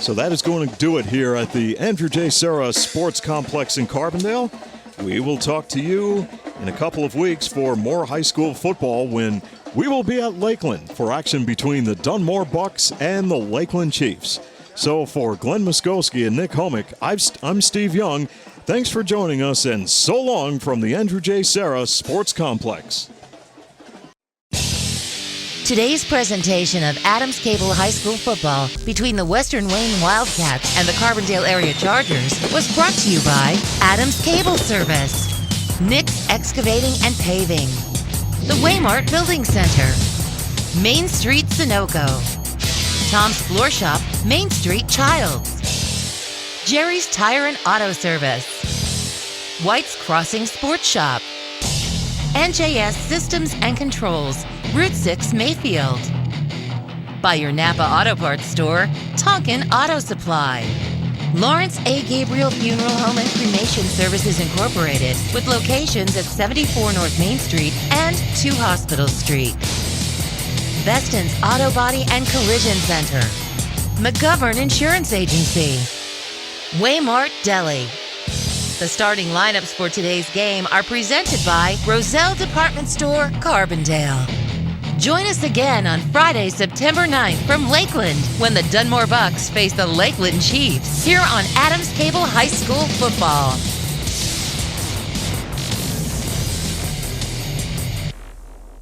So that is going to do it here at the Andrew J. Serra Sports Complex in Carbondale. We will talk to you in a couple of weeks for more high school football when we will be at Lakeland for action between the Dunmore Bucks and the Lakeland Chiefs. So for Glenn Muskowski and Nick Homick, I'm Steve Young. Thanks for joining us, and so long from the Andrew J. Serra Sports Complex. Today's presentation of Adams Cable High School football between the Western Wayne Wildcats and the Carbondale area Chargers was brought to you by Adams Cable Service, Nick's Excavating and Paving, the Waymart Building Center, Main Street Sunoco, Tom's Floor Shop, Main Street Childs, Gerry's Tire and Auto Service, White's Crossing Sports Shop, NJS Systems and Controls, Route 6 Mayfield. By your Napa Auto Parts store, Tonkin Auto Supply. Lawrence A. Gabriel Funeral Home and Cremation Services Incorporated, with locations at 74 North Main Street and 2 Hospital Street. Veston's Auto Body and Collision Center. McGovern Insurance Agency. Waymart Deli. The starting lineups for today's game are presented by Roselle Department Store, Carbondale. Join us again on Friday, September 9th from Lakeland when the Dunmore Bucks face the Lakeland Chiefs here on Adams Cable High School Football.